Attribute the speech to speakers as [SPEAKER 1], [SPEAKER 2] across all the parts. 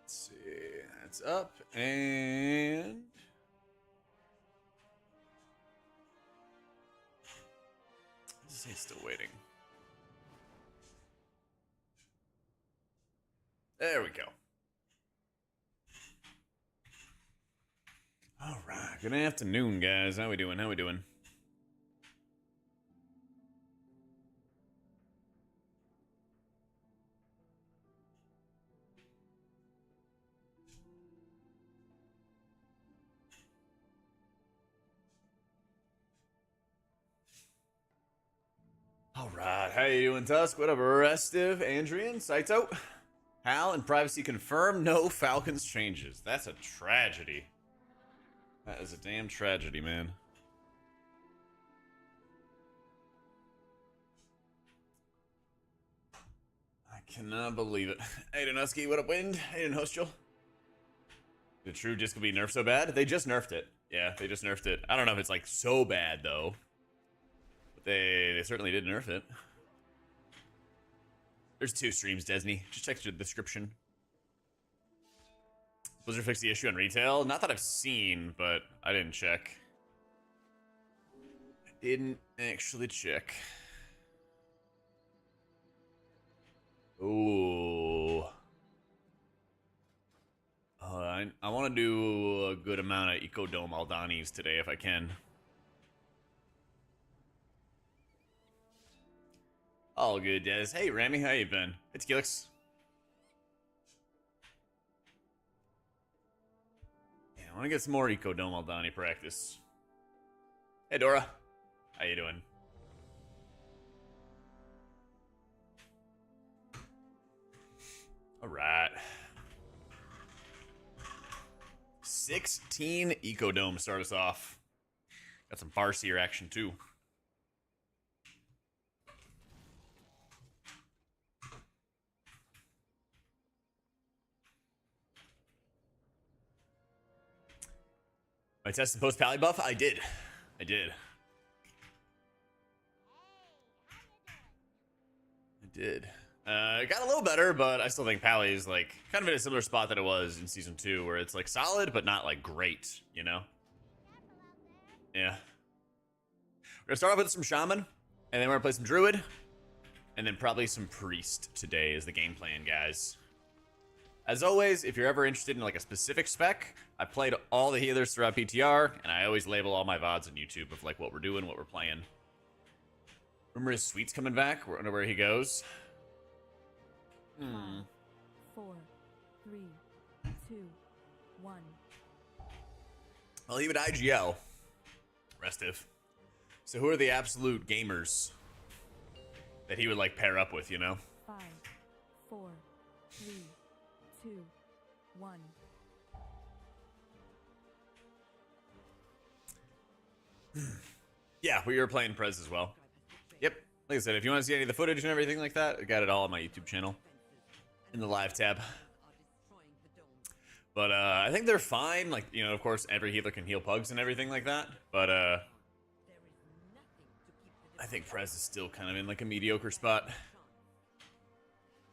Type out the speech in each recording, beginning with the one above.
[SPEAKER 1] Let's see. That's up and it's still waiting. There we go. All right. Good afternoon, guys. How we doing? How we doing? All right. How you doing, Tusk? What up, Restive, Andrian, Saito? Hal and privacy confirmed. No Falcons changes. That's a tragedy. That is a damn tragedy, man. I cannot believe it. Aiden Husky, what up, Wind? Aiden Hostjul. Did True Disc be nerfed so bad? They just nerfed it. Yeah, they just nerfed it. I don't know if it's like so bad though. But they certainly did nerf it. There's 2 streams, Desney. Just check the description. Blizzard fixed the issue on retail? Not that I've seen, but I didn't check. I didn't actually check. Ooh. I want to do a good amount of Ecodome Aldanis today if I can. All good, Des. Hey, Rami, how you been? It's Gilix. Yeah, I want to get some more Ecodome Aldani practice. Hey, Dora. How you doing? All right. 16 Ecodome start us off. Got some Farseer action too. I tested post Pally buff? I did. I did. It got a little better, but I still think Pally is like kind of in a similar spot that it was in season 2, where it's like solid, but not like great, you know? Yeah. We're gonna start off with some shaman, and then we're gonna play some druid, and then probably some priest today is the game plan, guys. As always, if you're ever interested in like a specific spec, I played all the healers throughout PTR, and I always label all my VODs on YouTube of like what we're doing, what we're playing. Rumor is Sweet's coming back. We wonder where he goes.
[SPEAKER 2] 5, 4, 3, 2, 1.
[SPEAKER 1] I'll leave it IGL. Restive. So who are the absolute gamers that he would like pair up with, you know?
[SPEAKER 2] 5, 4, 3, 2, 1.
[SPEAKER 1] Yeah, we were playing Prez as well. Yep. Like I said, if you want to see any of the footage and everything like that, I got it all on my YouTube channel in the live tab. But I think they're fine. Like, you know, of course, every healer can heal pugs and everything like that. But I think Prez is still kind of in like a mediocre spot.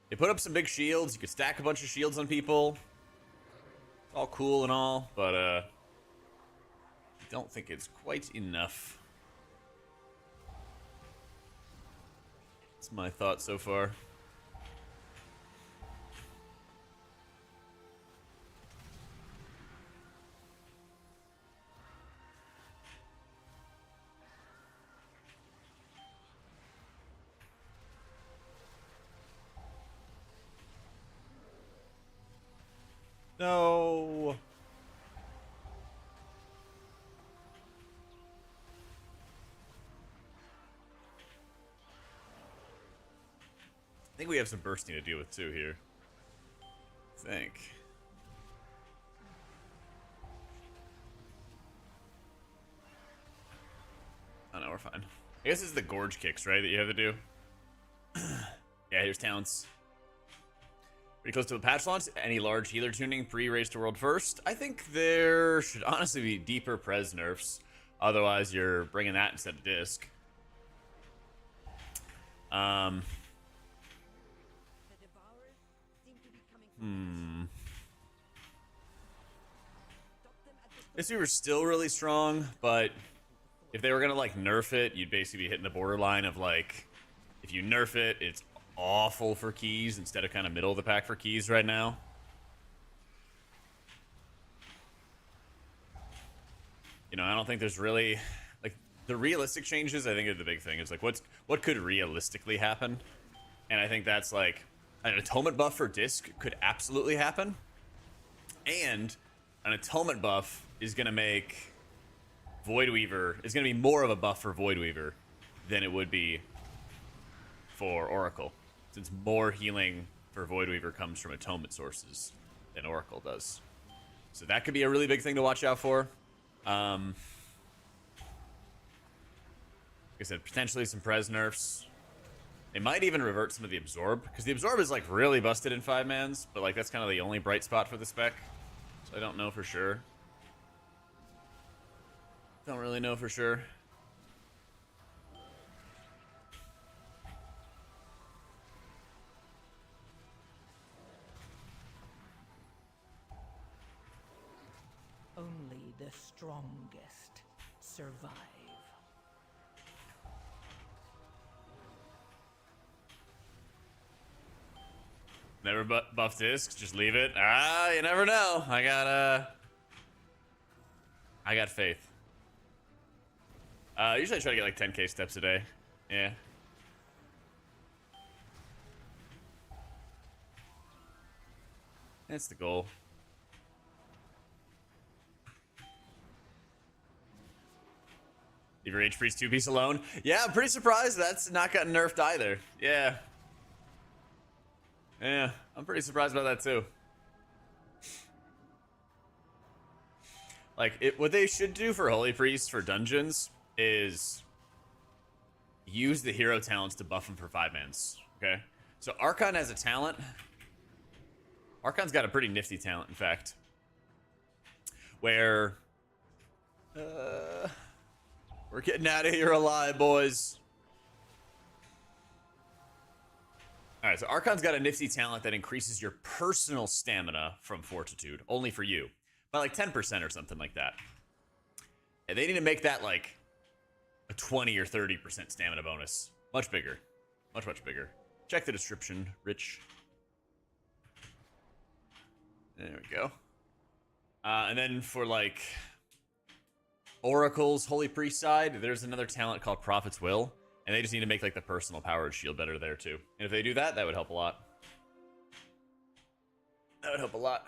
[SPEAKER 1] They put up some big shields. You could stack a bunch of shields on people. It's all cool and all, but I don't think it's quite enough. That's my thought so far. No. I think we have some bursting to deal with too here. I think. Oh no, we're fine. I guess it's the gorge kicks, right, that you have to do? Yeah, here's Talents. Pretty close to the patch launch. Any large healer tuning pre-race to world first? I think there should honestly be deeper Prez nerfs. Otherwise, you're bringing that instead of disc. This weaver's still really strong, but if they were gonna like nerf it, you'd basically be hitting the borderline of like, if you nerf it, it's awful for keys instead of kind of middle of the pack for keys right now. You know, I don't think there's really like the realistic changes. I think are the big thing. Is like what could realistically happen, and I think that's like an atonement buff for disc could absolutely happen, and an atonement buff is gonna make Void Weaver is gonna be more of a buff for Void Weaver than it would be for Oracle, since more healing for Void Weaver comes from atonement sources than Oracle does. So that could be a really big thing to watch out for. Like I said, potentially some Prez nerfs. They might even revert some of the Absorb, because the Absorb is like really busted in 5-mans, but like that's kind of the only bright spot for the spec. So I don't know for sure. Don't really know for sure.
[SPEAKER 3] Only the strongest survive.
[SPEAKER 1] Never buff discs, just leave it. Ah, you never know. I got faith. Usually I try to get like 10k steps a day. Yeah. That's the goal. Leave your H-Priest 2-piece alone? Yeah, I'm pretty surprised that's not gotten nerfed either. Yeah. Yeah, I'm pretty surprised about that too. Like, what they should do for Holy Priest for dungeons is use the hero talents to buff them for 5-mans, okay? So Archon has a talent. Archon's got a pretty nifty talent, in fact, where we're getting out of here alive, boys. All right, so Archon's got a nifty talent that increases your personal stamina from Fortitude, only for you, by like 10% or something like that. And they need to make that like a 20 or 30% stamina bonus. Much bigger. Much, much bigger. Check the description, Rich. There we go. And then for like Oracle's Holy Priest side, there's another talent called Prophet's Will. And they just need to make like the personal powered shield better there too. And if they do that, that would help a lot. That would help a lot.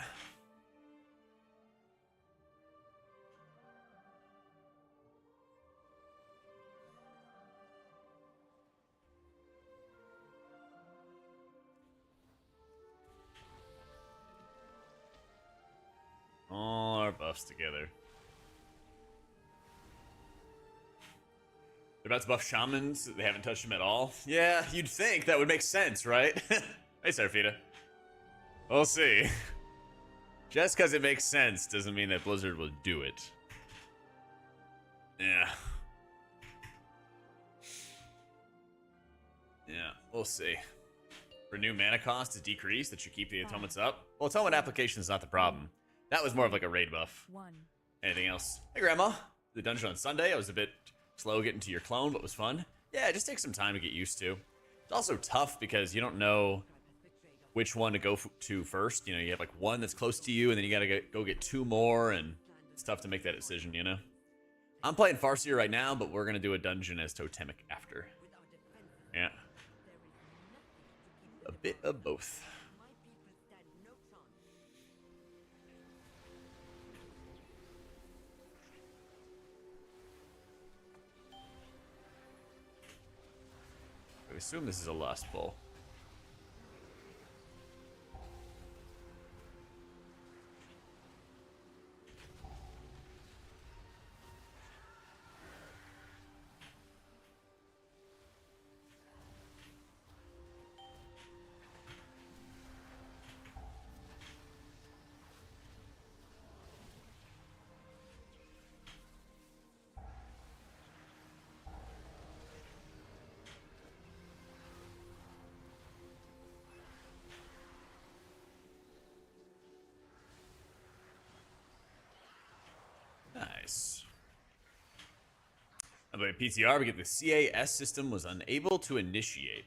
[SPEAKER 1] All our buffs together. They're about to buff shamans. They haven't touched them at all. Yeah, you'd think that would make sense, right? Hey, Serafita. We'll see. Just because it makes sense doesn't mean that Blizzard will do it. Yeah. Yeah, we'll see. Renew mana cost is decreased, that should keep the atonements up. Well, atonement application is not the problem. That was more of like a raid buff. Anything else? Hey, Grandma. The dungeon on Sunday, I was a bit slow getting to your clone, but was fun. Yeah, it just takes some time to get used to. It's also tough because you don't know which one to go to first. You know, you have like one that's close to you, and then you gotta go get two more, and it's tough to make that decision, you know? I'm playing Farseer right now, but we're gonna do a dungeon as Totemic after. Yeah. A bit of both. I assume this is a Lust Bowl. But PTR, we get the CAS system was unable to initiate.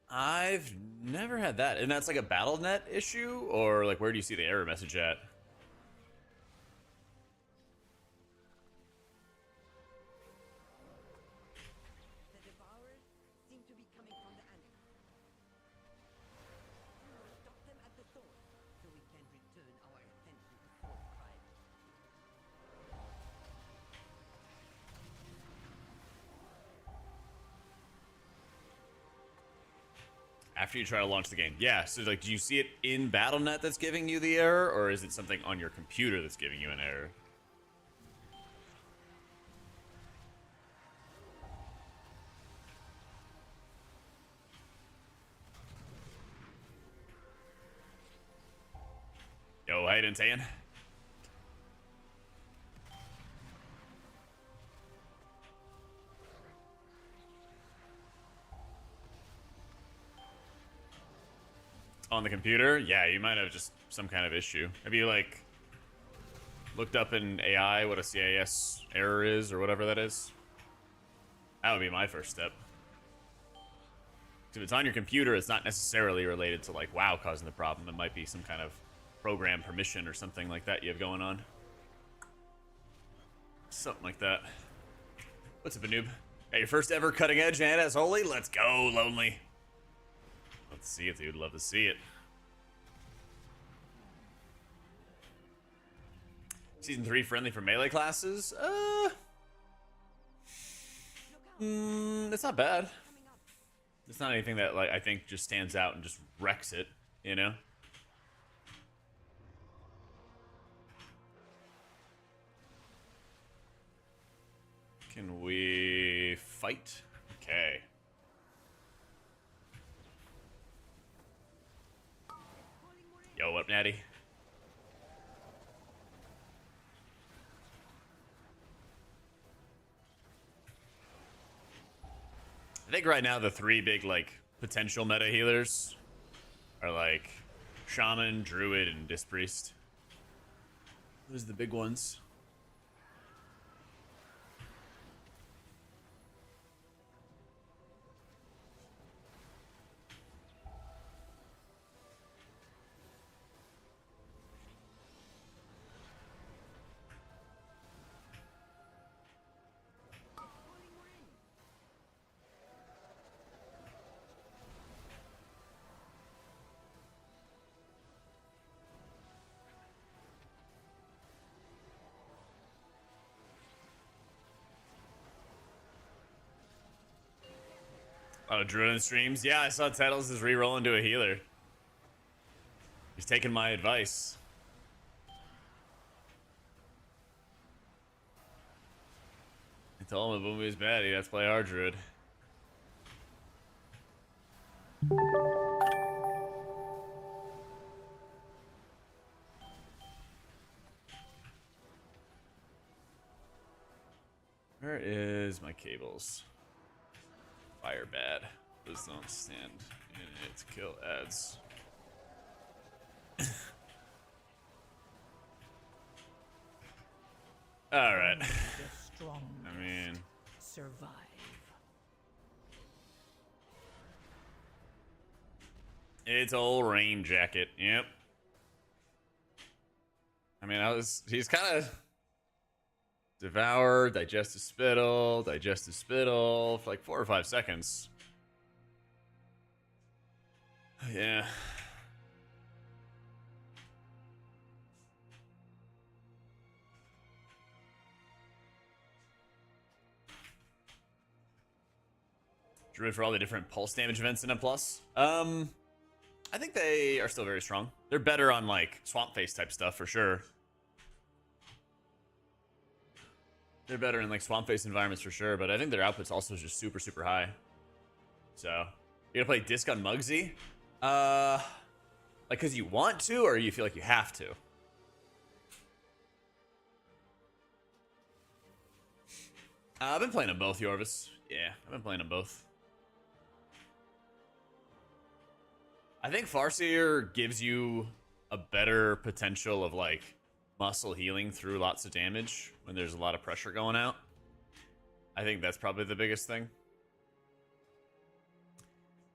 [SPEAKER 1] I've never had that. And that's like a BattleNet issue? Or like where do you see the error message at?
[SPEAKER 4] The devourers seem to be coming from the annex. Stop them at the source so we can return our attention to source crime.
[SPEAKER 1] After you try to launch the game. Yeah, so like, do you see it in BattleNet that's giving you the error, or is it something on your computer that's giving you an error? Yo, how you doing, Tayan? On the computer? Yeah, you might have just some kind of issue. Have you, like, looked up in AI what a CAS error is, or whatever that is? That would be my first step. If it's on your computer, it's not necessarily related to, like, WoW causing the problem. It might be some kind of program permission or something like that you have going on. Something like that. What's up, noob? Got your first ever cutting edge and as holy? Let's go, Lonely. Let's see it, dude. Love to see it. Season 3 friendly for melee classes? It's not bad. It's not anything that, like, I think just stands out and just wrecks it, you know? Can we fight? Okay. Yo, what up, Natty? I think right now the three big, like, potential meta healers are, like, Shaman, Druid, and Disc Priest. Those are the big ones. Oh, Druid in streams? Yeah, I saw Tettles is re-rolling to a healer. He's taking my advice. I told him if Boomy's bad, he has to play our Druid. Where is my cables? Fire bad. Please don't stand in it to kill ads. Alright. I mean,
[SPEAKER 3] survive.
[SPEAKER 1] it's old rain jacket. Yep. I mean, he's kind of devour, digestive spittle for like 4 or 5 seconds. Yeah. Druid for all the different pulse damage events in M+. I think they are still very strong. They're better on, like, swamp face type stuff for sure. They're better in, like, swamp face environments for sure, but I think their output's also just super, super high. So, you gonna play Disc on Muggsy? Like, because you want to, or you feel like you have to? I've been playing them both, Yorvis. Yeah, I've been playing them both. I think Farseer gives you a better potential of, like, muscle healing through lots of damage when there's a lot of pressure going out. I think that's probably the biggest thing.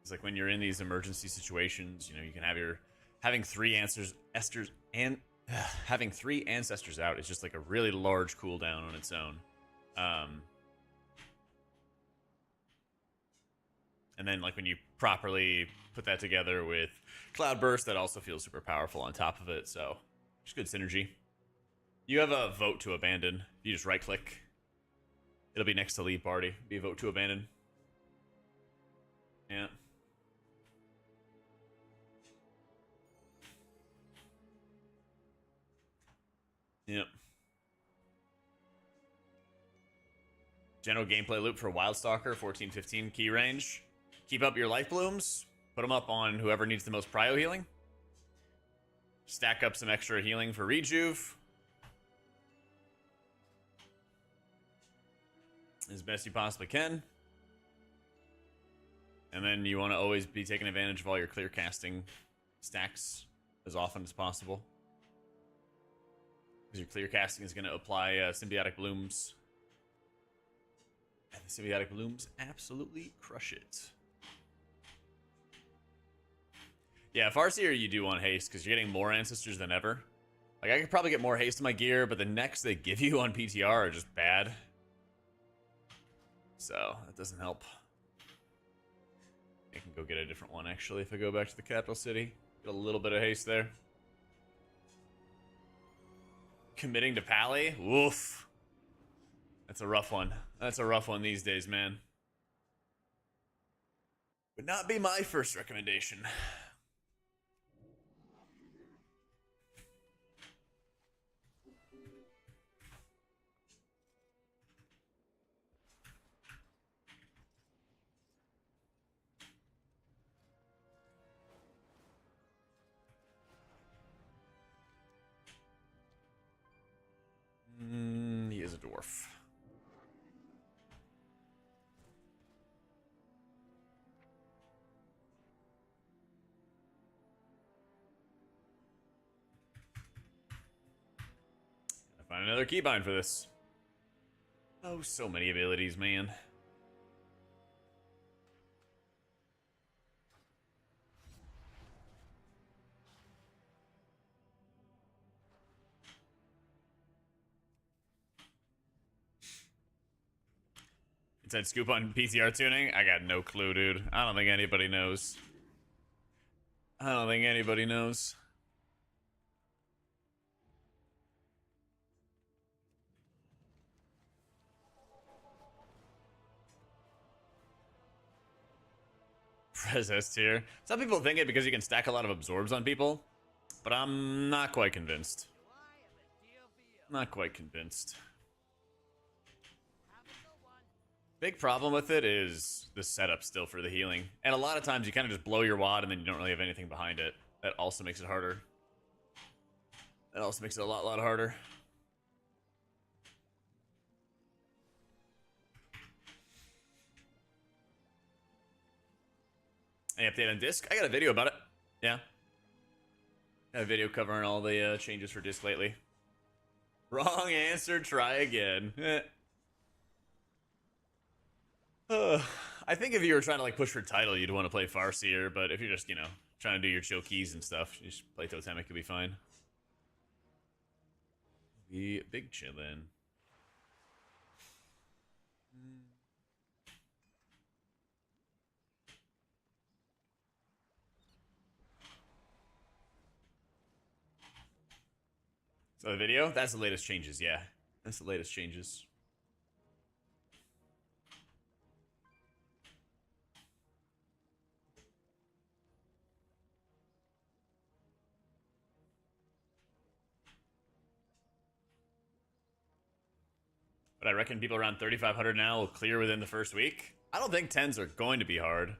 [SPEAKER 1] It's like when you're in these emergency situations, you know, you can have your having three having three ancestors out is just like a really large cooldown on its own. And then like when you properly put that together with Cloudburst, that also feels super powerful on top of it. So just good synergy. You have a vote to abandon. You just right click. It'll be next to leave party. Be a vote to abandon. Yeah. Yep. General gameplay loop for Wildstalker, 14-15 key range. Keep up your life blooms. Put them up on whoever needs the most prio healing. Stack up some extra healing for rejuve. As best you possibly can. And then you want to always be taking advantage of all your clear casting stacks as often as possible. Because your clear casting is going to apply symbiotic blooms. And the symbiotic blooms absolutely crush it. Yeah, Farseer you do want haste because you're getting more ancestors than ever. Like I could probably get more haste in my gear, but the necks they give you on PTR are just bad. So that doesn't help. I can go get a different one actually if I go back to the capital city. Get a little bit of haste there. Committing to Pally? Woof. That's a rough one. That's a rough one these days, man. Would not be my first recommendation. He is a dwarf. Gotta find another keybind for this. Oh, so many abilities, man. Inside scoop on PTR tuning? I got no clue, dude. I don't think anybody knows. I don't think anybody knows. Press S tier. Some people think it because you can stack a lot of absorbs on people, but I'm not quite convinced. Not quite convinced. Big problem with it is the setup still for the healing. And a lot of times you kind of just blow your wad and then you don't really have anything behind it. That also makes it harder. That also makes it a lot harder. Any update on disc? I got a video about it. Yeah. I have a video covering all the changes for disc lately. Wrong answer, try again. I think if you were trying to like push for title, you'd want to play Farseer, but if you're just, you know, trying to do your chill keys and stuff, you just play Totemic, you'll be fine. Be big chillin'. So the video? That's the latest changes, yeah. That's the latest changes. But I reckon people around 3,500 now will clear within the first week. I don't think 10s are going to be hard.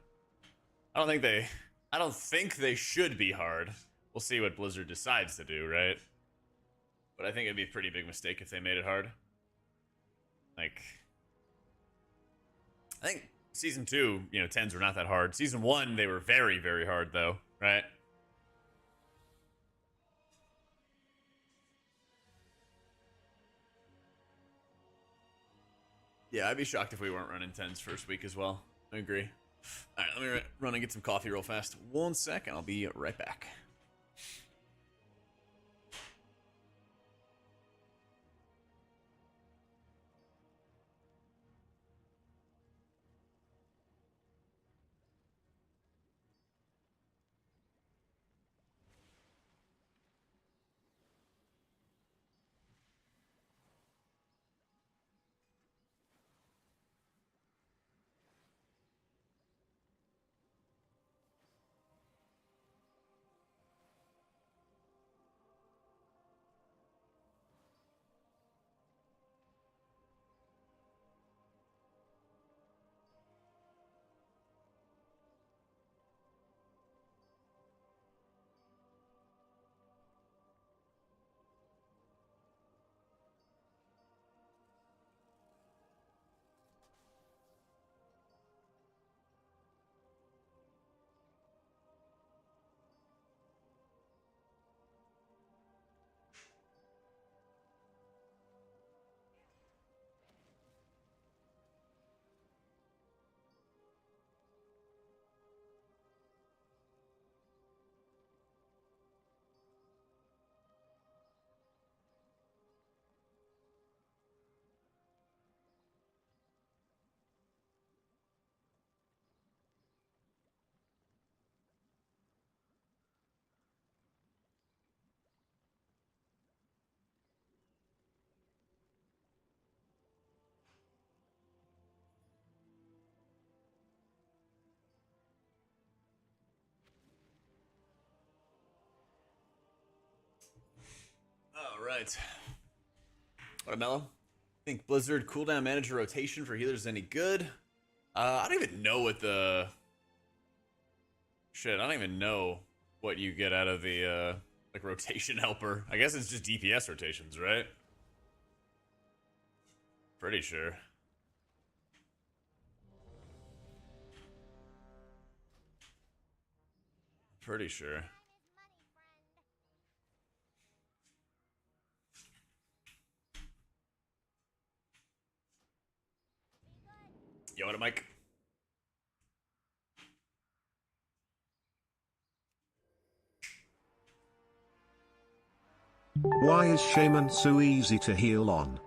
[SPEAKER 1] I don't think they should be hard. We'll see what Blizzard decides to do, right? But I think it'd be a pretty big mistake if they made it hard. Like, I think Season 2, you know, 10s were not that hard. Season 1, they were very, very hard, though, right? Yeah, I'd be shocked if we weren't running 10s first week as well. I agree. All right, let me run and get some coffee real fast. 1 sec, and I'll be right back. All right. What, Mello? Think Blizzard cooldown manager rotation for healers is any good? I don't even know what the... Shit, I don't even know what you get out of the, like, rotation helper. I guess it's just DPS rotations, right? Pretty sure. Pretty sure. Yo, what, Mike?
[SPEAKER 5] Why is Shaman so easy to heal on?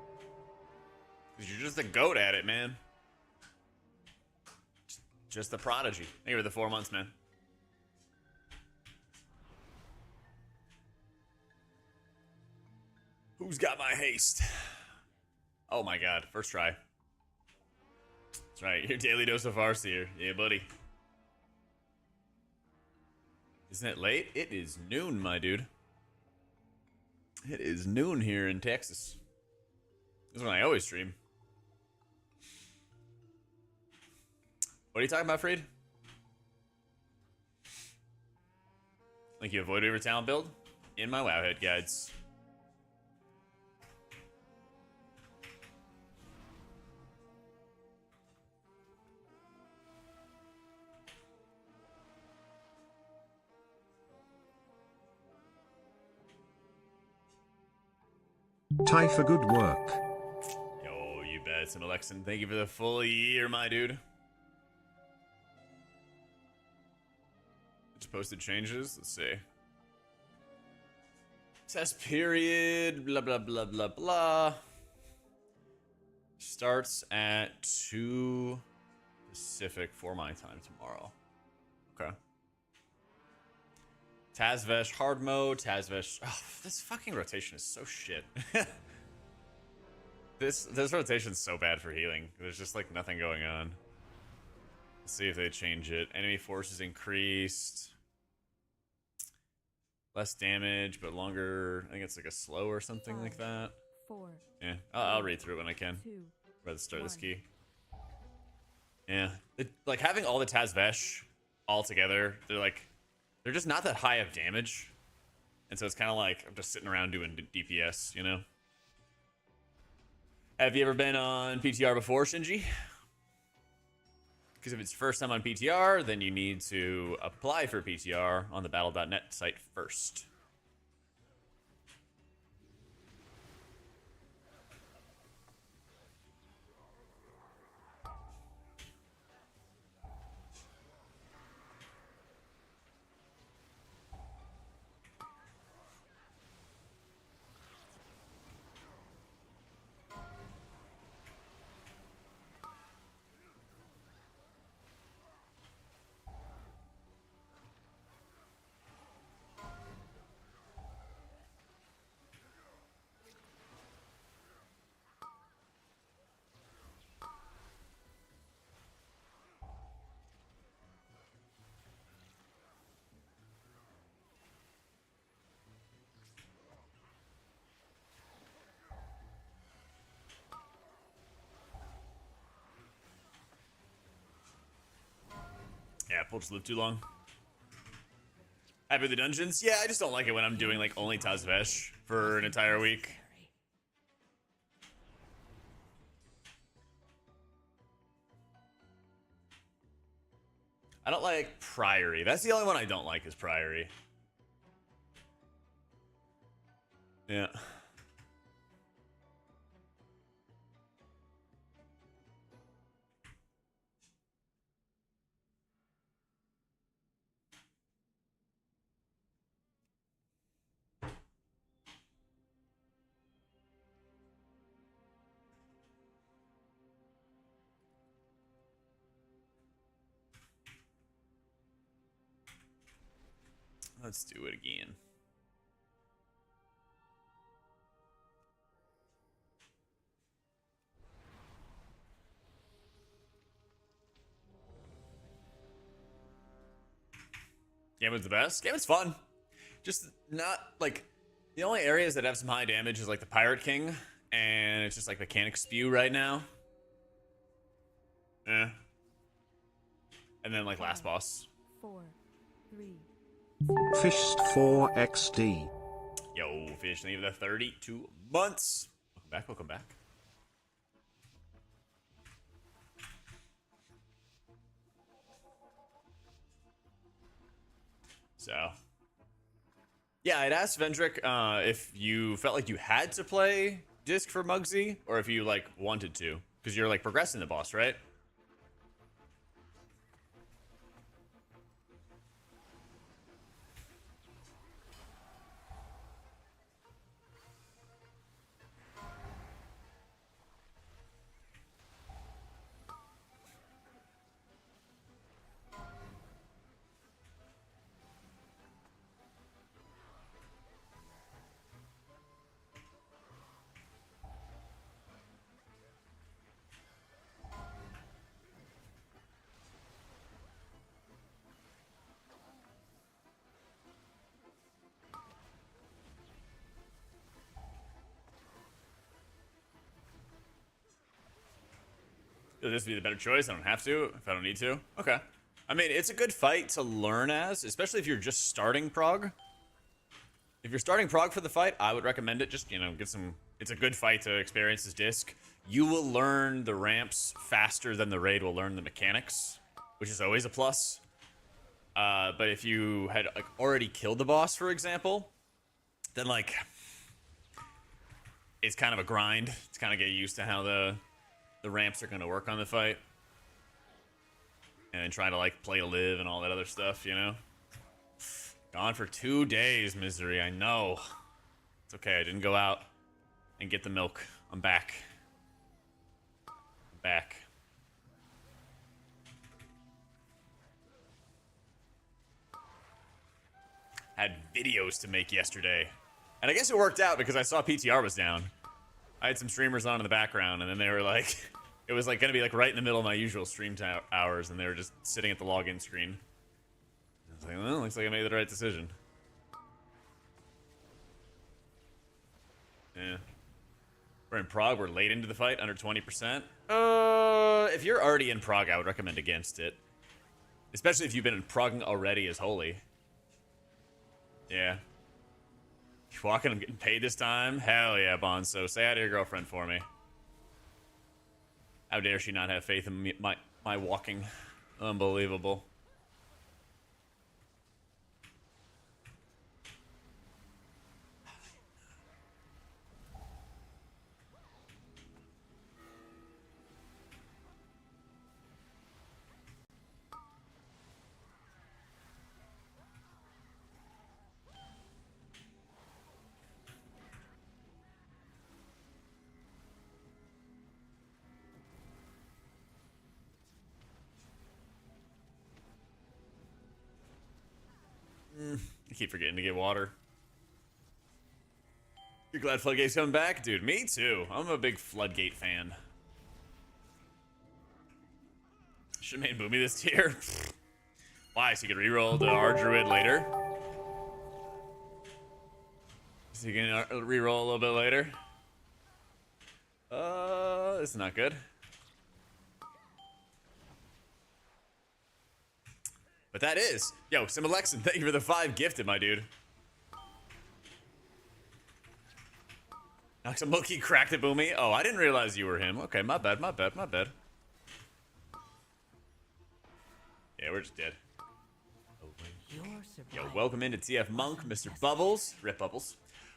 [SPEAKER 1] Because you're just a goat at it, man. Just a prodigy. Thank you for the 4 months, man. Who's got my haste? Oh my god, first try. That's right, your daily dose of Farseer. Yeah, buddy. Isn't it late? It is noon, my dude. It is noon here in Texas. This is when I always stream. What are you talking about, Freed? Like you avoid River Talent build? In my Wowhead guides.
[SPEAKER 5] Ty for good work.
[SPEAKER 1] Yo, you bet, and Alexan, thank you for the full year, my dude. Just posted changes. Let's see. Test period. Blah blah blah blah blah. Starts at 2 Pacific for my time tomorrow. Okay. Tazvesh hard mode. Tazvesh. Oh, this fucking rotation is so shit. This rotation's so bad for healing. There's just like nothing going on. Let's see if they change it. Enemy forces increased. Less damage, but longer. I think it's like a slow or something like that.
[SPEAKER 2] 4.
[SPEAKER 1] Yeah, I'll read through it when I can.
[SPEAKER 2] 2.
[SPEAKER 1] Rather start this key. Yeah, like having all the Tazvesh all together, they're just not that high of damage, and so it's kind of like I'm just sitting around doing DPS, you know. Have you ever been on PTR before, Shinji? Because if it's first time on PTR, then you need to apply for PTR on the battle.net site first. We'll just live too long. Happy with the dungeons? Yeah, I just don't like it when I'm doing like only Tazvesh for an entire week. I don't like Priory. That's the only one I don't like is Priory. Yeah. Let's do it again. Gambit's the best. Gambit's fun. Just not like the only areas that have some high damage is like the Pirate King, and it's just like mechanic spew right now. Eh. And then like last boss.
[SPEAKER 2] 4, 3,
[SPEAKER 5] Fished 4 XD.
[SPEAKER 1] Yo, Fish, thank you for the 32 months. Welcome back, welcome back. So, yeah, I'd asked Vendrick if you felt like you had to play Disc for Muggsy, or if you like wanted to, because you're like progressing the boss, right? Could this be the better choice? I don't have to if I don't need to. Okay. I mean, it's a good fight to learn as, especially if you're just starting prog. If you're starting prog for the fight, I would recommend it. Just, you know, get some... It's a good fight to experience this disc. You will learn the ramps faster than the raid will learn the mechanics, which is always a plus. But if you had like already killed the boss, for example, then like it's kind of a grind. It's kind of get used to how the ramps are going to work on the fight, and then try to like play to live and all that other stuff, you know. Gone for 2 days, misery. I know. It's okay. I didn't go out and get the milk. I'm back. I'm back. Had videos to make yesterday, and I guess it worked out because I saw PTR was down. I had some streamers on in the background, and then they were like, it was like gonna be like right in the middle of my usual stream hours, and they were just sitting at the login screen. I was like, well, looks like I made the right decision. Yeah. We're in Prague, we're late into the fight, under 20%. If you're already in Prague, I would recommend against it. Especially if you've been in Prague already as Holy. Yeah. You walking, I'm getting paid this time? Hell yeah, Bonzo. Say hi to your girlfriend for me. How dare she not have faith in me, my walking? Unbelievable. I keep forgetting to get water. You're glad Floodgate's coming back? Dude, me too. I'm a big Floodgate fan. Should've made Boomy this tier. Why? So you could reroll the R Druid later? So you can reroll a little bit later? This is not good. But that is. Yo, Sim Alexan, thank you for the 5 gifted, my dude. Noxamoki cracked it, Boomy. Oh, I didn't realize you were him. Okay, my bad, my bad, my bad. Yeah, we're just dead. Yo, welcome into TF Monk, Mr. Bubbles. Rip Bubbles.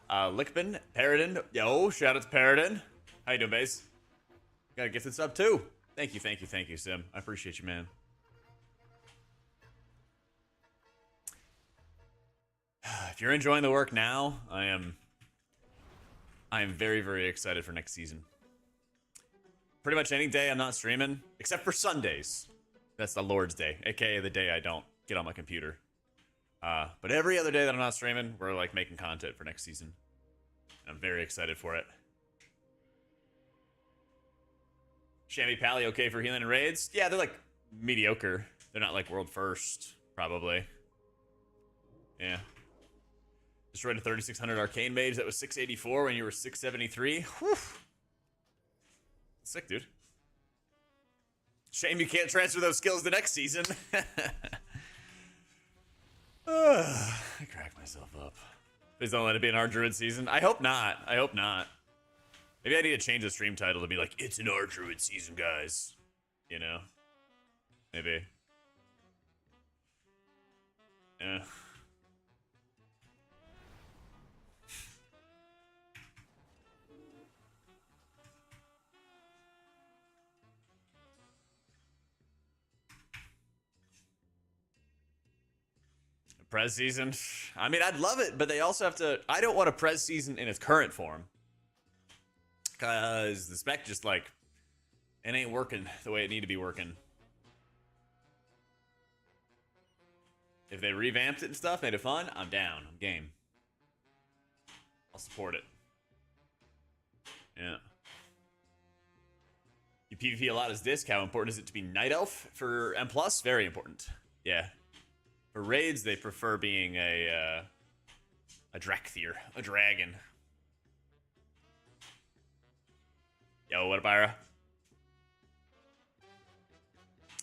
[SPEAKER 1] Lickman, Paradin. Yo, shout out to Paradin. How you doing, Baze? Got a gifted sub, too. Thank you, thank you, thank you, Sim. I appreciate you, man. If you're enjoying the work now, I am very, very excited for next season. Pretty much any day I'm not streaming, except for Sundays. That's the Lord's Day, aka the day I don't get on my computer. But every other day that I'm not streaming, we're like making content for next season. I'm very excited for it. Shammy Pally okay for healing and raids? Yeah, they're like mediocre. They're not like world first, probably. Yeah. Destroyed a 3600 arcane mage that was 684 when you were 673. Whew. Sick, dude. Shame you can't transfer those skills to next season. I cracked myself up. Please don't let it be an our Druid season. I hope not. I hope not. Maybe I need to change the stream title to be like, it's an our Druid season, guys. You know? Maybe. Yeah. Prez season. I mean, I'd love it, but they also have to. I don't want a Prez season in its current form. Because the spec just like, it ain't working the way it need to be working. If they revamped it and stuff, made it fun, I'm down. I'm game. I'll support it. Yeah. You PvP a lot as Disc. How important is it to be Night Elf for M+? Very important. Yeah. For raids, they prefer being a Drakthir, a dragon. Yo, what up, Ira?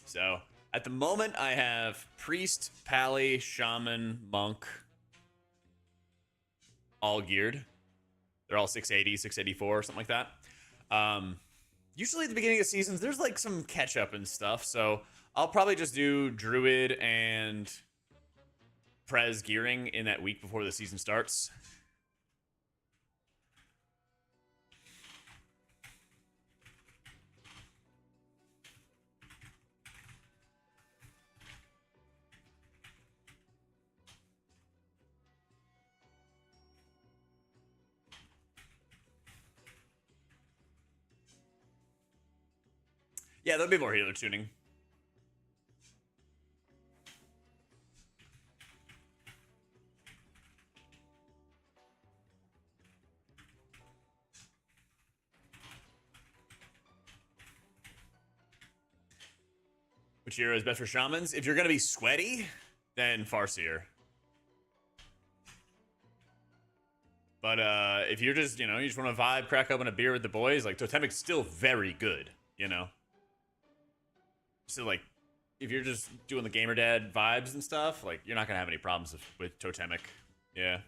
[SPEAKER 1] So, at the moment, I have Priest, Pally, Shaman, Monk, all geared. They're all 680, 684, something like that. Usually at the beginning of seasons, there's like some catch-up and stuff, so I'll probably just do Druid and Prez gearing in that week before the season starts. Yeah, there'll be more healer tuning. Which hero is best for shamans? If you're gonna be sweaty, then Farseer. But if you're just, you know, you just want to vibe, crack open a beer with the boys, like Totemic's still very good, you know. So like, if you're just doing the gamer dad vibes and stuff, like you're not gonna have any problems with Totemic. Yeah.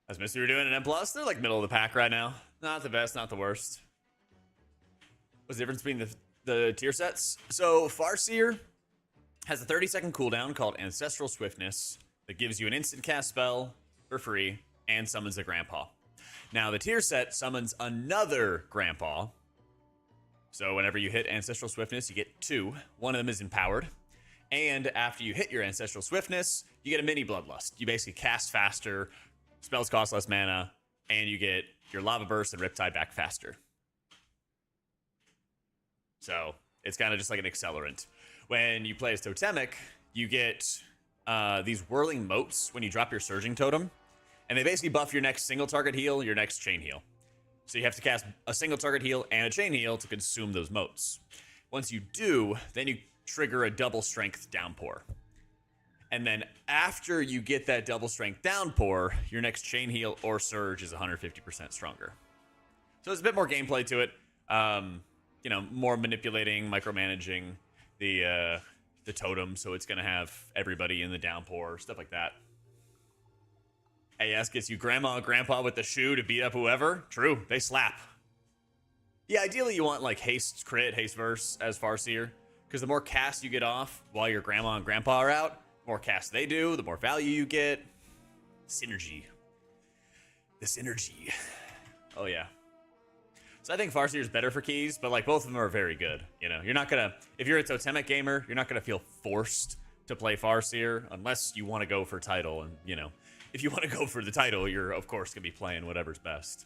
[SPEAKER 1] As Mr. You're doing an M+, they're like middle of the pack right now. Not the best, not the worst. What's the difference between the tier sets? So Farseer has a 30-second cooldown called Ancestral Swiftness that gives you an instant cast spell for free and summons a Grandpa. Now the tier set summons another Grandpa. So whenever you hit Ancestral Swiftness, you get 2. One of them is empowered. And after you hit your Ancestral Swiftness, you get a mini Bloodlust. You basically cast faster, spells cost less mana, and you get your Lava Burst and Riptide back faster. So it's kind of just like an accelerant. When you play as Totemic, you get these whirling motes when you drop your Surging Totem, and they basically buff your next single target heal, your next chain heal. So you have to cast a single target heal and a chain heal to consume those motes. Once you do, then you trigger a double strength downpour. And then after you get that double strength downpour, your next chain heal or surge is 150% stronger. So there's a bit more gameplay to it. You know, more manipulating, micromanaging the totem, so it's gonna have everybody in the downpour, stuff like that. AS gets you grandma and grandpa with the shoe to beat up whoever. True, they slap. Yeah, ideally you want like haste crit, haste verse as Farseer, because the more cast you get off while your grandma and grandpa are out, the more cast they do, the more value you get. Synergy. The synergy. Oh yeah. So I think Farseer is better for keys, but like both of them are very good. You know, you're not gonna, if you're a totemic gamer, you're not gonna feel forced to play Farseer unless you want to go for title. And you know, if you want to go for the title, you're of course gonna be playing whatever's best.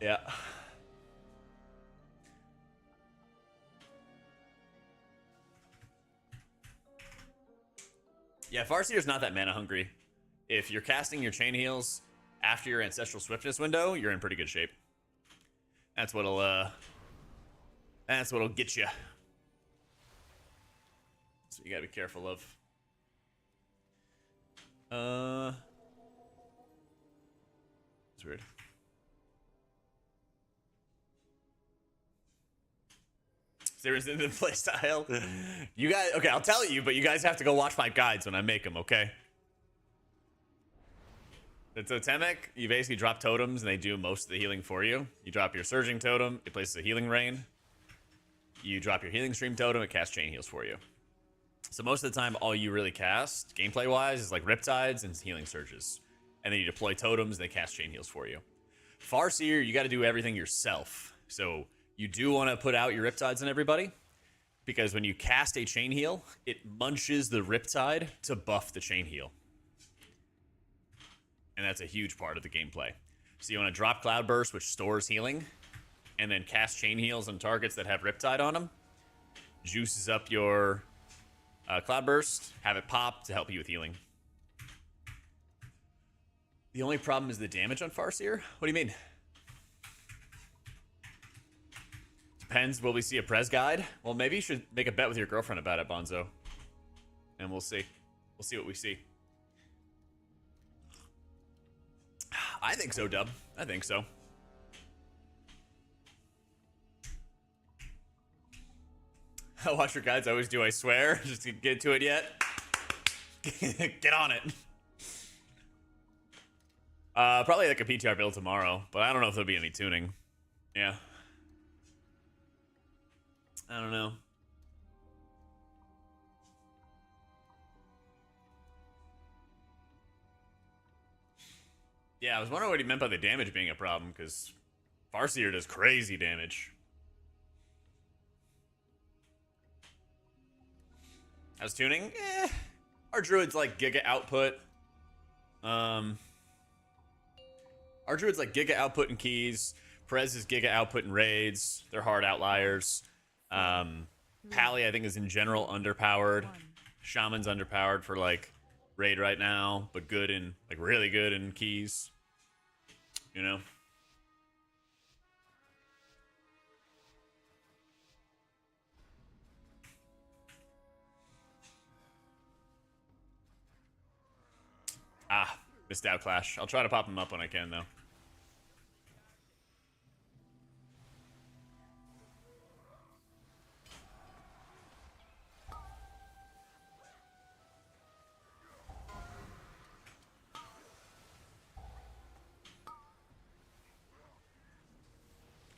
[SPEAKER 1] Yeah. Yeah, Farseer is not that mana hungry. If you're casting your chain heals after your ancestral swiftness window, you're in pretty good shape. That's what'll get you. So you gotta be careful of. It's weird. Seriously, the playstyle. You guys, okay, I'll tell you, but you guys have to go watch my guides when I make them, okay? The totemic, you basically drop totems and they do most of the healing for you. You drop your surging totem, it places a healing rain. You drop your healing stream totem, it casts chain heals for you. So most of the time, all you really cast, gameplay-wise, is like riptides and healing surges. And then you deploy totems, they cast chain heals for you. Farseer, you got to do everything yourself. So you do want to put out your riptides on everybody, because when you cast a chain heal, it munches the riptide to buff the chain heal. And that's a huge part of the gameplay. So you want to drop Cloudburst, which stores healing, and then cast chain heals on targets that have riptide on them. Juices up your Cloudburst, have it pop to help you with healing. The only problem is the damage on Farseer. What do you mean? Depends. Will we see a Prez guide? Well, maybe you should make a bet with your girlfriend about it, Bonzo. And we'll see. We'll see what we see. I think so, Dub. I think so. I watch your guides. I always do, I swear. Just to get to it yet. Get on it. Probably like a PTR build tomorrow, but I don't know if there'll be any tuning. Yeah. I don't know. Yeah, I was wondering what he meant by the damage being a problem, because Farseer does crazy damage. How's tuning? Our Druid's like giga output. Our Druid's like giga output in keys. Perez is giga output in raids. They're hard outliers. Pally, I think, is in general underpowered. Shaman's underpowered for like raid right now, but good in, like, really good in keys. You know? Ah, missed out Clash. I'll try to pop him up when I can, though.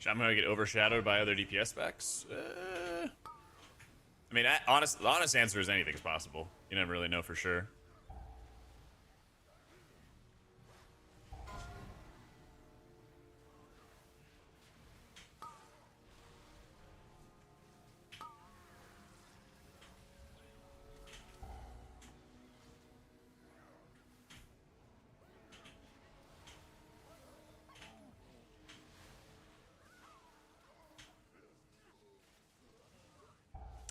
[SPEAKER 1] I'm gonna get overshadowed by other DPS specs. I mean, the honest answer is anything's possible. You never really know for sure.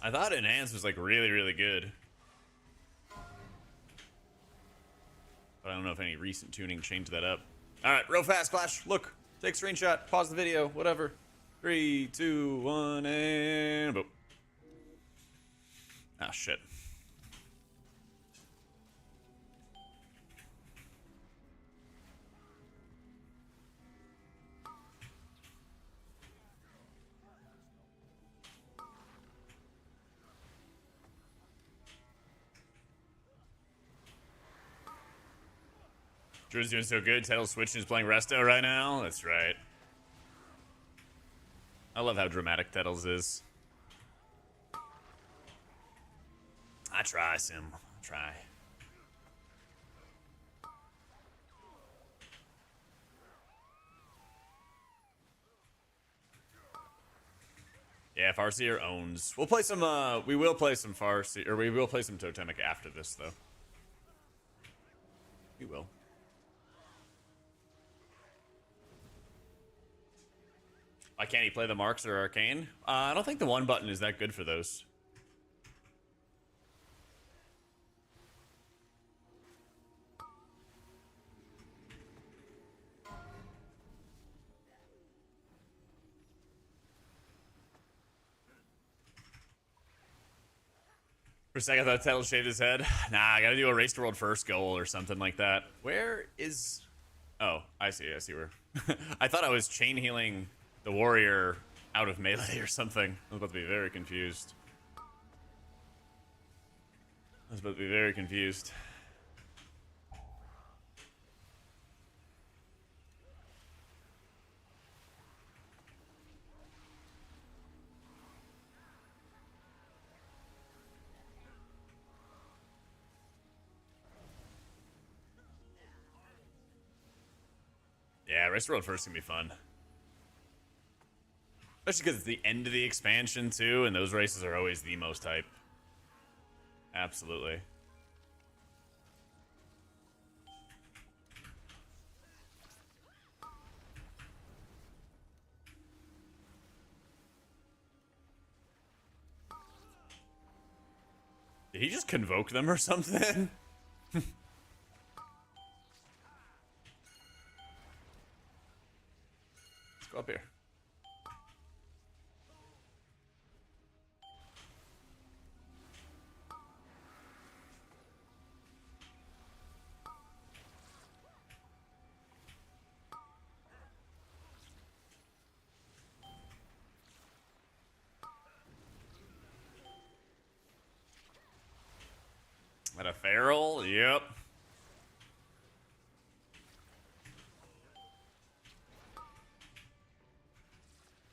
[SPEAKER 1] I thought Enhance was like really, really good. But I don't know if any recent tuning changed that up. Alright, real fast, Clash. Look. Take a screenshot. Pause the video. Whatever. 3, 2, 1, and boom. Ah, shit. Druid's doing so good. Title Switch is playing Resto right now. That's right. I love how dramatic Titles is. I try, Sim. I try. Yeah, Farseer owns. We'll play some, we will play some Farseer, or we will play some Totemic after this, though. We will. Why can't he play the Marks or Arcane? I don't think the one button is that good for those. For a second, I thought Title shaved his head. Nah, I gotta do a Race to World First goal or something like that. Where is... Oh, I see where. I thought I was chain healing the warrior out of melee or something. I was about to be very confused. Yeah, Race to World First can be fun. Especially because it's the end of the expansion, too, and those races are always the most hype. Absolutely. Did he just convoke them or something? Let's go up here. At a feral? Yep.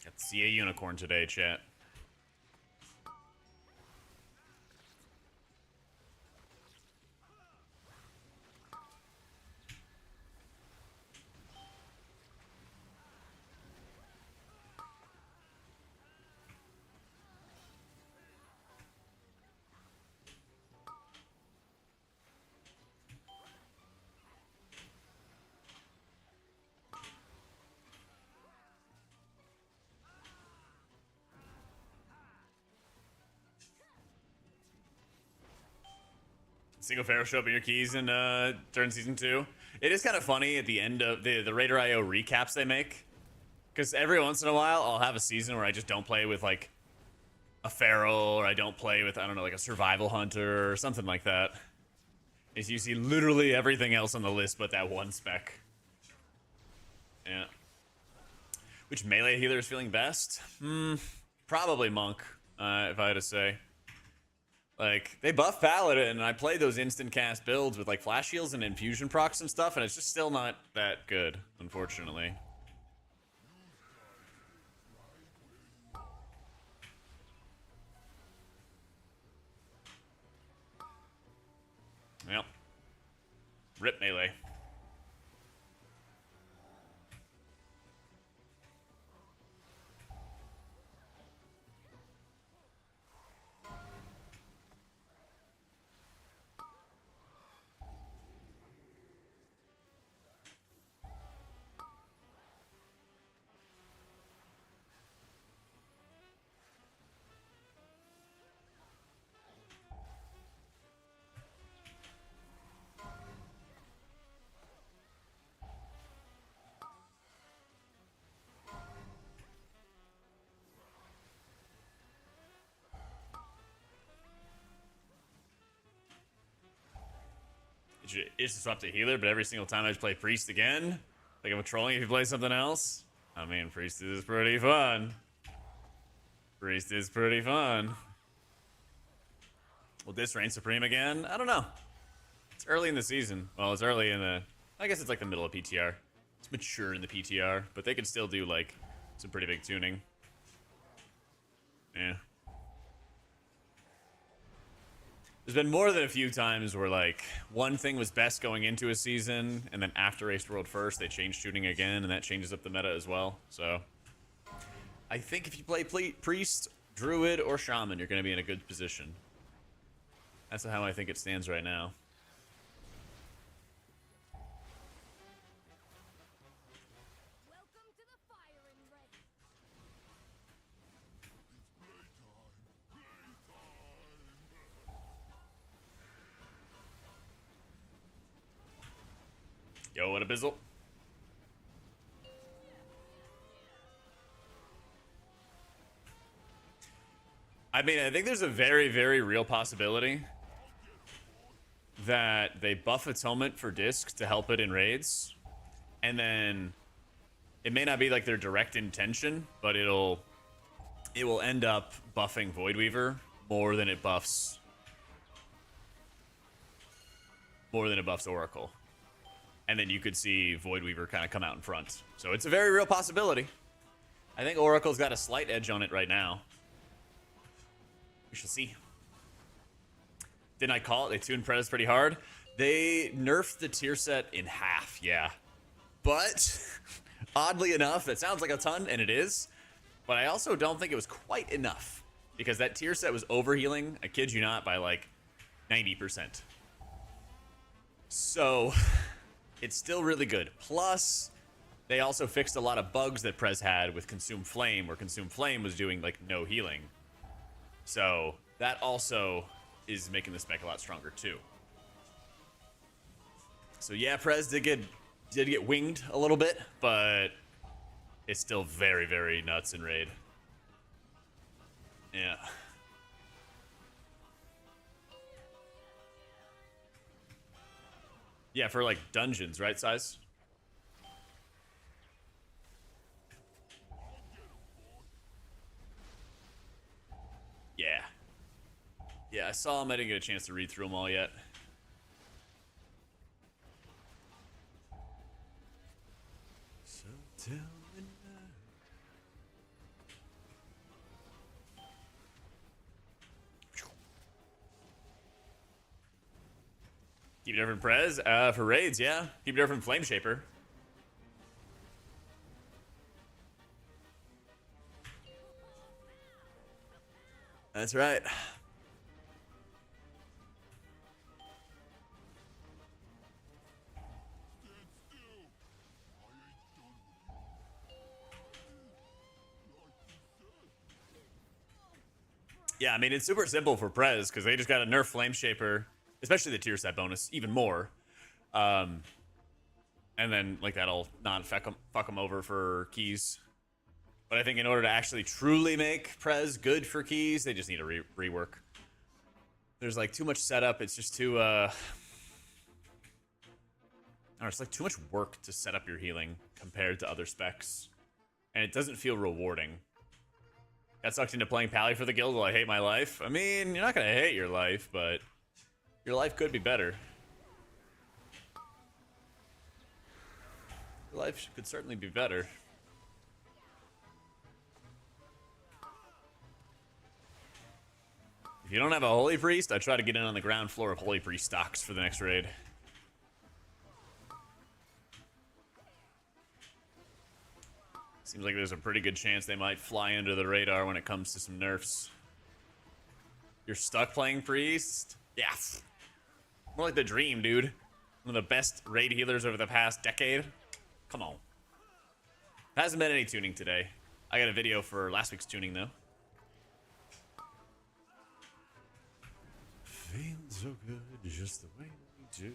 [SPEAKER 1] Got to see a unicorn today, chat. Single Pharaoh show up in your keys in during season 2. It is kind of funny at the end of the Raider IO recaps they make, because every once in a while I'll have a season where I just don't play with like a Pharaoh, or I don't play with, I don't know, like a survival hunter or something like that. Is you see literally everything else on the list but that one spec. Yeah. Which melee healer is feeling best? Probably Monk, if I had to say. Like, they buff Paladin, and I play those instant cast builds with, like, flash heals and infusion procs and stuff, and it's just still not that good, unfortunately. Yep. Rip melee. It's just up to healer, but every single time I just play Priest again, like I'm trolling if you play something else. I mean, Priest is pretty fun. Priest is pretty fun. Will this reign supreme again? I don't know. It's early in the season. Well, it's early in the I guess it's like the middle of PTR. It's mature in the PTR, but they can still do like some pretty big tuning. Yeah. There's been more than a few times where like one thing was best going into a season, and then after Ace World First, they changed tuning again, and that changes up the meta as well. So I think if you play Priest, Druid, or Shaman, you're going to be in a good position. That's how I think it stands right now.
[SPEAKER 2] Welcome to the firing range.
[SPEAKER 1] Yo, what a bizzle. I mean, I think there's a very, very real possibility that they buff Atonement for Disc to help it in raids, and then it may not be like their direct intention, but it will end up buffing Voidweaver more than it buffs Oracle. And then you could see Voidweaver kind of come out in front. So it's a very real possibility. I think Oracle's got a slight edge on it right now. We shall see. Didn't I call it? They tuned Prez pretty hard. They nerfed the tier set in half, yeah. But, oddly enough, that sounds like a ton, and it is. But I also don't think it was quite enough. Because that tier set was overhealing, I kid you not, by like 90%. So, it's still really good. Plus, they also fixed a lot of bugs that Prez had with Consume Flame, where Consume Flame was doing like no healing. So that also is making the spec a lot stronger too. So yeah, Prez did get winged a little bit, but it's still very, very nuts in raid. Yeah. Yeah, for like dungeons, right, Size? Yeah. Yeah, I saw them. I didn't get a chance to read through them all yet. So tell me now. Keep it different Prez. For raids, yeah. Keep it different Flame Shaper. That's right. Yeah, I mean, it's super simple for Prez, because they just got to nerf Flame Shaper, especially the tier set bonus, even more. And then, like, that'll not fuck them over for keys. But I think in order to actually truly make Prez good for keys, they just need to rework. There's, like, too much setup. It's just too, I don't know, it's, like, too much work to set up your healing compared to other specs. And it doesn't feel rewarding. Got sucked into playing Pally for the guild while I hate my life. I mean, you're not going to hate your life, but your life could be better. Your life could certainly be better. If you don't have a Holy Priest, I try to get in on the ground floor of Holy Priest stocks for the next raid. Seems like there's a pretty good chance they might fly under the radar when it comes to some nerfs. You're stuck playing Priest? Yeah. More like the dream, dude. One of the best raid healers over the past decade. Come on. Hasn't been any tuning today. I got a video for last week's tuning, though. Feeling so good, just the way we do.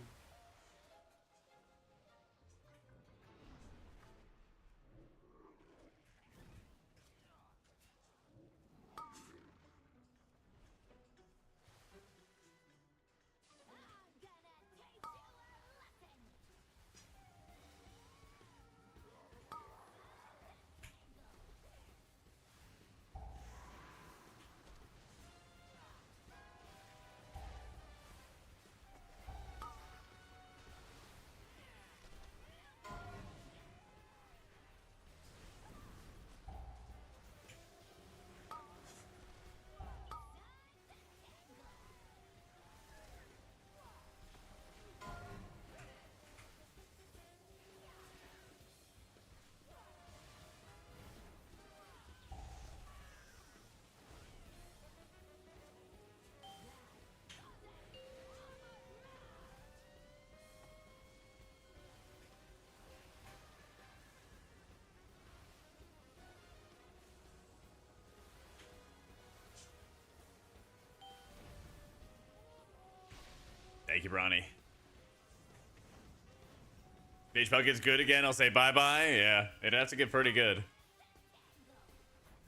[SPEAKER 1] brawny. Mage Puck gets good again. I'll say bye-bye. Yeah, it'd have to get pretty good.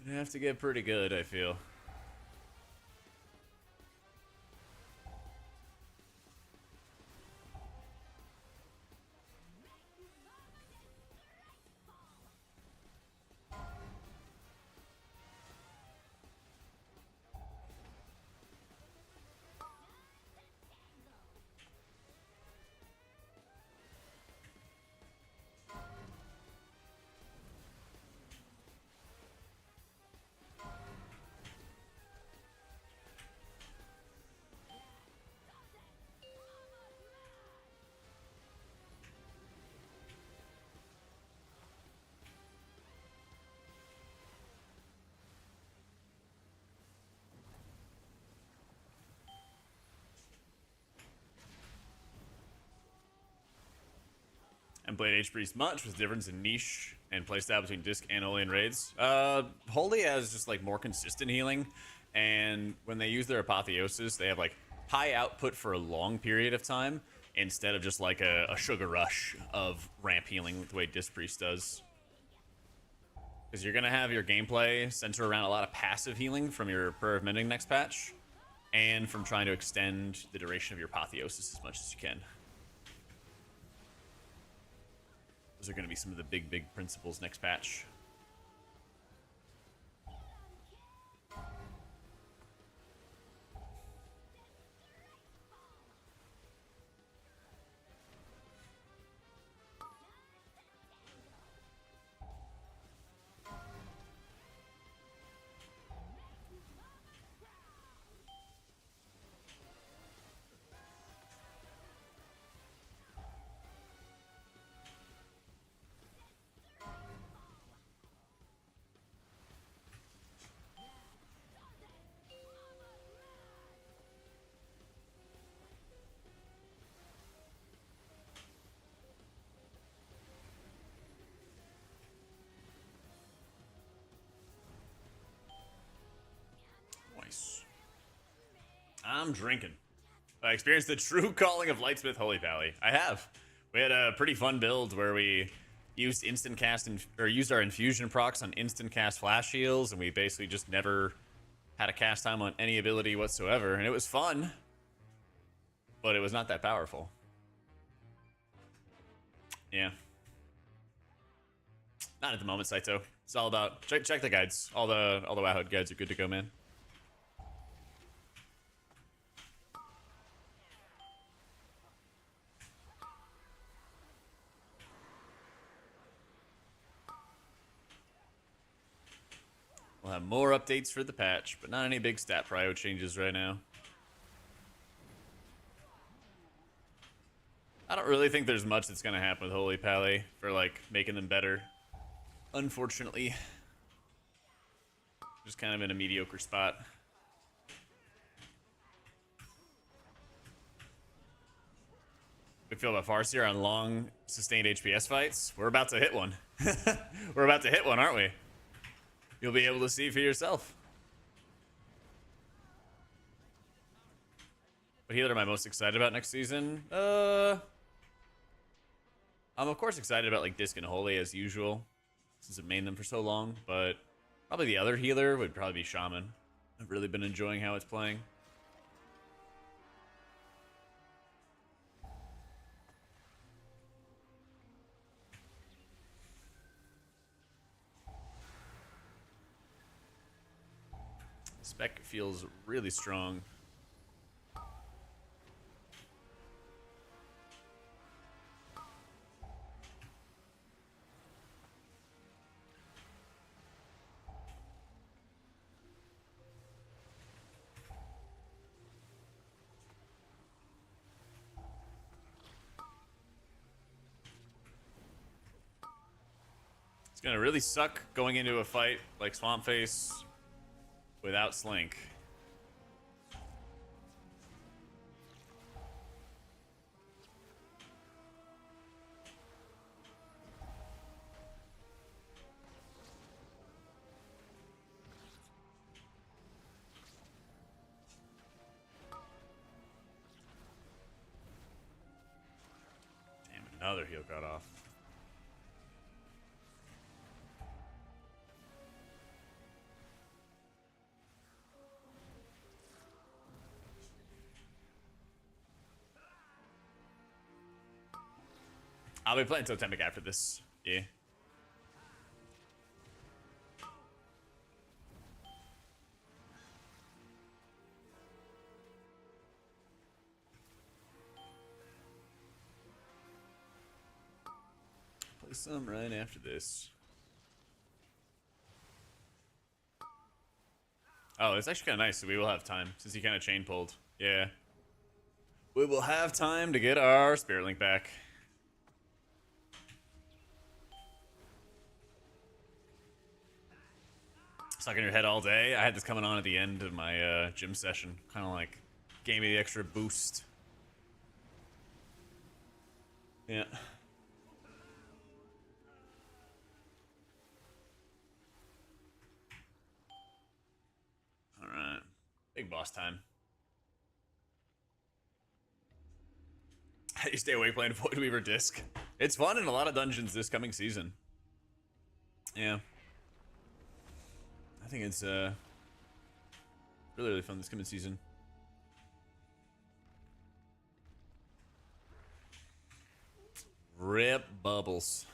[SPEAKER 1] It'd have to get pretty good, I feel. And played H-Priest much. Was the difference in niche and playstyle between disc and holy and raids? Holy has just like more consistent healing, and when they use their apotheosis, they have like high output for a long period of time instead of just like a sugar rush of ramp healing the way Disc Priest does. Because you're gonna have your gameplay center around a lot of passive healing from your Prayer of Mending next patch, and from trying to extend the duration of your apotheosis as much as you can. Those are going to be some of the big principles next patch. Nice. I'm drinking. I experienced the true calling of Lightsmith Holy Pally. I have. We had a pretty fun build where we used instant cast or used our infusion procs on instant cast flash heals, and we basically just never had a cast time on any ability whatsoever, and it was fun, but it was not that powerful. Yeah. Not at the moment, Saito. It's all about check the guides. All the WoW guides are good to go, man. We'll have more updates for the patch, but not any big stat prio changes right now. I don't really think there's much that's going to happen with Holy Pally for, like, making them better. Unfortunately. Just kind of in a mediocre spot. We feel about Farseer on long, sustained HPS fights. We're about to hit one. We're about to hit one, aren't we? You'll be able to see for yourself. What healer am I most excited about next season? I'm of course excited about like Disc and Holy as usual, since I've mained them for so long, but probably the other healer would probably be Shaman. I've really been enjoying how it's playing. Spec feels really strong. It's gonna really suck going into a fight like Swamp Face without Slink. another heal cut off. I'll be playing Totemic after this. Yeah. Play some right after this. Oh, it's actually kind of nice. So we will have time since he kind of chain pulled. Yeah. We will have time to get our Spirit Link back. Stuck in your head all day. I had this coming on at the end of my gym session. Kind of like gave me the extra boost. Yeah. All right. Big boss time. How do you stay awake playing Void Weaver Disc? It's fun in a lot of dungeons this coming season. Yeah. I think it's really, really fun this coming season. Rip bubbles.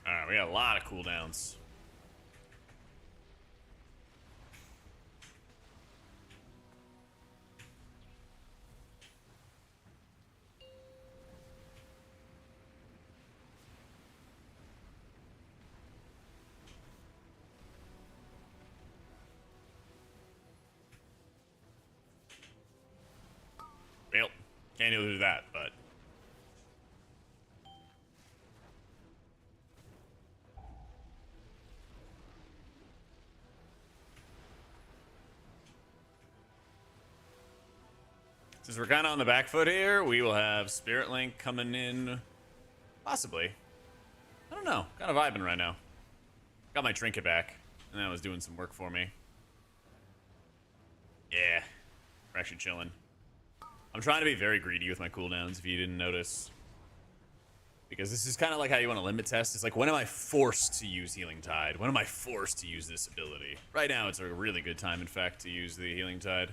[SPEAKER 1] Alright, we got a lot of cooldowns. Well, can't do that, but since we're kind of on the back foot here, we will have Spirit Link coming in. Possibly. I don't know. Kind of vibing right now. Got my trinket back, and that was doing some work for me. Yeah. We're actually chilling. I'm trying to be very greedy with my cooldowns, if you didn't notice. Because this is kind of like how you want to limit test. It's like, when am I forced to use Healing Tide? When am I forced to use this ability? Right now, it's a really good time, in fact, to use the Healing Tide.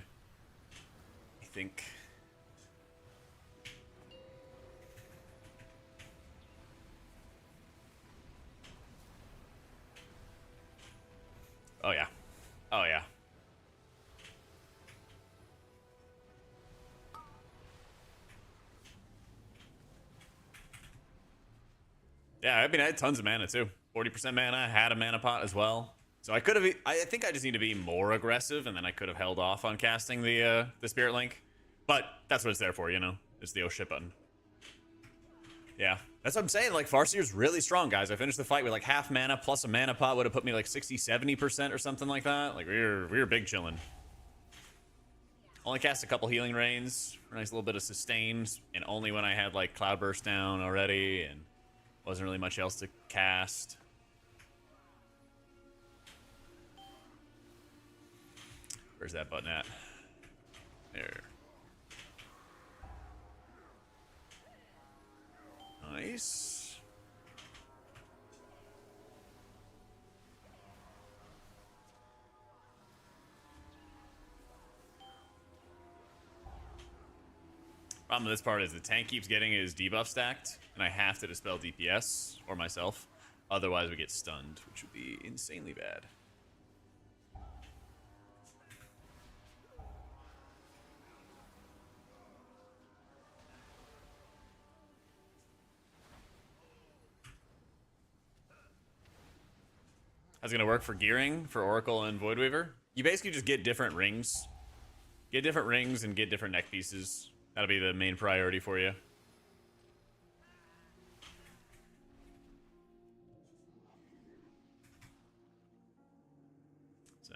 [SPEAKER 1] I think. Oh, yeah. Oh, yeah. Yeah, I mean, I had tons of mana, too. 40% mana, had a mana pot as well. So I could have... I think I just need to be more aggressive, and then I could have held off on casting the Spirit Link. But that's what it's there for, you know? It's the oh shit button. Yeah. That's what I'm saying. Like, Farseer's really strong, guys. I finished the fight with, like, half mana plus a mana pot would have put me, like, 60-70% or something like that. Like, we were big chilling. Only cast a couple healing rains for a nice little bit of sustains, and only when I had, like, Cloudburst down already, and wasn't really much else to cast. Where's that button at? There. Nice. Problem with this part is the tank keeps getting his debuff stacked, and I have to dispel DPS or myself. Otherwise, we get stunned, which would be insanely bad. How's it gonna work for gearing for Oracle and Voidweaver? You basically just get different rings. Get different rings and get different neck pieces. That'll be the main priority for you. So,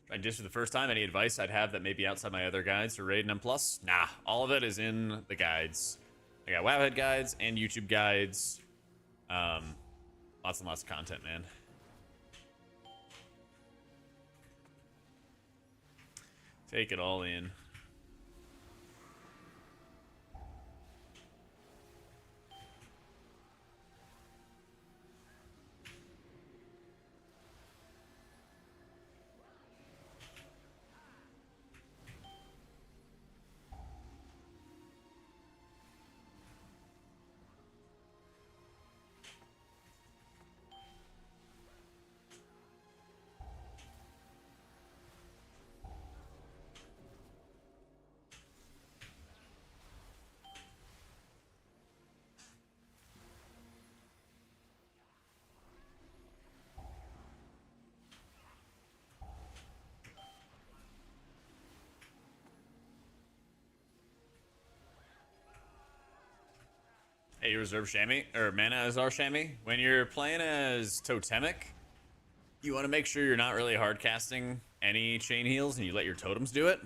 [SPEAKER 1] trying this for the first time. Any advice I'd have that may be outside my other guides for Raid and M+? Nah, all of it is in the guides. I got Wowhead guides and YouTube guides. Lots and lots of content, man. Take it all in. Hey, you reserve Shammy, or mana as our Shammy. When you're playing as Totemic, you want to make sure you're not really hard casting any chain heals and you let your totems do it.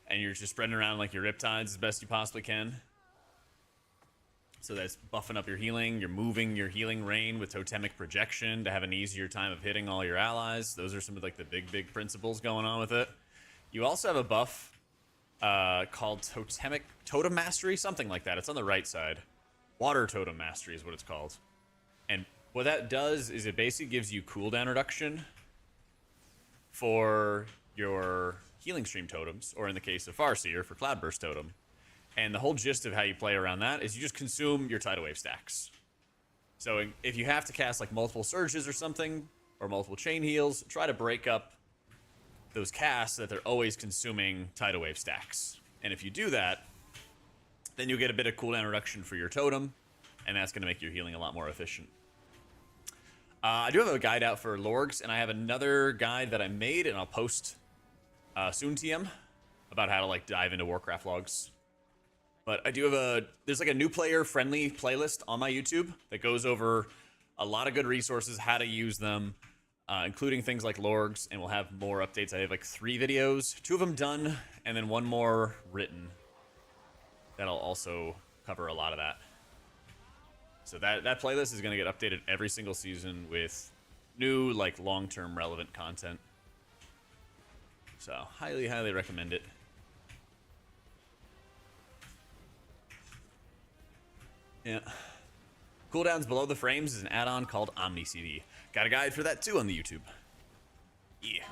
[SPEAKER 1] And you're just spreading around like your Riptides as best you possibly can. So that's buffing up your healing. You're moving your healing rain with Totemic Projection to have an easier time of hitting all your allies. Those are some of like the big principles going on with it. You also have a buff called Totem Mastery, something like that. It's on the right side. Water Totem Mastery is what it's called. And what that does is it basically gives you cooldown reduction for your healing stream totems, or in the case of Farseer, for Cloudburst Totem. And the whole gist of how you play around that is you just consume your Tidal Wave stacks. So if you have to cast like multiple surges or something, or multiple chain heals, try to break up those casts so that they're always consuming Tidal Wave stacks. And if you do that, then you'll get a bit of cooldown reduction for your totem, and that's going to make your healing a lot more efficient. I do have a guide out for Lorgs, and I have another guide that I made, and I'll post soon, TM, about how to like dive into Warcraft logs. But I do have there's like a new player friendly playlist on my YouTube that goes over a lot of good resources, how to use them, including things like Lorgs, and we'll have more updates. I have like 3 videos, 2 of them done, and then 1 more written. That'll also cover a lot of that. So that playlist is going to get updated every single season with new, like, long-term relevant content. So, highly recommend it. Yeah. Cooldowns below the frames is an add-on called Omni CD. Got a guide for that too on the YouTube. Yeah.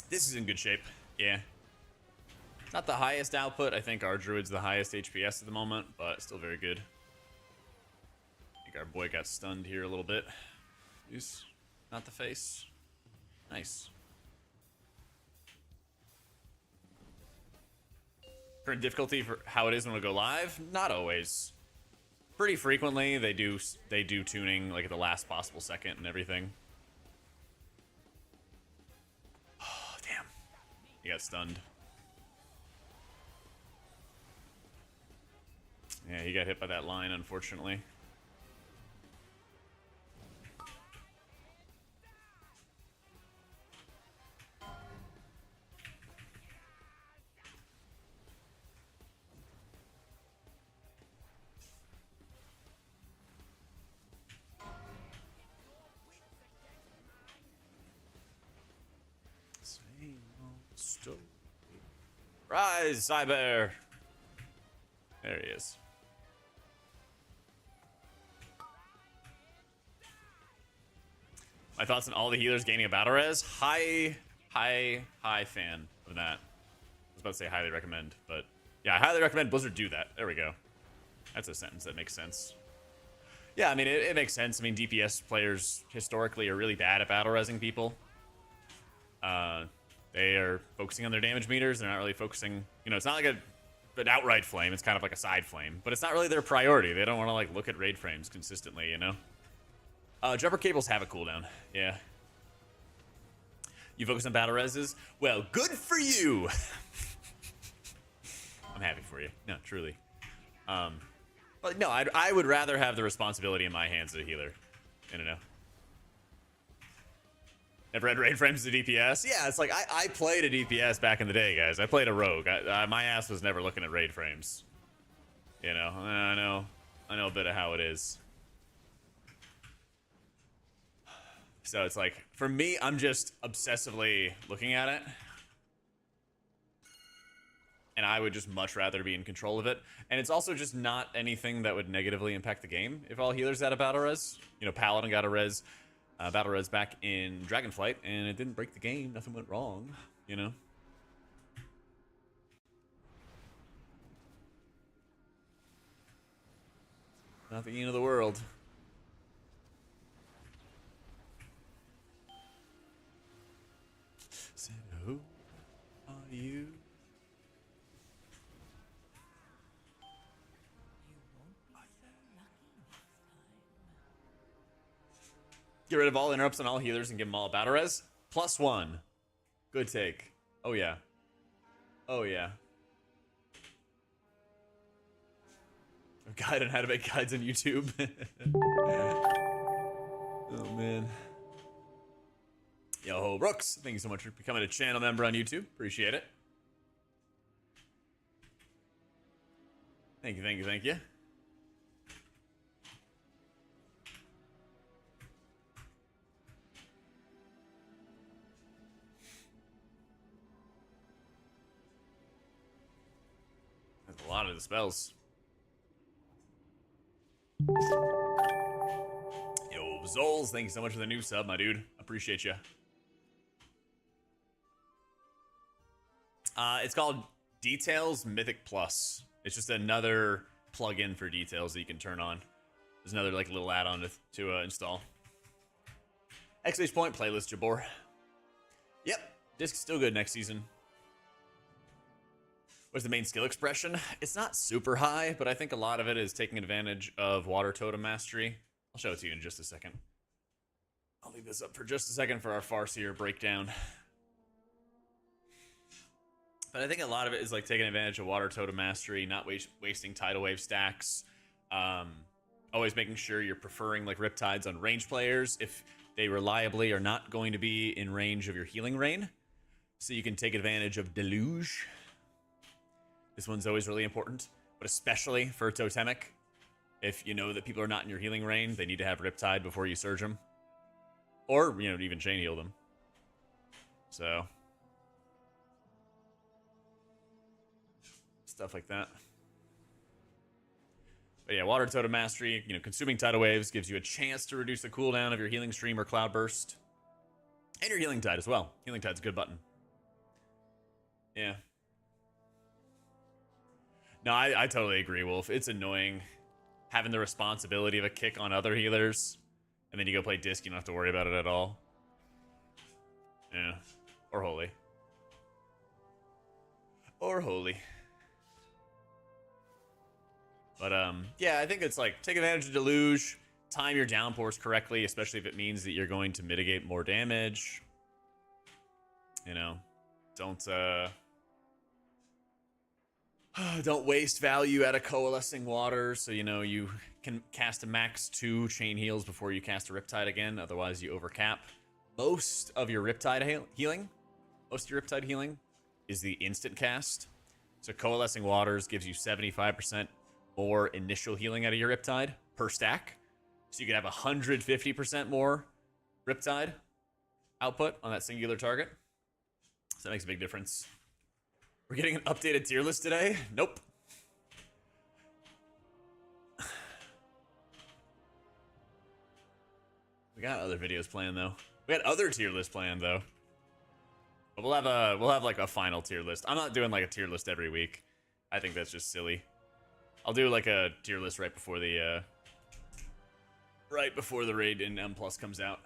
[SPEAKER 1] This is in good shape. Yeah. Not the highest output. I think our Druid's the highest HPS at the moment, but still very good. I think our boy got stunned here a little bit. Oops. Not the face. Nice. Current difficulty for how it is when we go live? Not always. Pretty frequently they do tuning like at the last possible second and everything. Oh, damn. He got stunned. Yeah, he got hit by that line, unfortunately. Rise, Cyber. There he is. My thoughts on all the healers gaining a battle res? High fan of that. I was about to say highly recommend, but yeah, I highly recommend Blizzard do that. There we go. That's a sentence that makes sense. Yeah, I mean, it makes sense. I mean, DPS players historically are really bad at battle resing people. They are focusing on their damage meters. They're not really focusing, you know, it's not like an outright flame. It's kind of like a side flame, but it's not really their priority. They don't want to like look at raid frames consistently, you know? Jumper cables have a cooldown. Yeah. You focus on battle reses? Well, good for you. I'm happy for you. No, truly. But no, I would rather have the responsibility in my hands as a healer. I don't know. Ever had raid frames as a DPS? Yeah, it's like I played a DPS back in the day, guys. I played a rogue. My ass was never looking at raid frames. You know, I know a bit of how it is. So it's like, for me, I'm just obsessively looking at it. And I would just much rather be in control of it. And it's also just not anything that would negatively impact the game. If all healers had a battle res, you know, Paladin got a res, battle res back in Dragonflight, and it didn't break the game. Nothing went wrong, you know. Not the end of the world. Said, who are you? Get rid of all interrupts on all healers and give them all a battle res. +1. Good take. Oh yeah. Oh yeah. A guide on how to make guides on YouTube. Oh man. Yo, Brooks, thank you so much for becoming a channel member on YouTube. Appreciate it. Thank you, thank you, thank you. That's a lot of the spells. Yo, Zols, thank you so much for the new sub, my dude. Appreciate you. It's called Details Mythic Plus. It's just another plugin for details that you can turn on. There's another like little add-on to install. Exclamation point playlist, Jabor. Yep, disc's still good next season. What's the main skill expression? It's not super high, but I think a lot of it is taking advantage of water totem mastery. I'll show it to you in just a second. I'll leave this up for just a second for our Farseer breakdown. But I think a lot of it is like taking advantage of water totem mastery, not wasting tidal wave stacks. Always making sure you're preferring like riptides on range players if they reliably are not going to be in range of your healing rain. So you can take advantage of Deluge. This one's always really important, but especially for Totemic. If you know that people are not in your healing rain, they need to have Riptide before you surge them. Or, you know, even chain heal them. So. Stuff like that. But yeah, Water Totem Mastery, you know, consuming tidal waves gives you a chance to reduce the cooldown of your healing stream or cloudburst. And your healing tide as well. Healing tide's a good button. Yeah. No, I totally agree, Wolf. It's annoying having the responsibility of a kick on other healers, and then you go play disc, you don't have to worry about it at all. Yeah. Or holy. Or holy. But, yeah, I think it's like, take advantage of Deluge, time your downpours correctly, especially if it means that you're going to mitigate more damage. You know, don't waste value out of coalescing water, so you know you can cast a max 2 chain heals before you cast a Riptide again, otherwise you overcap. Most of your Riptide healing is the instant cast. So coalescing waters gives you 75% more initial healing out of your Riptide per stack. So you can have 150% more Riptide output on that singular target. So that makes a big difference. We're getting an updated tier list today? Nope. We got other videos planned though. We got other tier lists planned though. But we'll have like a final tier list. I'm not doing like a tier list every week. I think that's just silly. I'll do like a tier list right before the raid in M+ comes out.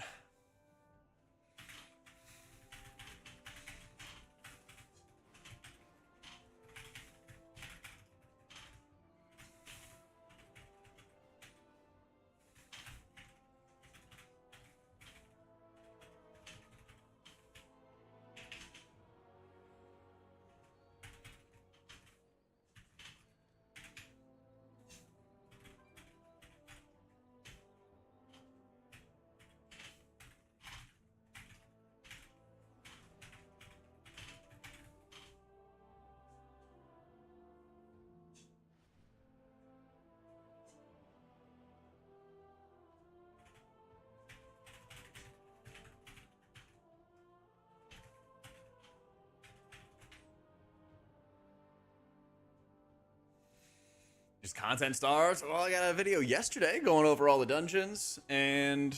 [SPEAKER 1] Just content stars. Well, I got a video yesterday going over all the dungeons, and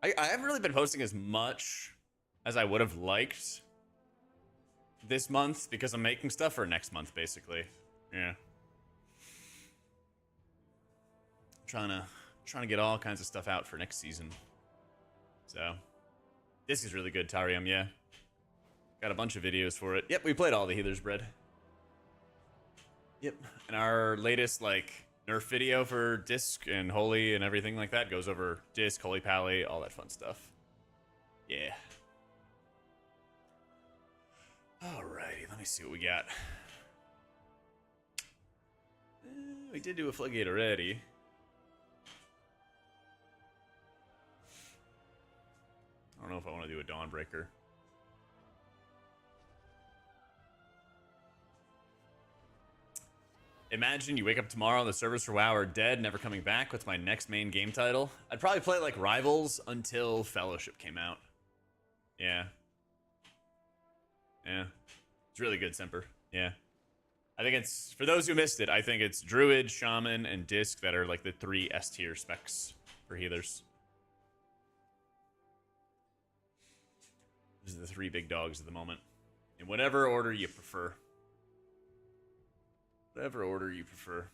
[SPEAKER 1] I haven't really been posting as much as I would have liked this month because I'm making stuff for next month, basically. Yeah. Trying to get all kinds of stuff out for next season. So this is really good, Tarium. Yeah. Got a bunch of videos for it. Yep, we played all the Healer's Bread. Yep, and our latest like nerf video for Disc and Holy and everything like that goes over Disc, Holy Pally, all that fun stuff. Yeah. Alrighty, let me see what we got. We did do a Floodgate already. I don't know if I want to do a Dawnbreaker. Imagine you wake up tomorrow and the servers for WoW are dead, never coming back. What's my next main game title? I'd probably play like Rivals until Fellowship came out. Yeah. Yeah. It's really good, Semper. Yeah. I think it's, for those who missed it, I think it's Druid, Shaman, and Disc that are like the 3 S tier specs for healers. These are the 3 big dogs at the moment. In whatever order you prefer. Whatever order you prefer.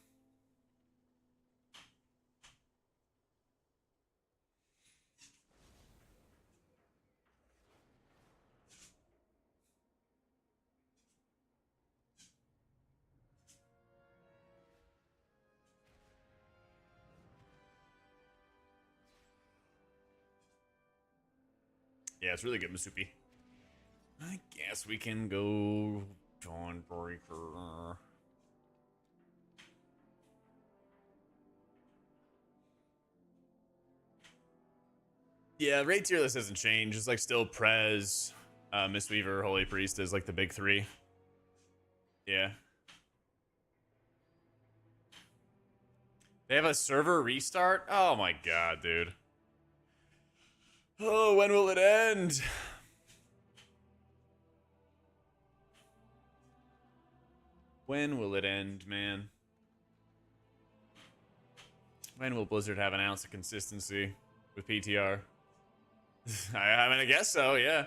[SPEAKER 1] Yeah, it's really good, Masupi. I guess we can go Dawnbreaker. Yeah, raid tier list hasn't changed. It's like still Prez, Mistweaver, Holy Priest is like the big 3. Yeah. They have a server restart? Oh my god, dude. Oh, when will it end? When will it end, man? When will Blizzard have an ounce of consistency with PTR? I mean, I guess so, yeah.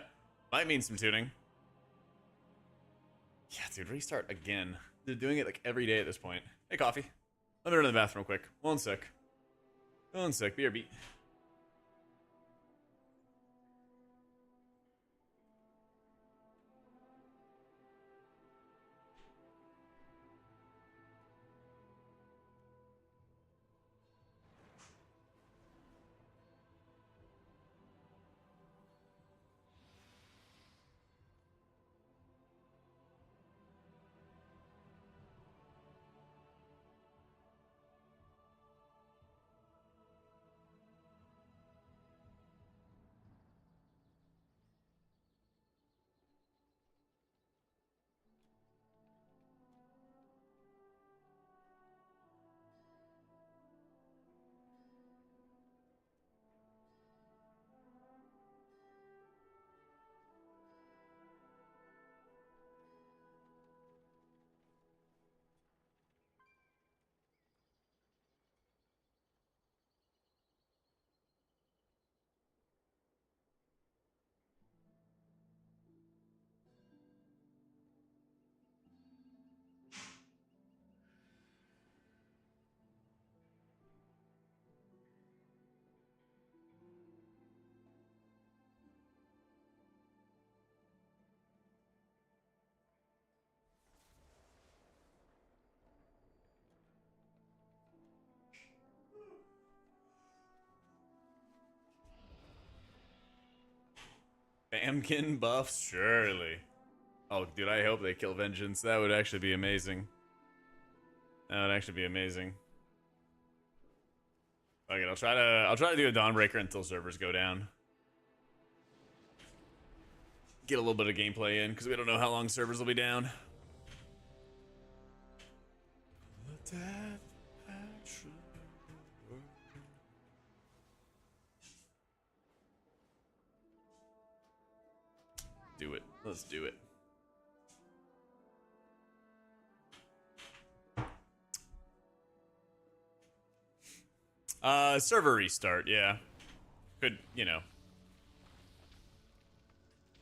[SPEAKER 1] Might mean some tuning. Yeah, dude, restart again. They're doing it like every day at this point. Hey, coffee. Let me run to the bathroom real quick. 1 sec. 1 sec. BRB. Bamkin buffs, surely. Oh, dude, I hope they kill Vengeance. That would actually be amazing. That would actually be amazing. Okay, I'll try to do a Dawnbreaker until servers go down. Get a little bit of gameplay in because we don't know how long servers will be down. Do it. Let's do it. Server restart, yeah. Could, you know.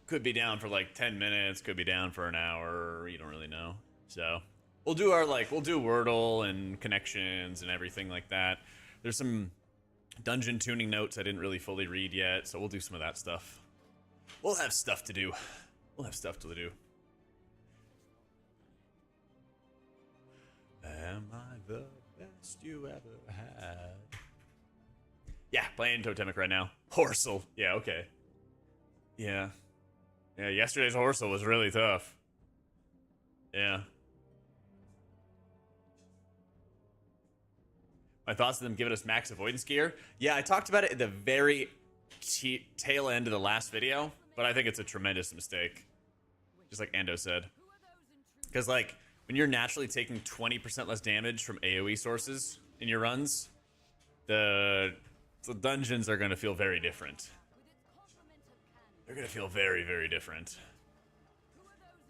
[SPEAKER 1] Could be down for like 10 minutes, could be down for an hour, you don't really know. So, we'll do Wordle and connections and everything like that. There's some dungeon tuning notes I didn't really fully read yet, so we'll do some of that stuff. We'll have stuff to do. We'll have stuff to do. Am I the best you ever had? Yeah, playing Totemic right now. Horsel. Yeah, okay. Yeah. Yeah, yesterday's Horsel was really tough. Yeah. My thoughts on them giving us max avoidance gear? Yeah, I talked about it at the very tail end of the last video, but I think it's a tremendous mistake. Just like Ando said. Because, like, when you're naturally taking 20% less damage from AoE sources in your runs, the dungeons are going to feel very different. They're going to feel very, very different.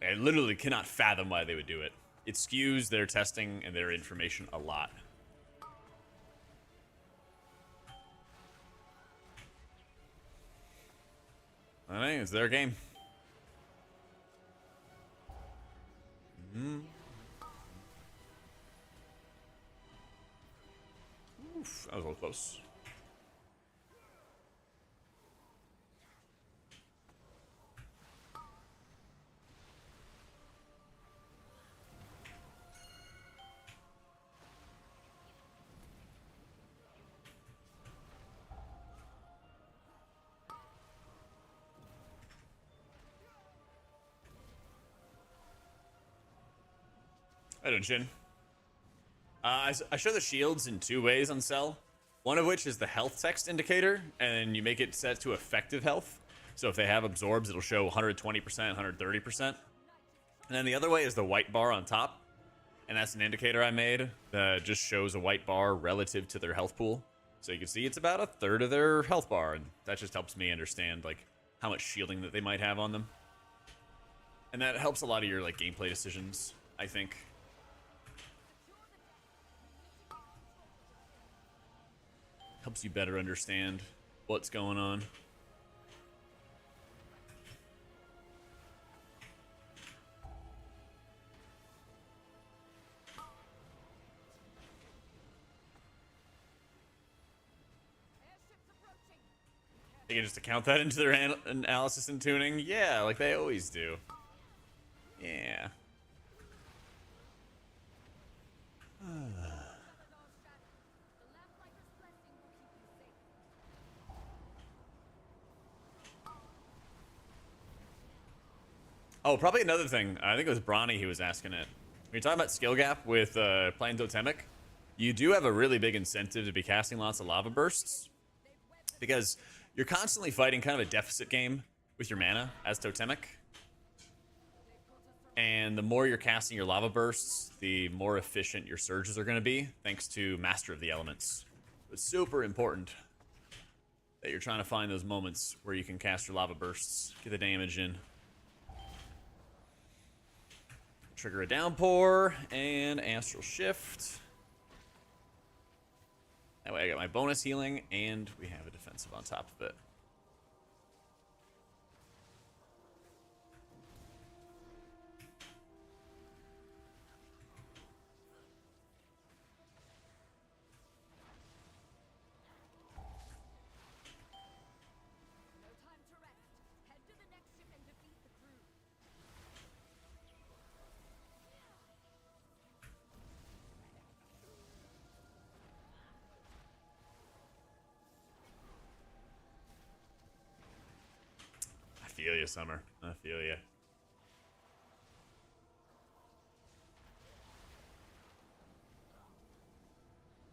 [SPEAKER 1] I literally cannot fathom why they would do it. It skews their testing and their information a lot. I think it's their game. Oof, that was a little close. I don't chin. I show the shields in two ways on Cell. One of which is the health text indicator, and you make it set to effective health. So if they have absorbs, it'll show 120%, 130%. And then the other way is the white bar on top. And that's an indicator I made that just shows a white bar relative to their health pool. So you can see it's about a third of their health bar, and that just helps me understand like how much shielding that they might have on them. And that helps a lot of your like gameplay decisions, I think. Helps you better understand what's going on. They can just account that into their analysis and tuning. Yeah, like they always do. Yeah. Oh, probably another thing. I think it was Bronny who was asking it. When you're talking about skill gap with playing Totemic, you do have a really big incentive to be casting lots of lava bursts. Because you're constantly fighting kind of a deficit game with your mana as Totemic. And the more you're casting your lava bursts, the more efficient your surges are going to be, thanks to Master of the Elements. It's super important that you're trying to find those moments where you can cast your lava bursts, get the damage in. Trigger a downpour and astral shift. That way I got my bonus healing and we have a defensive on top of it. you, Summer. I feel you.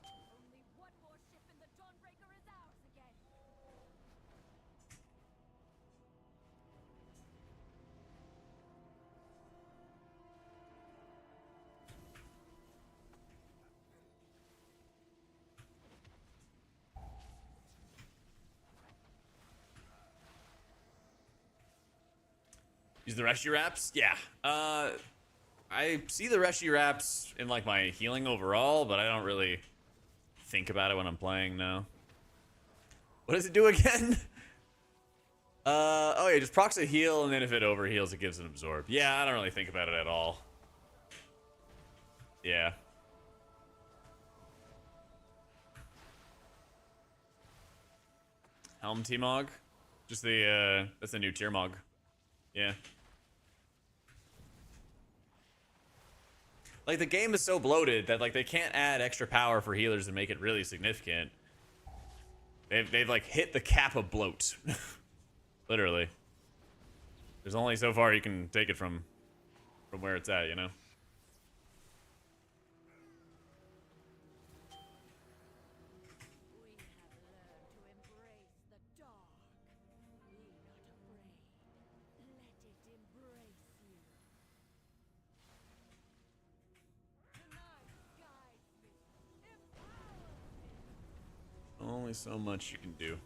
[SPEAKER 2] Only one more ship in the Dawnbreaker is ours again.
[SPEAKER 1] Use the Rescue Wraps? Yeah. I see the Rescue Wraps in like my healing overall, but I don't really think about it when I'm playing, no. What does it do again? Oh yeah, just procs a heal, and then if it overheals, it gives an absorb. Yeah, I don't really think about it at all. Yeah. Helm T-Mog? Just the, that's the new tier mog. Yeah. Like, the game is so bloated that, like, they can't add extra power for healers and make it really significant. They've like, hit the cap of bloat. Literally. There's only so far you can take it from where it's at, you know?
[SPEAKER 2] We have learned to embrace the dark. Be not afraid. Let it embrace you. Tonight guides me, empowers me.
[SPEAKER 1] Only so much you can do.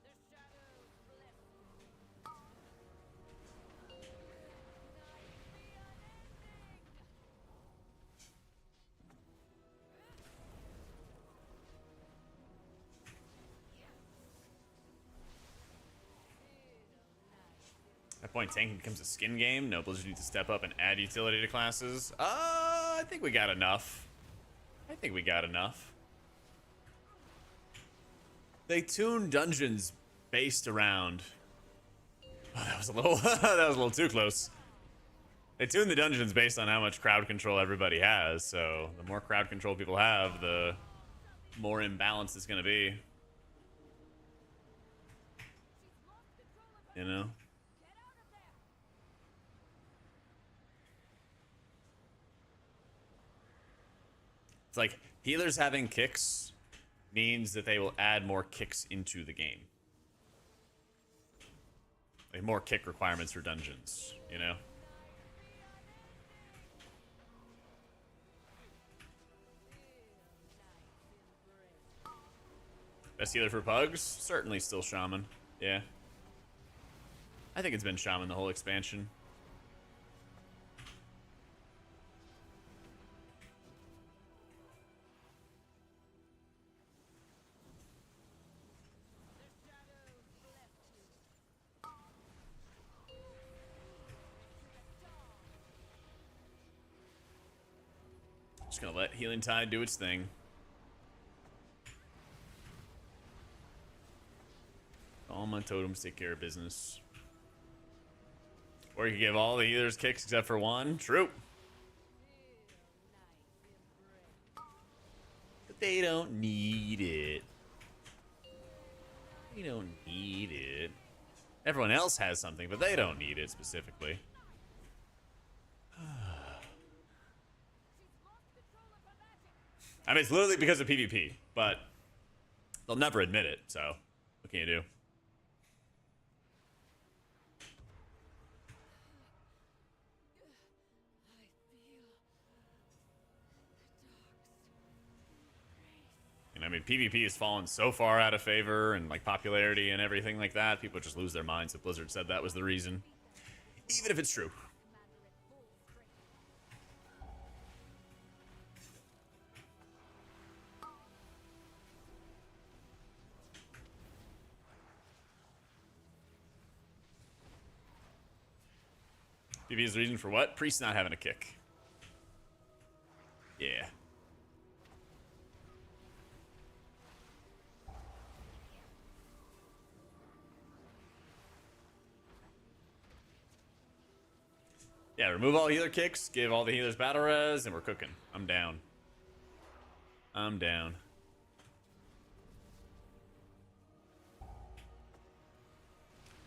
[SPEAKER 2] The shadows bless you. Night be unending.
[SPEAKER 1] At that point, tanking becomes a skin game. No, Blizzard needs to step up and add utility to classes. I think we got enough. I think we got enough. They tuned dungeons based around. Oh, that was a little. That was a little too close. They tuned the dungeons based on how much crowd control everybody has. So the more crowd control people have, the more imbalanced it's gonna be. You know.
[SPEAKER 2] Get out of there.
[SPEAKER 1] It's like healers having kicks means that they will add more kicks into the game. Like more kick requirements for dungeons, you know? Best healer for pugs? Certainly still Shaman. Yeah. I think it's been Shaman the whole expansion. Just gonna let Healing Tide do its thing. All my totems take care of business. Or you can give all the healers kicks except for one. True. But they don't need it. They don't need it. Everyone else has something, but they don't need it specifically. I mean, it's literally because of PvP, but they'll never admit it, so what can you do? And I mean, PvP has fallen so far out of favor and like popularity and everything like that. People just lose their minds if Blizzard said that was the reason, even if it's true. PvP is the reason for what? Priest not having a kick. Yeah. Yeah, remove all healer kicks, give all the healers battle res, and we're cooking. I'm down. I'm down.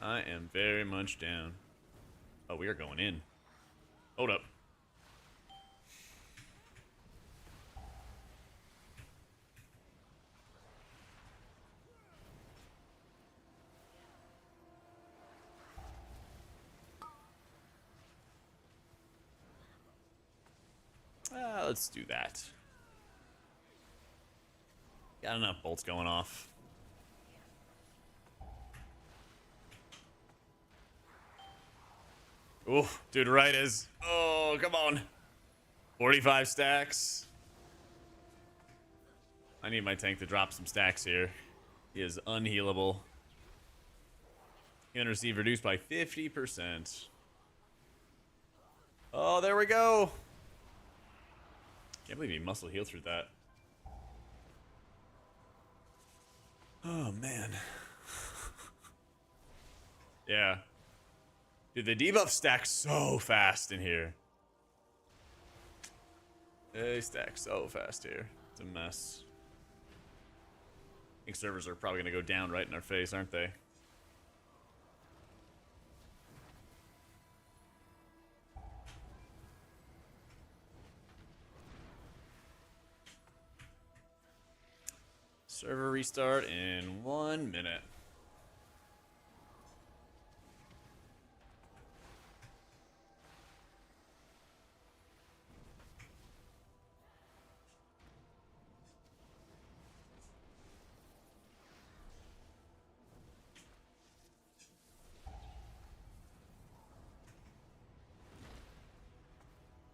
[SPEAKER 1] I am very much down. Oh, we are going in. Hold up. Let's do that. Got enough bolts going off. Ooh, dude, right is. Oh, come on. 45 stacks. I need my tank to drop some stacks here. He is unhealable. He can receive reduced by 50%. Oh, there we go. Can't believe he muscle healed through that. Oh, man. Yeah. Dude, the debuff stacks so fast in here. They stack so fast here. It's a mess. I think servers are probably going to go down right in our face, aren't they? Server restart in 1 minute.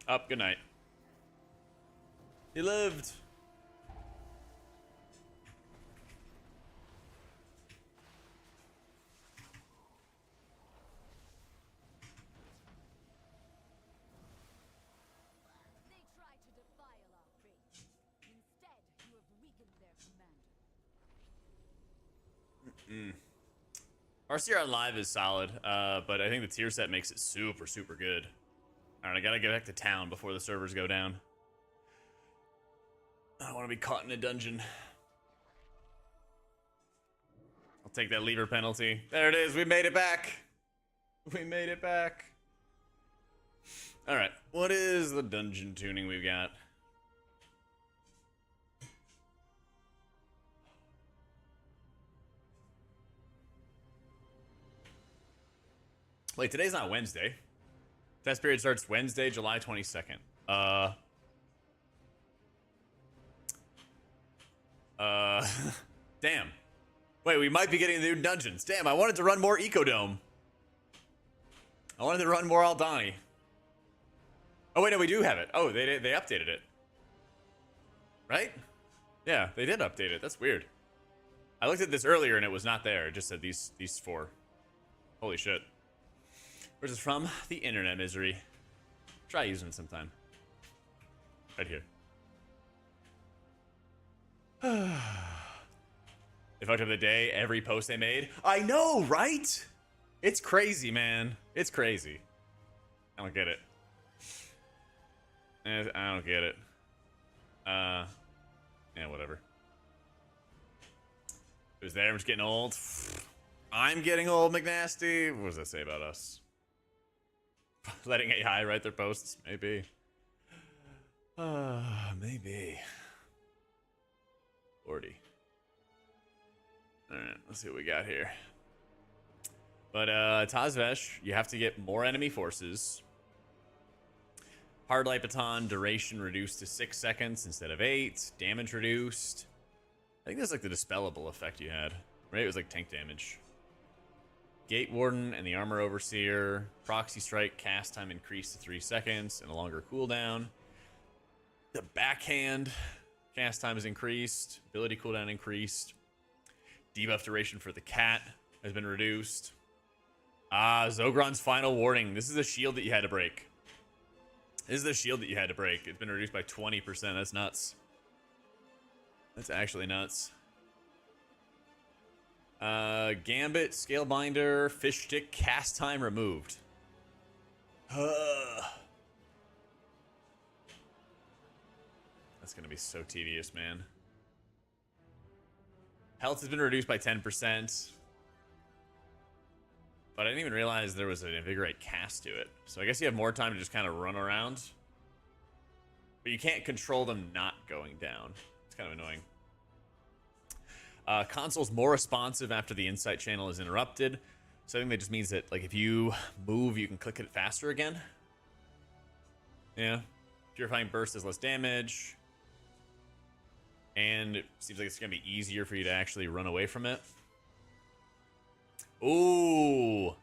[SPEAKER 1] Up, good night. He lived.
[SPEAKER 2] They try to defile our faith. Instead, you have weakened their commander.
[SPEAKER 1] RCR on live is solid, but I think the tier set makes it super, super good. Alright, I gotta get back to town before the servers go down. I don't want to be caught in a dungeon. I'll take that lever penalty. There it is, we made it back. We made it back. Alright, what is the dungeon tuning we've got? Wait, today's not Wednesday. Test period starts Wednesday, July 22nd. Damn. Wait, we might be getting the new dungeons. Damn, I wanted to run more Ecodome. I wanted to run more Aldani. Oh, wait, no, we do have it. Oh, they updated it. Right? Yeah, they did update it. That's weird. I looked at this earlier and it was not there. It just said these four. Holy shit. Where's this from? The internet misery. Try using it sometime. Right here. They fucked up the day, every post they made. I know, right? It's crazy, man. It's crazy. I don't get it. I don't get it. Yeah, whatever. It was there, I'm just getting old. I'm getting old, McNasty. What does that say about us? Letting AI write their posts? Maybe. Maybe. 40. Alright, let's see what we got here. But, Tazvesh, you have to get more enemy forces. Hard Light Baton, duration reduced to 6 seconds instead of 8. Damage reduced. I think that's like the dispellable effect you had. Right? It was like tank damage. Gate Warden and the Armor Overseer. Proxy Strike, cast time increased to 3 seconds and a longer cooldown. The Backhand, cast time is increased. Ability cooldown increased. Debuff duration for the cat has been reduced. Zogron's Final Warning. This is a shield that you had to break. This is the shield that you had to break. It's been reduced by 20%. That's nuts. That's actually nuts. Gambit, Scalebinder, Fish Stick, cast time removed. That's gonna be so tedious, man. Health has been reduced by 10%. But I didn't even realize there was an invigorate cast to it. So I guess you have more time to just kind of run around. But you can't control them not going down. It's kind of annoying. Console's more responsive after the insight channel is interrupted. So I think that just means that, like, if you move, you can click it faster again. Yeah. Purifying Burst does less damage. And it seems like it's going to be easier for you to actually run away from it. Ooh.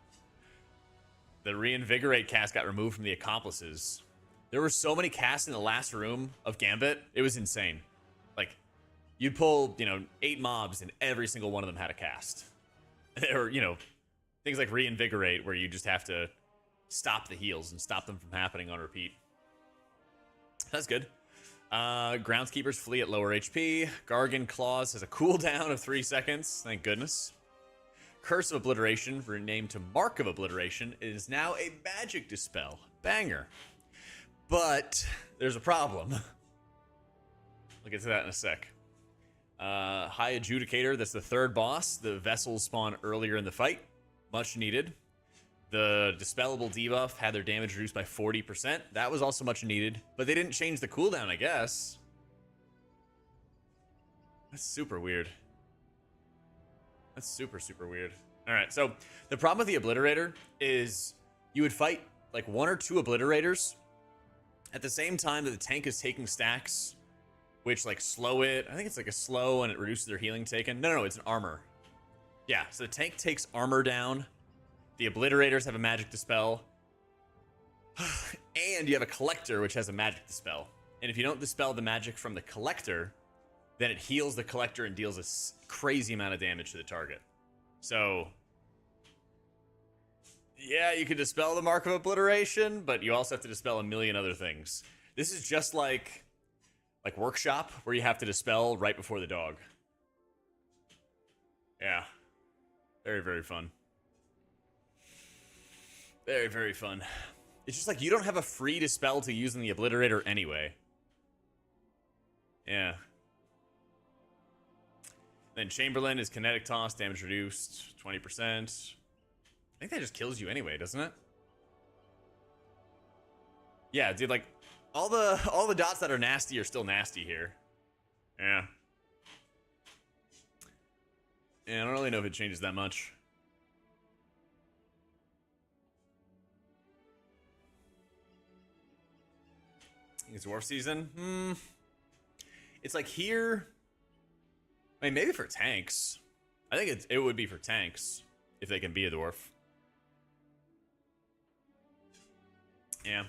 [SPEAKER 1] The reinvigorate cast got removed from the accomplices. There were so many casts in the last room of Gambit. It was insane. Like, you'd pull, 8 mobs and every single one of them had a cast. There were, things like reinvigorate where you just have to stop the heals and stop them from happening on repeat. That's good. Groundskeepers flee at lower HP. Gargan Claws has a cooldown of 3 seconds. Thank goodness. Curse of Obliteration, renamed to Mark of Obliteration, is now a magic dispel. Banger. But there's a problem. We'll get to that in a sec. High Adjudicator, that's the 3rd boss. The vessels spawn earlier in the fight. Much needed. The Dispellable debuff had their damage reduced by 40%. That was also much needed. But they didn't change the cooldown, I guess. That's super weird. That's super, super weird. Alright, so the problem with the Obliterator is you would fight like 1 or 2 Obliterators at the same time that the tank is taking stacks, which like slow it. I think it's like a slow and it reduces their healing taken. No, it's an armor. Yeah, so the tank takes armor down. The Obliterators have a magic dispel. And you have a Collector, which has a magic dispel. And if you don't dispel the magic from the Collector, then it heals the Collector and deals a crazy amount of damage to the target. So, yeah, you can dispel the Mark of Obliteration, but you also have to dispel a million other things. This is just like Workshop, where you have to dispel right before the dog. Yeah. Very, very fun. Very, very fun. It's just like you don't have a free dispel to use in the Obliterator anyway. Yeah. Then Chamberlain is Kinetic Toss, damage reduced 20%. I think that just kills you anyway, doesn't it? Yeah, dude, like all the dots that are nasty are still nasty here. Yeah. Yeah, I don't really know if it changes that much. It's Dwarf season? It's like here. I mean, maybe for tanks. I think it would be for tanks if they can be a dwarf. Yeah.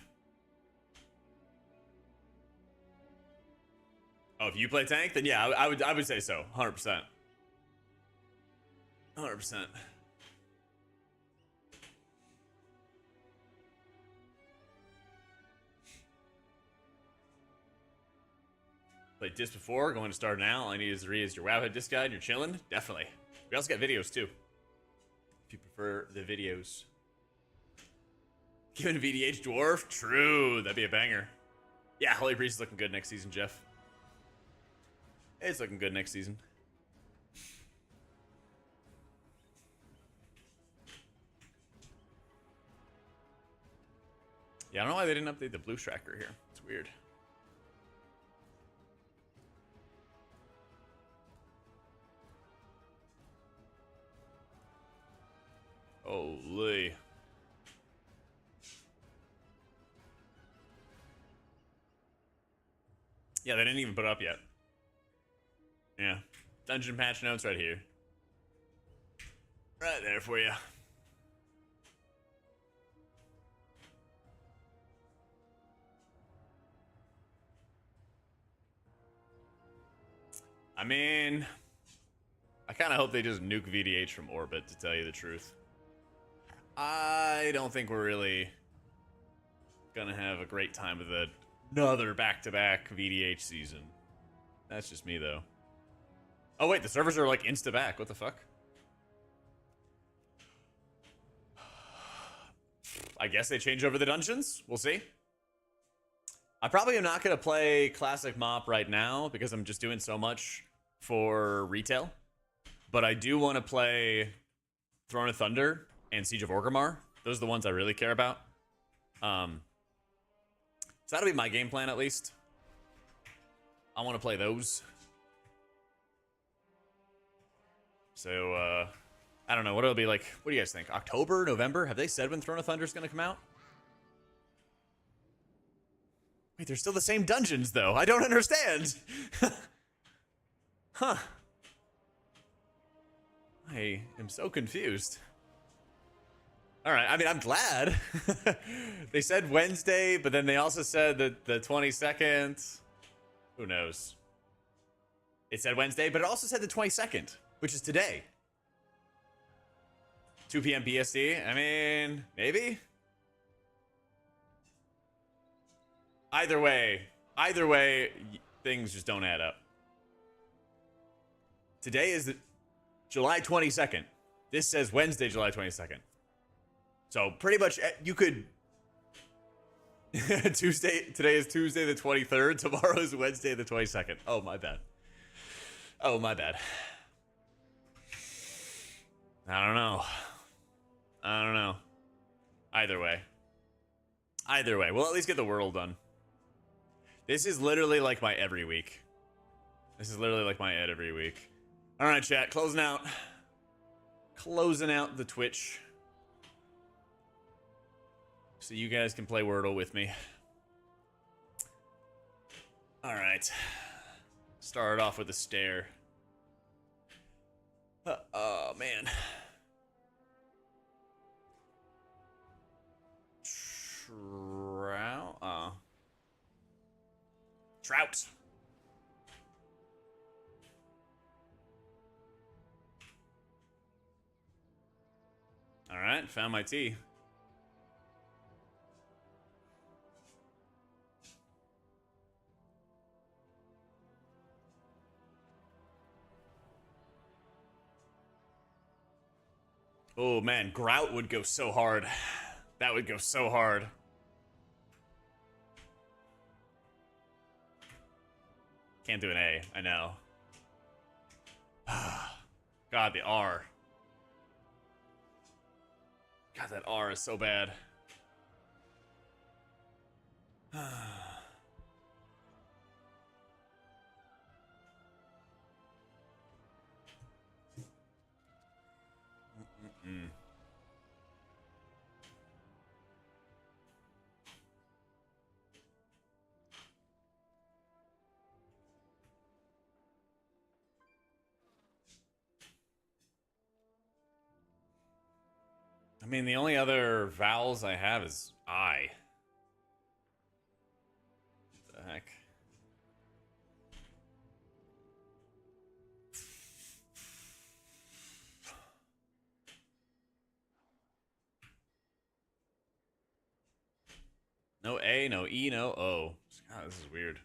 [SPEAKER 1] Oh, if you play tank, then yeah, I would say so. 100%. 100%. Played disc before, going to start now. All I need is to read is your Wowhead disc guide. You're chilling? Definitely. We also got videos too, if you prefer the videos. Given VDH dwarf? True, that'd be a banger. Yeah, Holy Priest is looking good next season, Jeff. It's looking good next season. Yeah, I don't know why they didn't update the blue tracker here. It's weird. Holy. Yeah, they didn't even put it up yet. Yeah. Dungeon patch notes right here. Right there for you. I mean, I kind of hope they just nuke VDH from orbit, to tell you the truth. I don't think we're really gonna have a great time with another back-to-back VDH season. That's just me, though. Oh, wait, the servers are like insta-back. What the fuck? I guess they change over the dungeons. We'll see. I probably am not going to play Classic Mop right now because I'm just doing so much for retail. But I do want to play Throne of Thunder and Siege of Orgrimmar. Those are the ones I really care about. So that'll be my game plan, at least. I want to play those. So, I don't know. What it'll be like. What do you guys think? October? November? Have they said when Throne of Thunder is going to come out? Wait, they're still the same dungeons, though. I don't understand. Huh. I am so confused. All right. I mean, I'm glad. They said Wednesday, but then they also said that the 22nd. Who knows? It said Wednesday, but it also said the 22nd, which is today. 2 p.m. BST. I mean, maybe. Either way, things just don't add up. Today is July 22nd. This says Wednesday, July 22nd. So pretty much you could Tuesday. Today is Tuesday the 23rd. Tomorrow is Wednesday the 22nd. Oh, my bad. Oh, my bad. I don't know. Either way, we'll at least get the world done. This is literally like my every week. All right, chat. Closing out the Twitch. So you guys can play Wordle with me. All right. Start off with a stare. Oh, man. Trout. All right, found my tea. Oh man, Grout would go so hard. That would go so hard. Can't do an A, I know. God, the R. God, that R is so bad. I mean, the only other vowels I have is I. What the heck? No A, no E, no O. God, this is weird.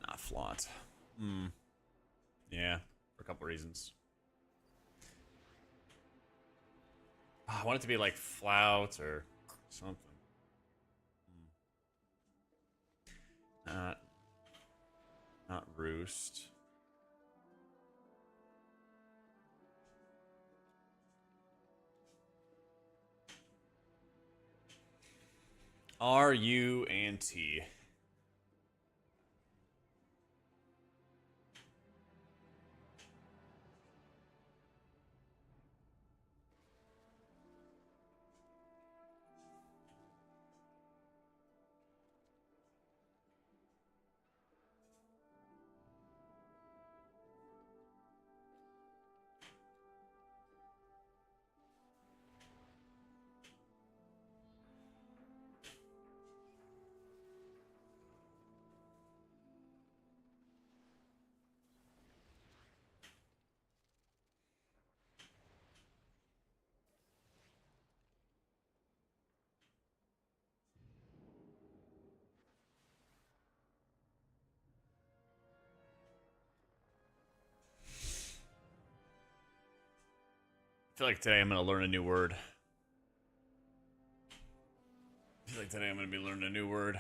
[SPEAKER 1] Not flaunt. Yeah, for a couple reasons. I want it to be like flout or something. Not roost. R, U, and T. feel like today I'm gonna learn a new word. I feel like today I'm gonna be learning a new word.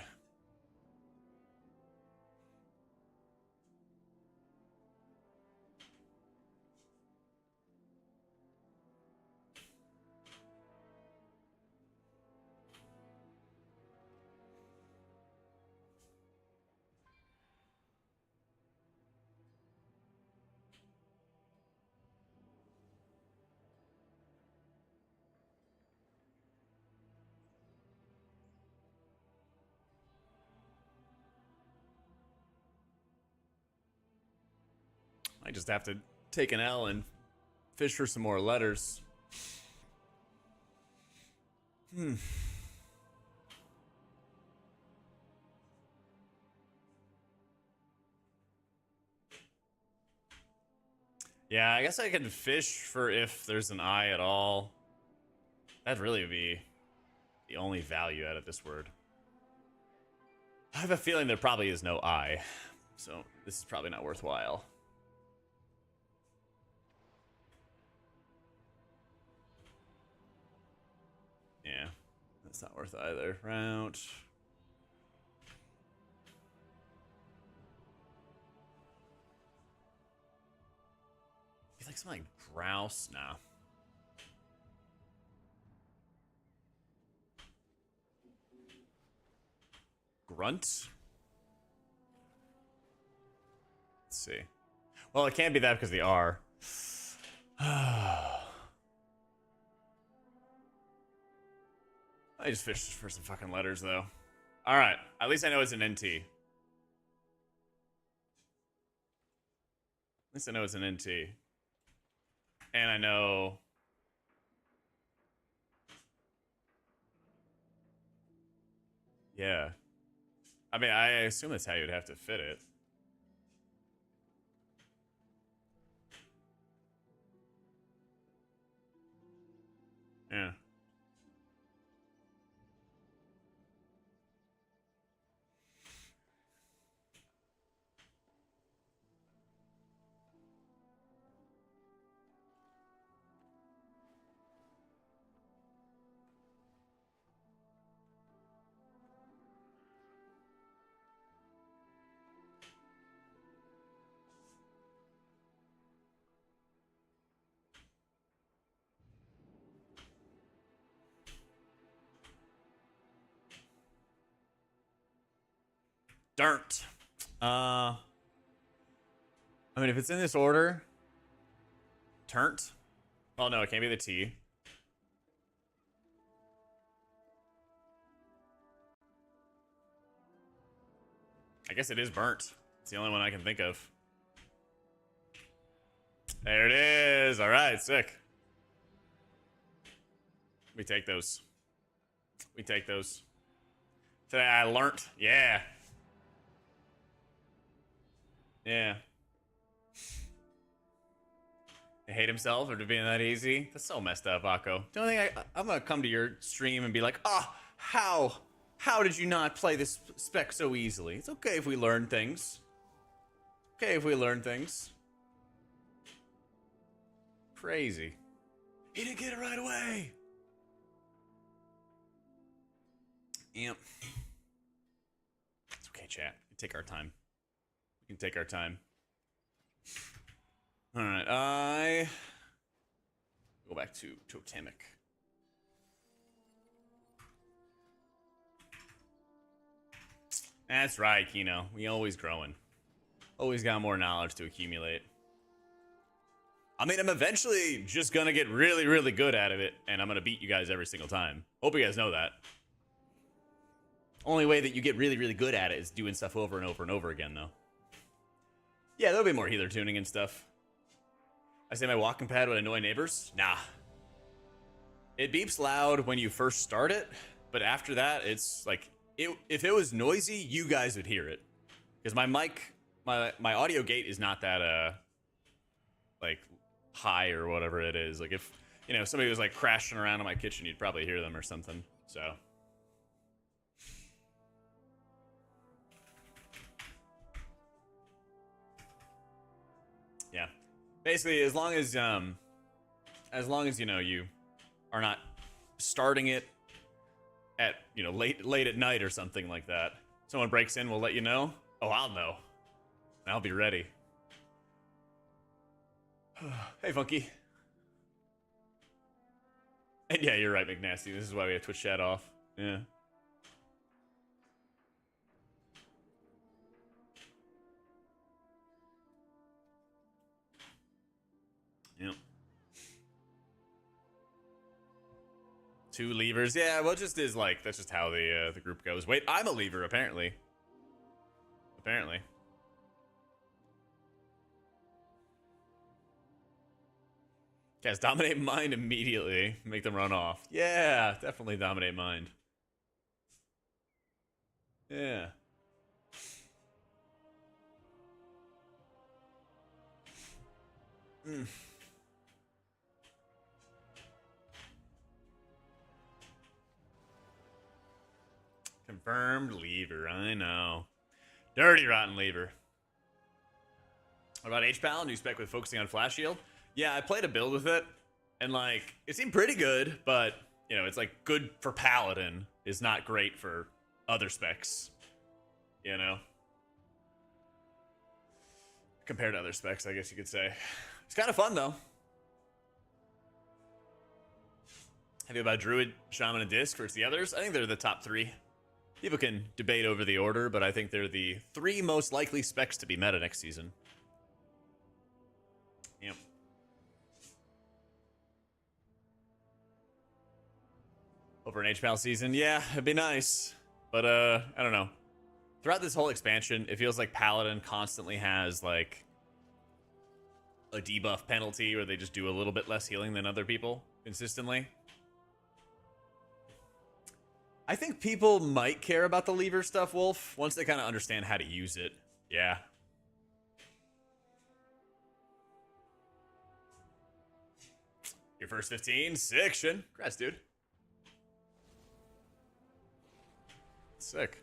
[SPEAKER 1] I just have to take an L and fish for some more letters. Yeah, I guess I could fish for if there's an I at all. That'd really be the only value out of this word. I have a feeling there probably is no I, so this is probably not worthwhile. Yeah, that's not worth either. Route. You like something like grouse? Nah. Grunt? Let's see. Well, it can't be that because of the R. I just fished for some fucking letters, though. All right. At least I know it's an NT. At least I know it's an NT. And I know... Yeah. I mean, I assume that's how you'd have to fit it. Yeah. Dirt. I mean, if it's in this order, turnt. Oh no, it can't be the T. I guess it is burnt. It's the only one I can think of. There it is. All right, sick. We take those. We take those. Today I learnt. Yeah. Yeah. He hate himself for being that easy. That's so messed up, Akko. Don't think I'm gonna come to your stream and be like, how did you not play this spec so easily? It's okay if we learn things. Okay if we learn things. Crazy. He didn't get it right away. Yep. It's okay, chat. We can take our time. We can take our time. All right, I go back to totemic. That's right, Kino. We always growing. Always got more knowledge to accumulate. I mean, I'm eventually just gonna get really, really good at it, and I'm gonna beat you guys every single time. Hope you guys know that. Only way that you get really, really good at it is doing stuff over and over and over again, though. Yeah, there'll be more healer tuning and stuff. I say my walking pad would annoy neighbors? Nah. It beeps loud when you first start it, but after that, it's like, if it was noisy, you guys would hear it. Because my mic, my audio gate is not that, like, high or whatever it is. Like, if, you know, somebody was, like, crashing around in my kitchen, you'd probably hear them or something, so... Yeah. Basically, as long as as long as, you know, you are not starting it at, you know, late at night or something like that. Someone breaks in, we'll let you know. Oh, I'll know. I'll be ready. Hey, Funky. And yeah, you're right, McNasty. This is why we have Twitch chat off. Yeah. Yep. 2 levers. Yeah, well, it just is like, that's just how the group goes. Wait, I'm a lever, apparently. Apparently. Guys, dominate mind immediately. Make them run off. Yeah, definitely dominate mind. Yeah. Mm. Confirmed lever, I know. Dirty rotten lever. What about H-Pal? New spec with focusing on flash shield? Yeah, I played a build with it, and like, it seemed pretty good, but, you know, it's like good for Paladin, is not great for other specs. You know? Compared to other specs, I guess you could say. It's kind of fun, though. How do you about Druid, Shaman, and Disc versus the others? I think they're the top 3. People can debate over the order, but I think they're the 3 most likely specs to be meta next season. Yep. Over an HPAL season? Yeah, it'd be nice. But, I don't know. Throughout this whole expansion, it feels like Paladin constantly has, like, a debuff penalty where they just do a little bit less healing than other people consistently. I think people might care about the lever stuff, Wolf, once they kind of understand how to use it. Yeah. Your first 15? Sick, Shin. Congrats, dude. Sick.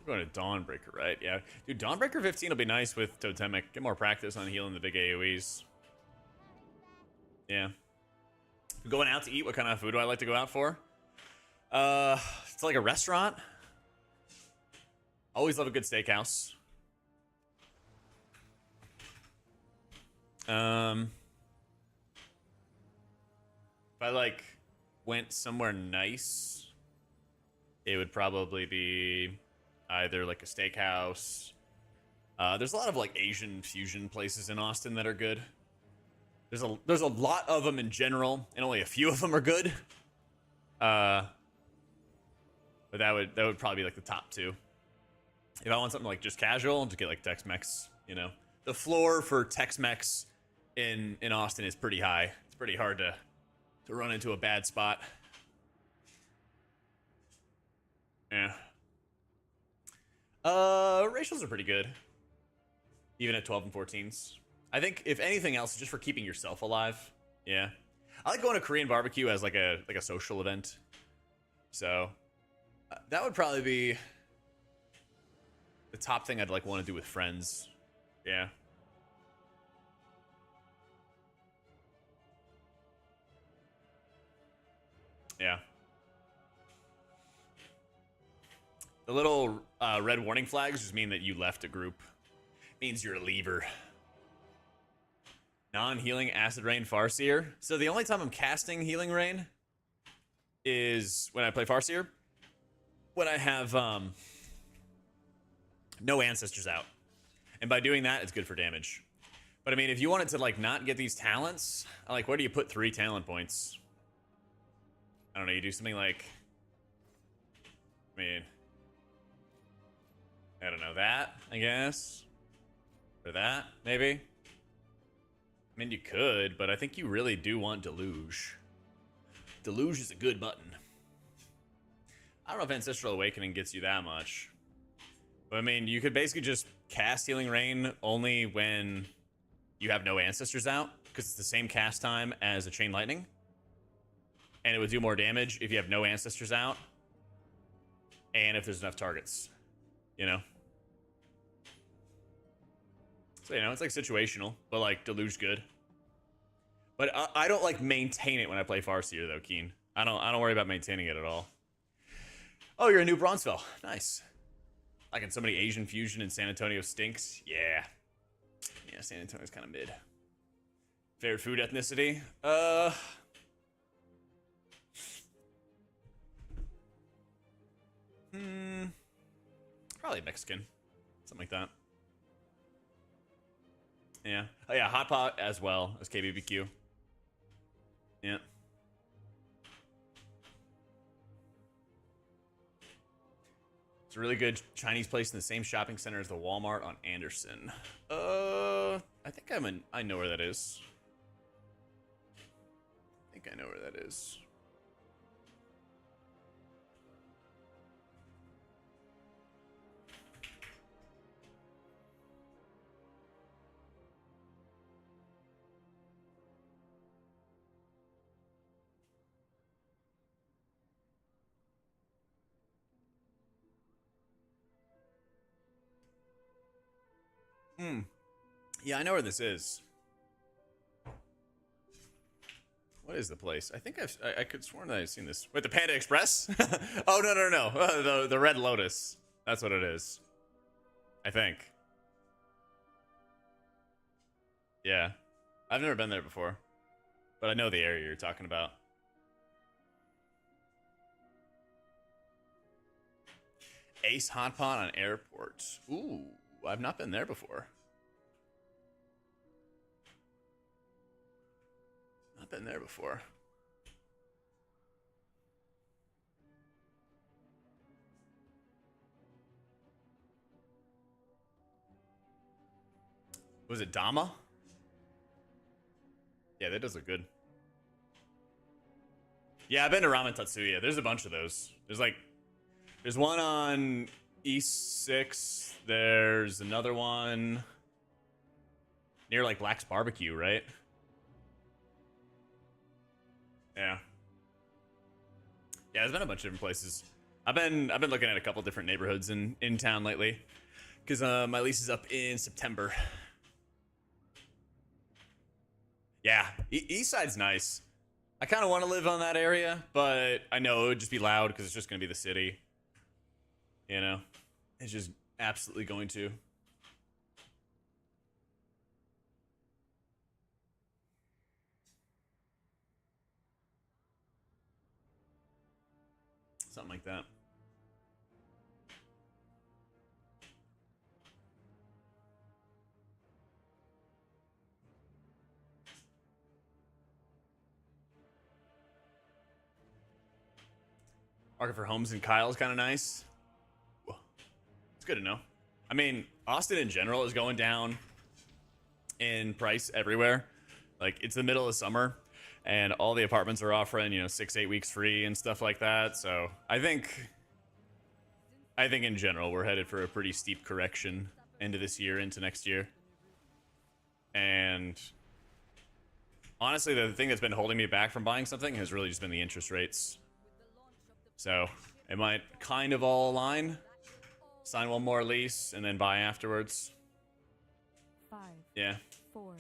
[SPEAKER 1] We're going to Dawnbreaker, right? Yeah. Dude, Dawnbreaker 15 will be nice with Totemic. Get more practice on healing the big AoEs. Yeah. Going out to eat, what kind of food do I like to go out for? It's like a restaurant. Always love a good steakhouse. If I, like, went somewhere nice, it would probably be either like a steakhouse. There's a lot of like Asian fusion places in Austin that are good. There's a lot of them in general, and only a few of them are good. But that would probably be like the top 2. If I want something like just casual, just get like Tex-Mex. You know, the floor for Tex-Mex in Austin is pretty high. It's pretty hard to run into a bad spot. Yeah. Racials are pretty good. Even at 12 and 14s. I think, if anything else, just for keeping yourself alive. Yeah. I like going to Korean barbecue as like a social event. So, that would probably be the top thing I'd like want to do with friends. Yeah. Yeah. The little red warning flags just mean that you left a group. Means you're a leaver. Non-healing Acid Rain Farseer. So the only time I'm casting Healing Rain is when I play Farseer. When I have no Ancestors out. And by doing that, it's good for damage. But I mean, if you wanted to like not get these talents, like where do you put 3 talent points? I don't know, you do something like, I mean, I don't know, that, I guess. Or that, maybe. I mean, you could, but I think you really do want Deluge. Deluge is a good button. I don't know if Ancestral Awakening gets you that much. But I mean, you could basically just cast Healing Rain only when you have no Ancestors out, because it's the same cast time as a Chain Lightning. And it would do more damage if you have no Ancestors out. And if there's enough targets, you know? So, you know, it's like situational, but like Deluge good. But I don't like maintain it when I play Farseer though, Keen. I don't worry about maintaining it at all. Oh, you're a new Bronzefell. Nice. Like in so many Asian fusion and San Antonio stinks. Yeah. Yeah, San Antonio's kind of mid. Favorite food ethnicity? Probably Mexican. Something like that. Yeah. Oh yeah, hot pot as well as KBBQ. Yeah. It's a really good Chinese place in the same shopping center as the Walmart on Anderson. I think I know where that is. I think I know where that is. Yeah, I know where this is. What is the place? I think I could sworn that I've seen this. Wait, the Panda Express? Oh, no. The Red Lotus. That's what it is. I think. Yeah. I've never been there before. But I know the area you're talking about. Ace Hot Pot on Airport. Ooh, I've not been there before. Not been there before. Was it Dama? Yeah, that does look good. Yeah, I've been to Ramen Tatsuya. There's a bunch of those. There's one on East 6. There's another one near like Black's Barbecue, right? Yeah. Yeah, there's been a bunch of different places. I've been looking at a couple different neighborhoods in town lately, because my lease is up in September. Yeah, East Side's nice. I kind of want to live on that area, but I know it would just be loud because it's just going to be the city. You know, it's just absolutely going to. Something like that. Market for homes in Kyle is kind of nice. It's good to know. I mean, Austin in general is going down in price everywhere. Like, it's the middle of summer, and all the apartments are offering, 6-8 weeks free and stuff like that. So I think in general we're headed for a pretty steep correction into this year, into next year. And honestly, the thing that's been holding me back from buying something has really just been the interest rates. So it might kind of all align. Sign one more lease and then buy afterwards.
[SPEAKER 2] 5,
[SPEAKER 1] Yeah.
[SPEAKER 2] 4,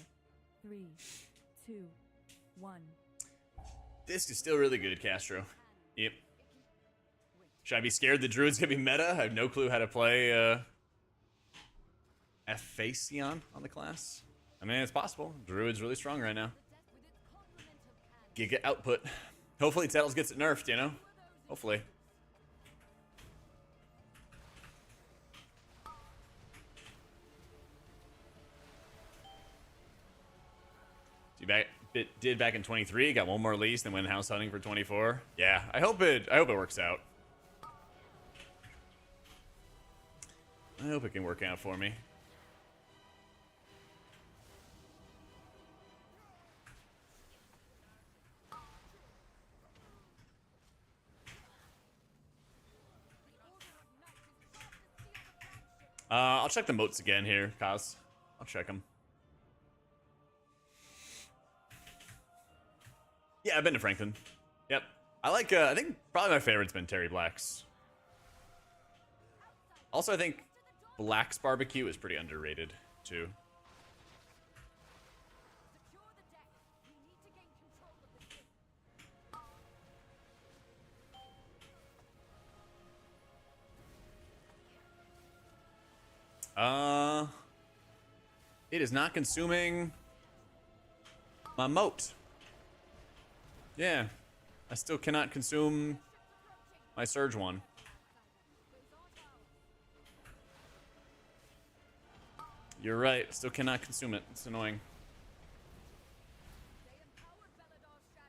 [SPEAKER 2] 3, 2, 1.
[SPEAKER 1] This is still really good, Castro. Yep. Should I be scared the Druid's gonna be meta? I have no clue how to play Aphasion on the class. I mean, it's possible. Druid's really strong right now. Giga output. Hopefully Tails gets it nerfed, Hopefully. Did back in 23, got one more lease, then went house hunting for 24. Yeah, I hope it works out. I hope it can work out for me. I'll check the moats again here, Kaz. I'll check them. Yeah, I've been to Franklin. Yep. I like, I think probably my favorite's been Terry Black's. Also, I think Black's barbecue is pretty underrated, too.
[SPEAKER 2] Secure the deck. We need to gain control of the ship.
[SPEAKER 1] It is not consuming my moat. Yeah, I still cannot consume my surge one. You're right, still cannot consume it. It's annoying.
[SPEAKER 2] They empowered Belador's shadow.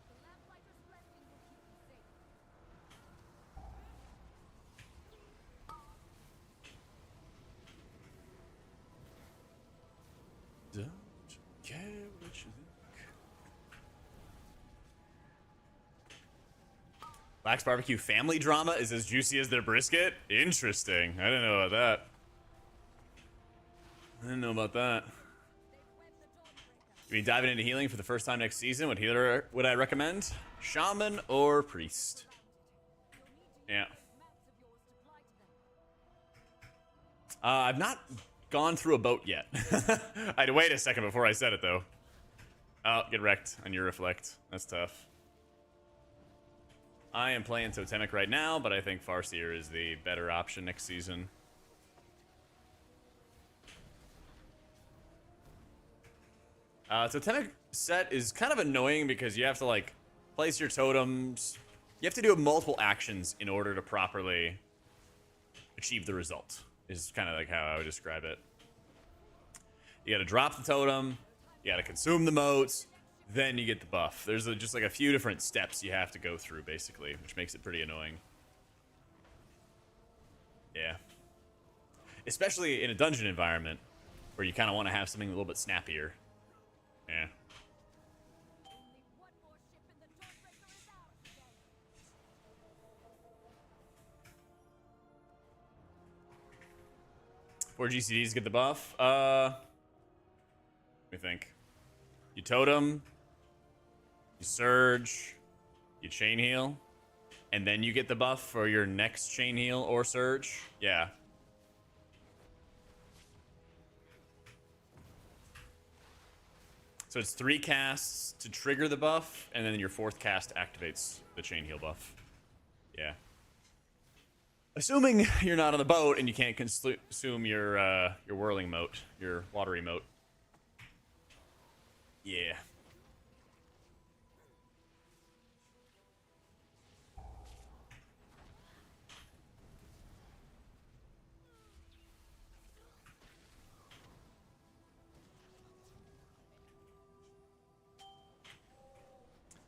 [SPEAKER 2] The lamplighter's blessing will keep you safe.
[SPEAKER 1] Don't care what you think. Black's barbecue family drama is as juicy as their brisket? Interesting. I didn't know about that. I didn't know about that. You mean diving into healing for the first time next season? What healer would I recommend? Shaman or priest? Yeah. I've not gone through a boat yet. I had to wait a second before I said it, though. Oh, get wrecked on your reflect. That's tough. I am playing Totemic right now, but I think Farseer is the better option next season. Totemic set is kind of annoying because you have to, like, place your totems. You have to do multiple actions in order to properly achieve the result, is kind of like how I would describe it. You gotta drop the totem, you gotta consume the motes, then you get the buff. There's just like a few different steps you have to go through, basically, which makes it pretty annoying. Yeah. Especially in a dungeon environment, where you kind of want to have something a little bit snappier. Yeah.
[SPEAKER 2] Only one more ship in the Dawnbreaker is ours today.
[SPEAKER 1] 4 GCDs get the buff. Let me think. You totem, you surge, you chain heal, and then you get the buff for your next chain heal or surge. Yeah. So it's 3 casts to trigger the buff, and then your 4th cast activates the chain heal buff. Yeah. Assuming you're not on the boat and you can't consume your whirling moat, your watery moat. Yeah.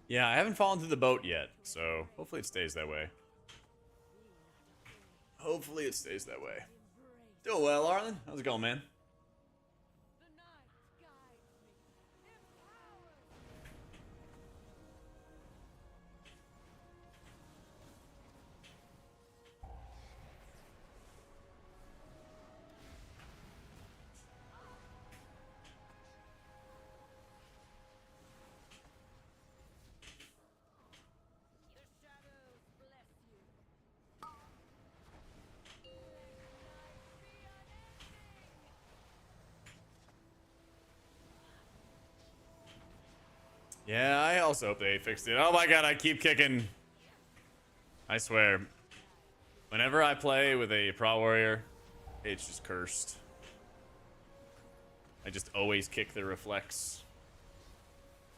[SPEAKER 1] Yeah, I haven't fallen through the boat yet, so hopefully it stays that way. Hopefully it stays that way. Doing well, Arlen. How's it going, man?
[SPEAKER 2] The night guides me. Empowered. The shadows bless you. Let night be unending.
[SPEAKER 1] Yeah, I also hope they fixed it. Oh my god, I keep kicking. I swear. Whenever I play with a Pro Warrior, it's just cursed. I just always kick their reflex.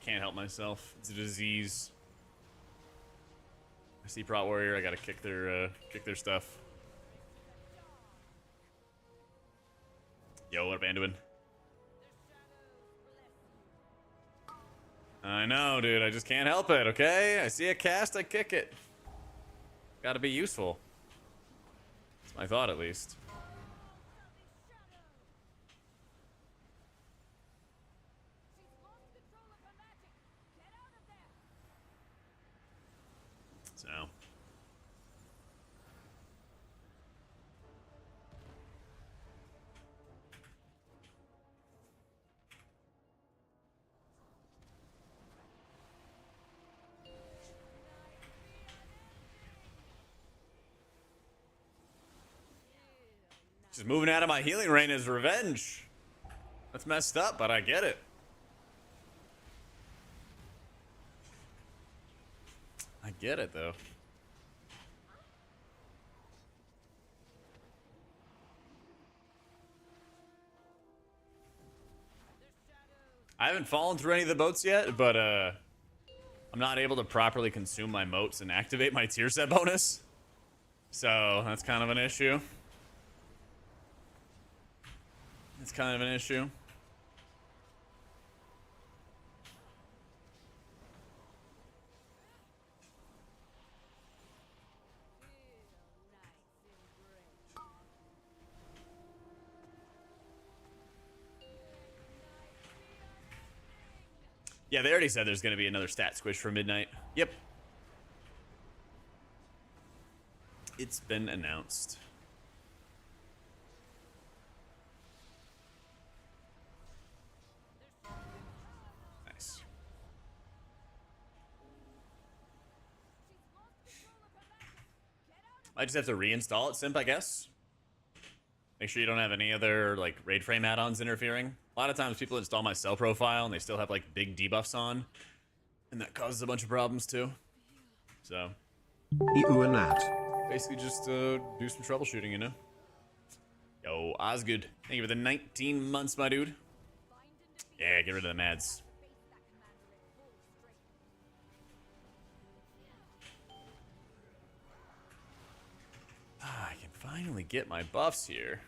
[SPEAKER 1] Can't help myself. It's a disease. I see Pro Warrior, I gotta kick their stuff. Yo, what up, Anduin? I know, dude. I just can't help it, okay? I see a cast, I kick it. Gotta be useful. That's my thought, at least.
[SPEAKER 2] She's lost control of her magic. Get out of there.
[SPEAKER 1] So. Just moving out of my healing rain is revenge. That's messed up, but I get it. I get it, though. I haven't fallen through any of the boats yet, but I'm not able to properly consume my motes and activate my tier set bonus. So that's kind of an issue. It's kind of an issue. Yeah, they already said there's going to be another stat squish for midnight. Yep. It's been announced. Nice. I just have to reinstall it, Simp, I guess. Make sure you don't have any other like raid frame add-ons interfering. A lot of times people install my cell profile and they still have like big debuffs on, and that causes a bunch of problems too. So basically just do some troubleshooting, you know. Yo, Osgood, thank you for the 19 months, my dude. Yeah, get rid of the mads. I can finally get my buffs here.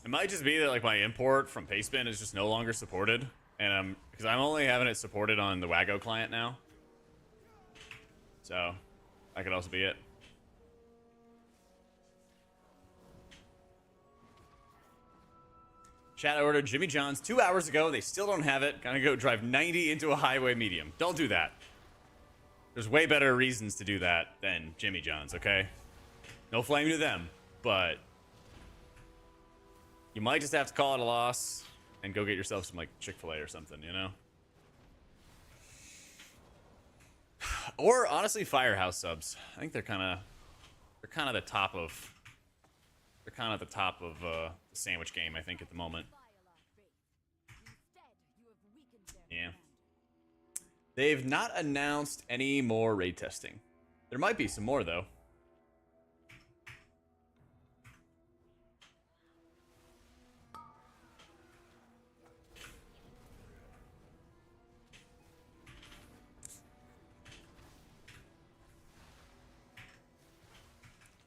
[SPEAKER 1] It might just be that like my import from Pastebin is just no longer supported, and because I'm only having it supported on the Wago client now, so that could also be it. Chat ordered Jimmy John's 2 hours ago. They still don't have it. Gonna go drive 90 into a highway medium. Don't do that. There's way better reasons to do that than Jimmy John's, okay? No flame to them, but you might just have to call it a loss and go get yourself some like Chick-fil-A or something, you know? Or honestly, Firehouse subs. I think they're kind of the top of the sandwich game, I think, at the moment. Yeah. They've not announced any more raid testing. There might be some more though.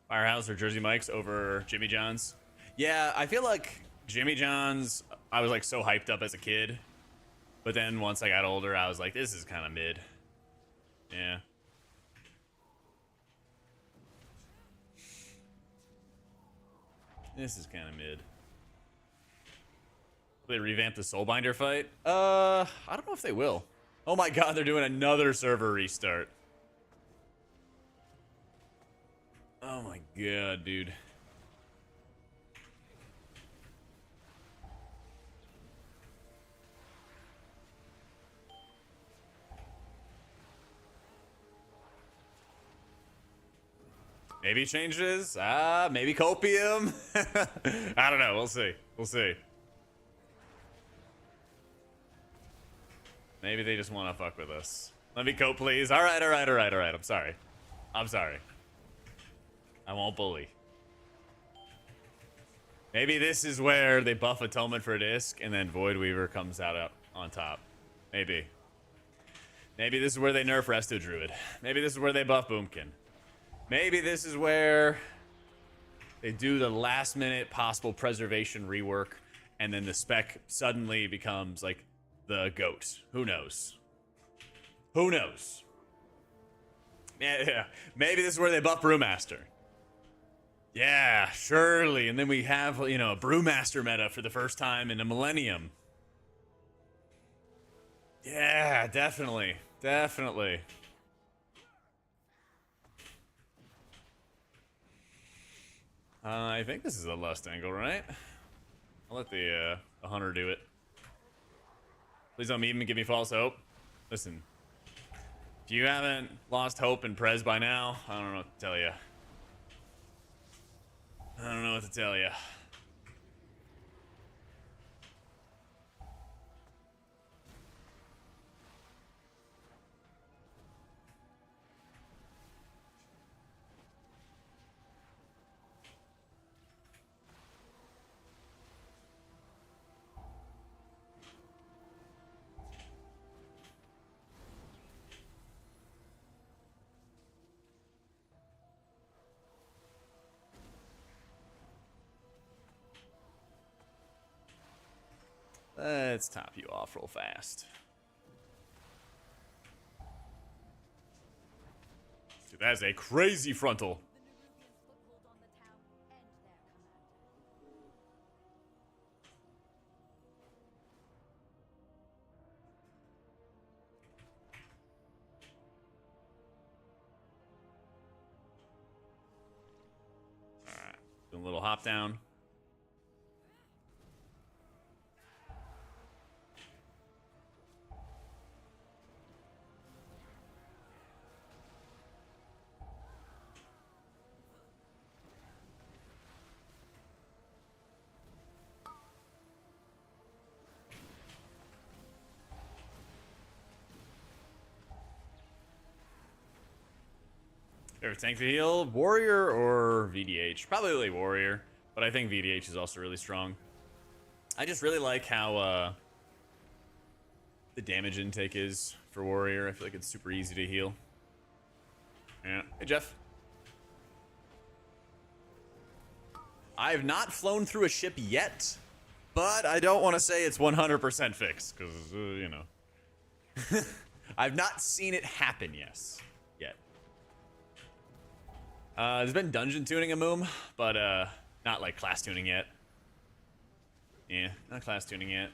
[SPEAKER 1] Firehouse or Jersey Mike's over Jimmy John's. Yeah, I feel like Jimmy John's, I was like so hyped up as a kid. But then once I got older, I was like, this is kind of mid. Yeah. This is kind of mid. Will they revamp the Soulbinder fight? I don't know if they will. Oh my god, they're doing another server restart. Oh my god, dude. Maybe changes. Maybe copium. I don't know. We'll see. We'll see. Maybe they just want to fuck with us. Let me cope, please. All right, all right, all right, all right. I'm sorry. I'm sorry. I won't bully. Maybe this is where they buff Atonement for a disc, and then Void Weaver comes out up on top. Maybe. Maybe this is where they nerf Resto Druid. Maybe this is where they buff Boomkin. Maybe this is where they do the last minute possible preservation rework, and then the spec suddenly becomes like the GOAT. Who knows? Who knows? Yeah. Maybe this is where they buff Brewmaster. Yeah, surely. And then we have, you know, a Brewmaster meta for the first time in a millennium. Yeah, definitely. Definitely. I think this is a lust angle, right? I'll let the hunter do it. Please don't meme and give me false hope. Listen, if you haven't lost hope in Prez by now, I don't know what to tell you. I don't know what to tell you. Let's top you off real fast. Dude, that is a crazy frontal.
[SPEAKER 2] The Nerubians' foothold on the town and their commander.
[SPEAKER 1] Alright, doing a little hop down. Favorite tank to heal? Warrior or VDH? Probably Warrior, but I think VDH is also really strong. I just really like how the damage intake is for Warrior. I feel like it's super easy to heal. Yeah. Hey, Jeff. I've not flown through a ship yet, but I don't want to say it's 100% fixed, because, you know. I've not seen it happen, yet. There's been dungeon tuning a Moom, but not like class tuning yet. Yeah, not class tuning yet.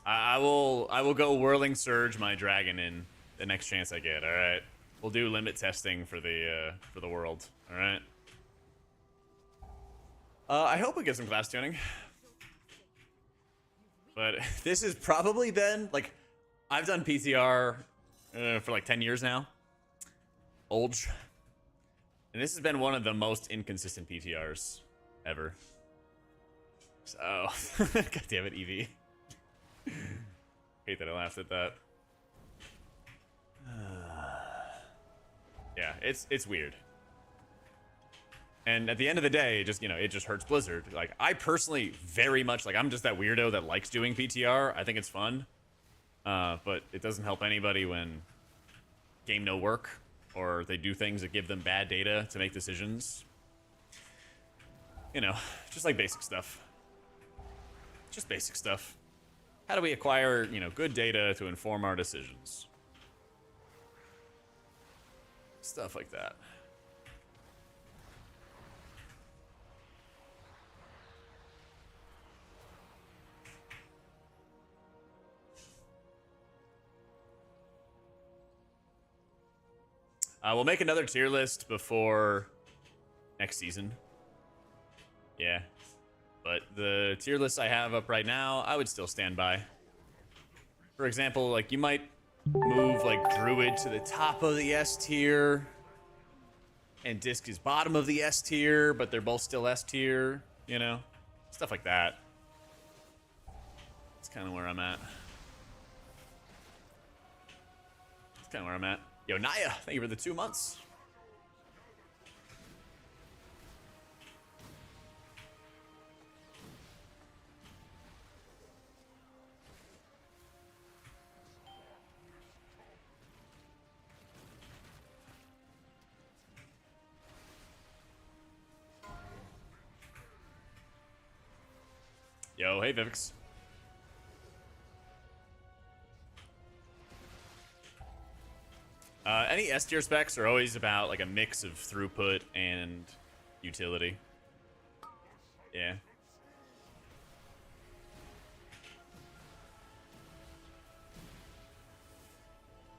[SPEAKER 1] I will go Whirling Surge my dragon in the next chance I get. All right, we'll do limit testing for the world. All right. I hope we get some class tuning. But this has probably been, like, I've done PTR for like 10 years now. Olge. And this has been one of the most inconsistent PTRs ever. So, god damn it, Evie. Hate that I laughed at that. Yeah, it's weird. And at the end of the day, just, you know, it just hurts Blizzard. Like, I personally very much, like, I'm just that weirdo that likes doing PTR. I think it's fun. But it doesn't help anybody when game no work, or they do things that give them bad data to make decisions. You know, just like basic stuff. Just basic stuff. How do we acquire, you know, good data to inform our decisions? Stuff like that. We'll make another tier list before next season. Yeah. But the tier list I have up right now, I would still stand by. For example, like, you might move, like, Druid to the top of the S tier. And Disc is bottom of the S tier, but they're both still S tier, you know? Stuff like that. That's kind of where I'm at. That's kind of where I'm at. Yo, Naya, thank you for the 2 months. Yo, hey Vivix. Any S tier specs are always about like a mix of throughput and utility. Yeah.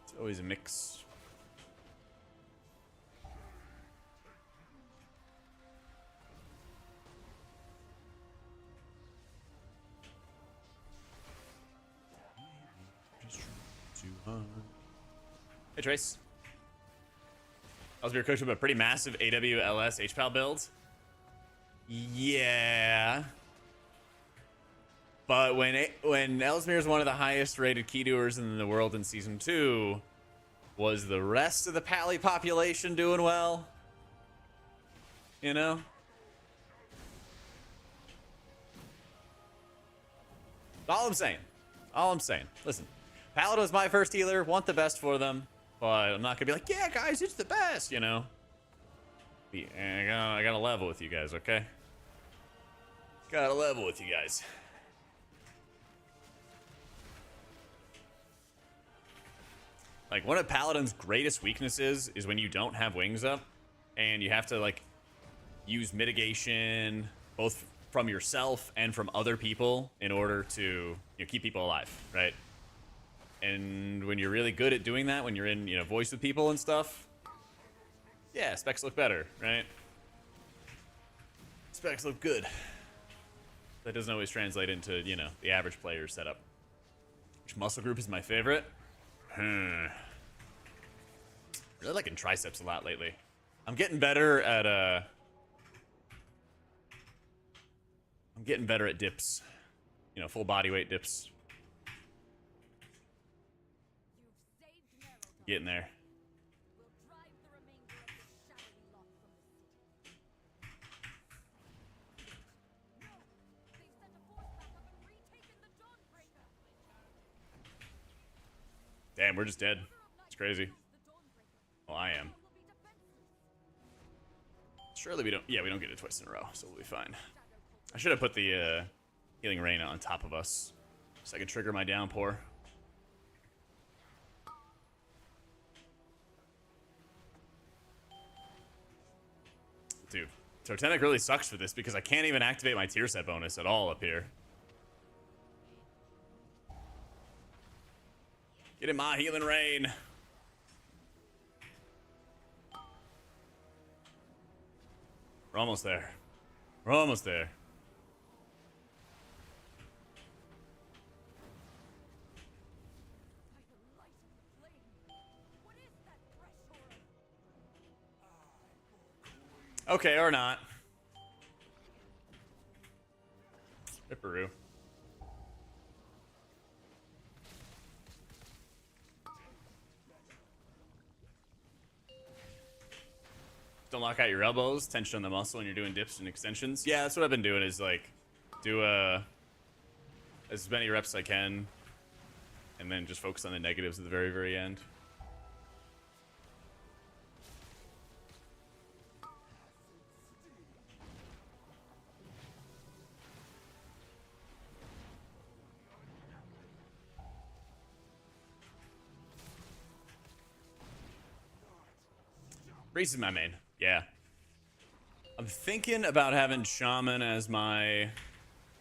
[SPEAKER 1] It's always a mix. Hey Trace. I was coaching a pretty massive AWLS HPAL build. Yeah. But when Ellesmere is one of the highest rated key doers in the world in season 2, was the rest of the Pally population doing well? You know? All I'm saying. All I'm saying. Listen. Paladin was my first healer, want the best for them, but I'm not gonna be like, yeah, guys, it's the best, you know. I gotta level with you guys, okay? Gotta level with you guys. Like, one of Paladin's greatest weaknesses is when you don't have wings up, and you have to, like, use mitigation, both from yourself and from other people, in order to, keep people alive, right? And when you're really good at doing that, when you're in, voice with people and stuff, yeah, specs look better, right? Specs look good. That doesn't always translate into, the average player setup. Which muscle group is my favorite? Really liking triceps a lot lately. I'm getting better at, dips. Full body weight dips. Getting there. Damn, we're just dead. It's crazy. Well, I am. Surely we don't. Yeah, we don't get a twist in a row, so we'll be fine. I should have put the healing rain on top of us, so I can trigger my downpour. Dude, Totemic really sucks for this because I can't even activate my tier set bonus at all up here. Get in my healing rain. We're almost there. We're almost there. Okay, or not. Ripperoo. Don't lock out your elbows, tension on the muscle when you're doing dips and extensions. Yeah, that's what I've been doing, is like do as many reps as I can and then just focus on the negatives at the very, very end. Breeze is my main. Yeah. I'm thinking about having Shaman as my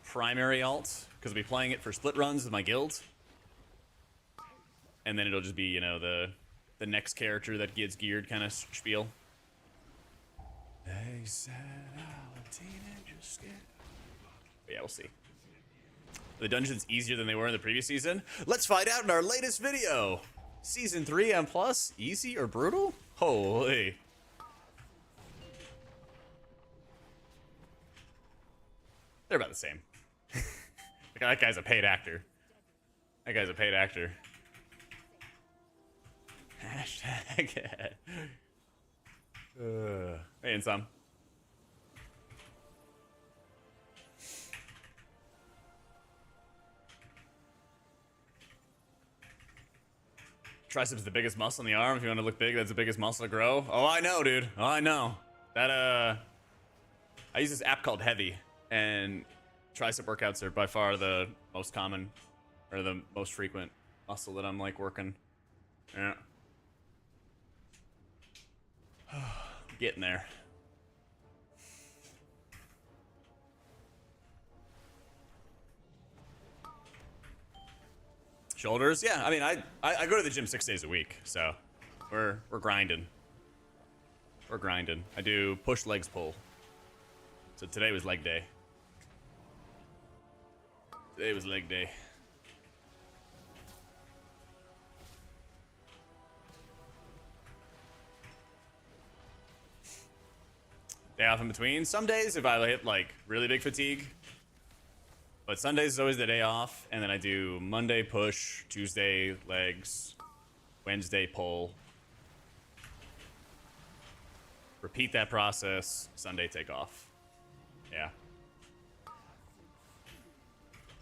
[SPEAKER 1] primary alt, because I'll be playing it for split runs with my guild. And then it'll just be, you know, the next character that gets geared kind of spiel. They said our teenagers scared. But yeah, we'll see. Are the dungeons easier than they were in the previous season? Let's find out in our latest video. Season 3 M+, easy or brutal? Holy. They're about the same. That guy's a paid actor. That guy's a paid actor. Hashtag. Hey, and some. Triceps is the biggest muscle in the arm. If you want to look big, that's the biggest muscle to grow. Oh, I know, dude. Oh, I know. That, I use this app called Heavy, and tricep workouts are by far the most common, or the most frequent muscle that I'm, like, working. Yeah. Getting there. Shoulders, yeah. I mean, I go to the gym 6 days a week, so we're grinding. We're grinding. I do push, legs, pull. So today was leg day. Today was leg day. Day off in between. Some days, if I hit like really big fatigue. But Sundays is always the day off, and then I do Monday push, Tuesday legs, Wednesday pull. Repeat that process, Sunday take off. Yeah.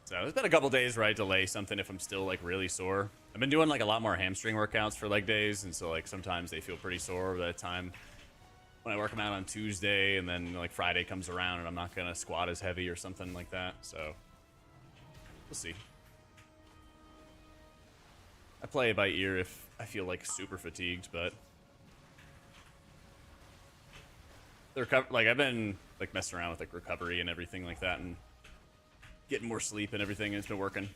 [SPEAKER 1] So there's been a couple days where I delay something if I'm still like really sore. I've been doing like a lot more hamstring workouts for leg days, and so like sometimes they feel pretty sore by the time when I work them out on Tuesday, and then like Friday comes around and I'm not gonna squat as heavy or something like that. So we'll see. I play it by ear if I feel like super fatigued, but like I've been like messing around with like recovery and everything like that, and getting more sleep and everything, and it's been working.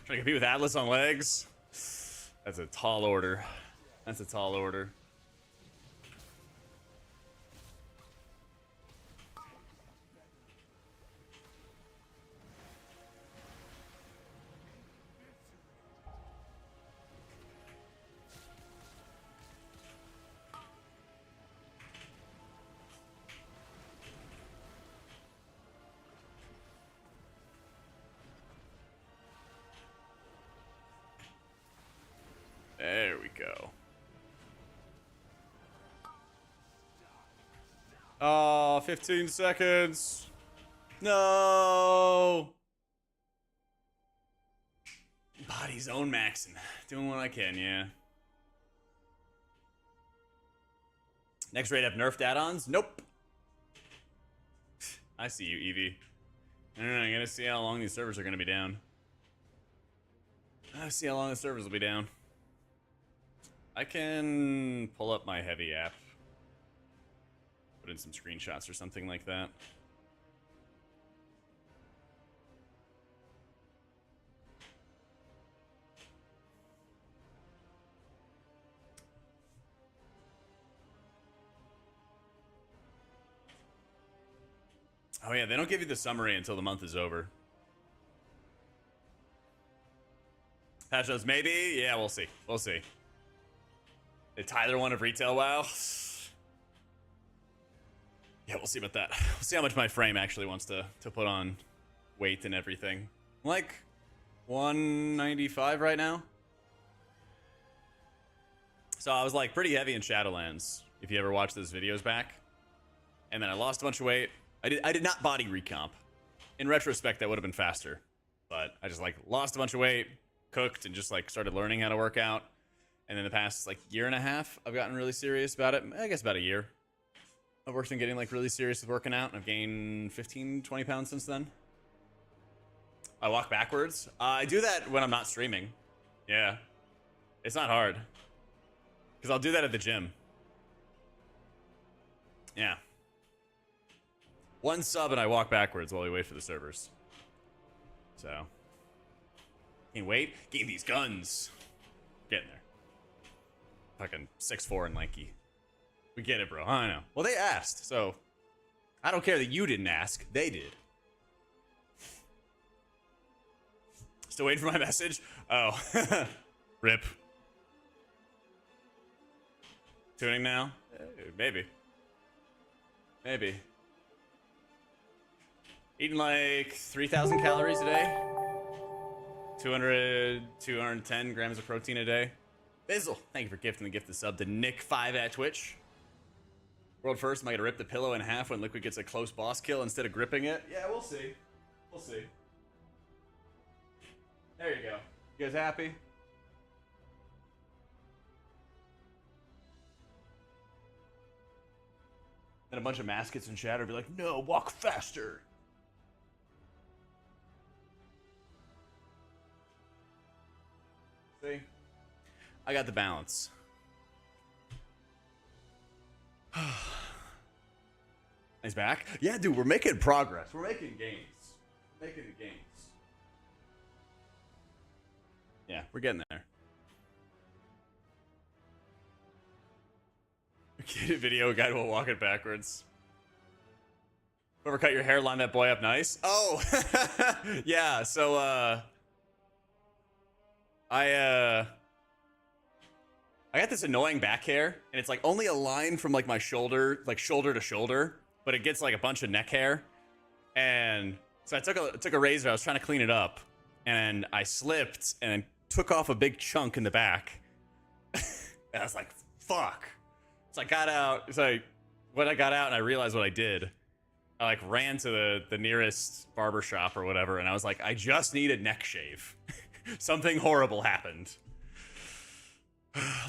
[SPEAKER 1] Trying to compete with Atlas on legs. That's a tall order. That's a tall order. There we go. Oh, 15 seconds. No. Body zone maxing. Doing what I can, yeah. Next raid up nerfed add-ons? Nope. I see you, Evie. I don't know, I gotta see how long these servers are gonna be down. I gotta see how long the servers will be down. I can pull up my Heavy app. Put in some screenshots or something like that. Oh yeah, they don't give you the summary until the month is over. Patch notes, maybe? Yeah, we'll see. We'll see. Did Tyler one of retail WoW? Yeah, we'll see about that. We'll see how much my frame actually wants to put on weight and everything. I'm like 195 right now. So I was like pretty heavy in Shadowlands, if you ever watch those videos back. And then I lost a bunch of weight. I did not body recomp. In retrospect, that would have been faster. But I just like lost a bunch of weight, cooked, and just like started learning how to work out. And in the past like year and a half, I've gotten really serious about it. I guess about a year. I've worked on getting like really serious with working out, and I've gained 15, 20 pounds since then. I walk backwards. I do that when I'm not streaming. Yeah. It's not hard. Because I'll do that at the gym. Yeah. One sub and I walk backwards while we wait for the servers. So. Can't wait. Gain these guns. Getting there. Fucking 6'4" and lanky. We get it, bro. I know. Well, they asked, so I don't care that you didn't ask. They did. Still waiting for my message? Oh. Rip. Tuning now? Maybe. Maybe. Eating like 3,000 calories a day. 210 grams of protein a day. Bizzle, thank you for gifting the gift of sub to Nick5 at Twitch. World first, am I gonna rip the pillow in half when Liquid gets a close boss kill instead of gripping it? Yeah, we'll see. We'll see. There you go. You guys happy? Then a bunch of maskets in chat will be like, no, walk faster. See? I got the balance. He's back? Yeah, dude, we're making progress. We're making gains. We're making the gains. Yeah, we're getting there. Video guide will walk it backwards. Whoever cut your hair, line that boy up nice. Oh, yeah. So, I got this annoying back hair, and it's like only a line from like my shoulder, like shoulder to shoulder, but it gets like a bunch of neck hair. And so I took a razor. I was trying to clean it up, and I slipped and took off a big chunk in the back. And I was like, "Fuck." So I got out. So when I got out and I realized what I did, I like ran to the nearest barber shop or whatever, and I was like, I just need a neck shave. Something horrible happened.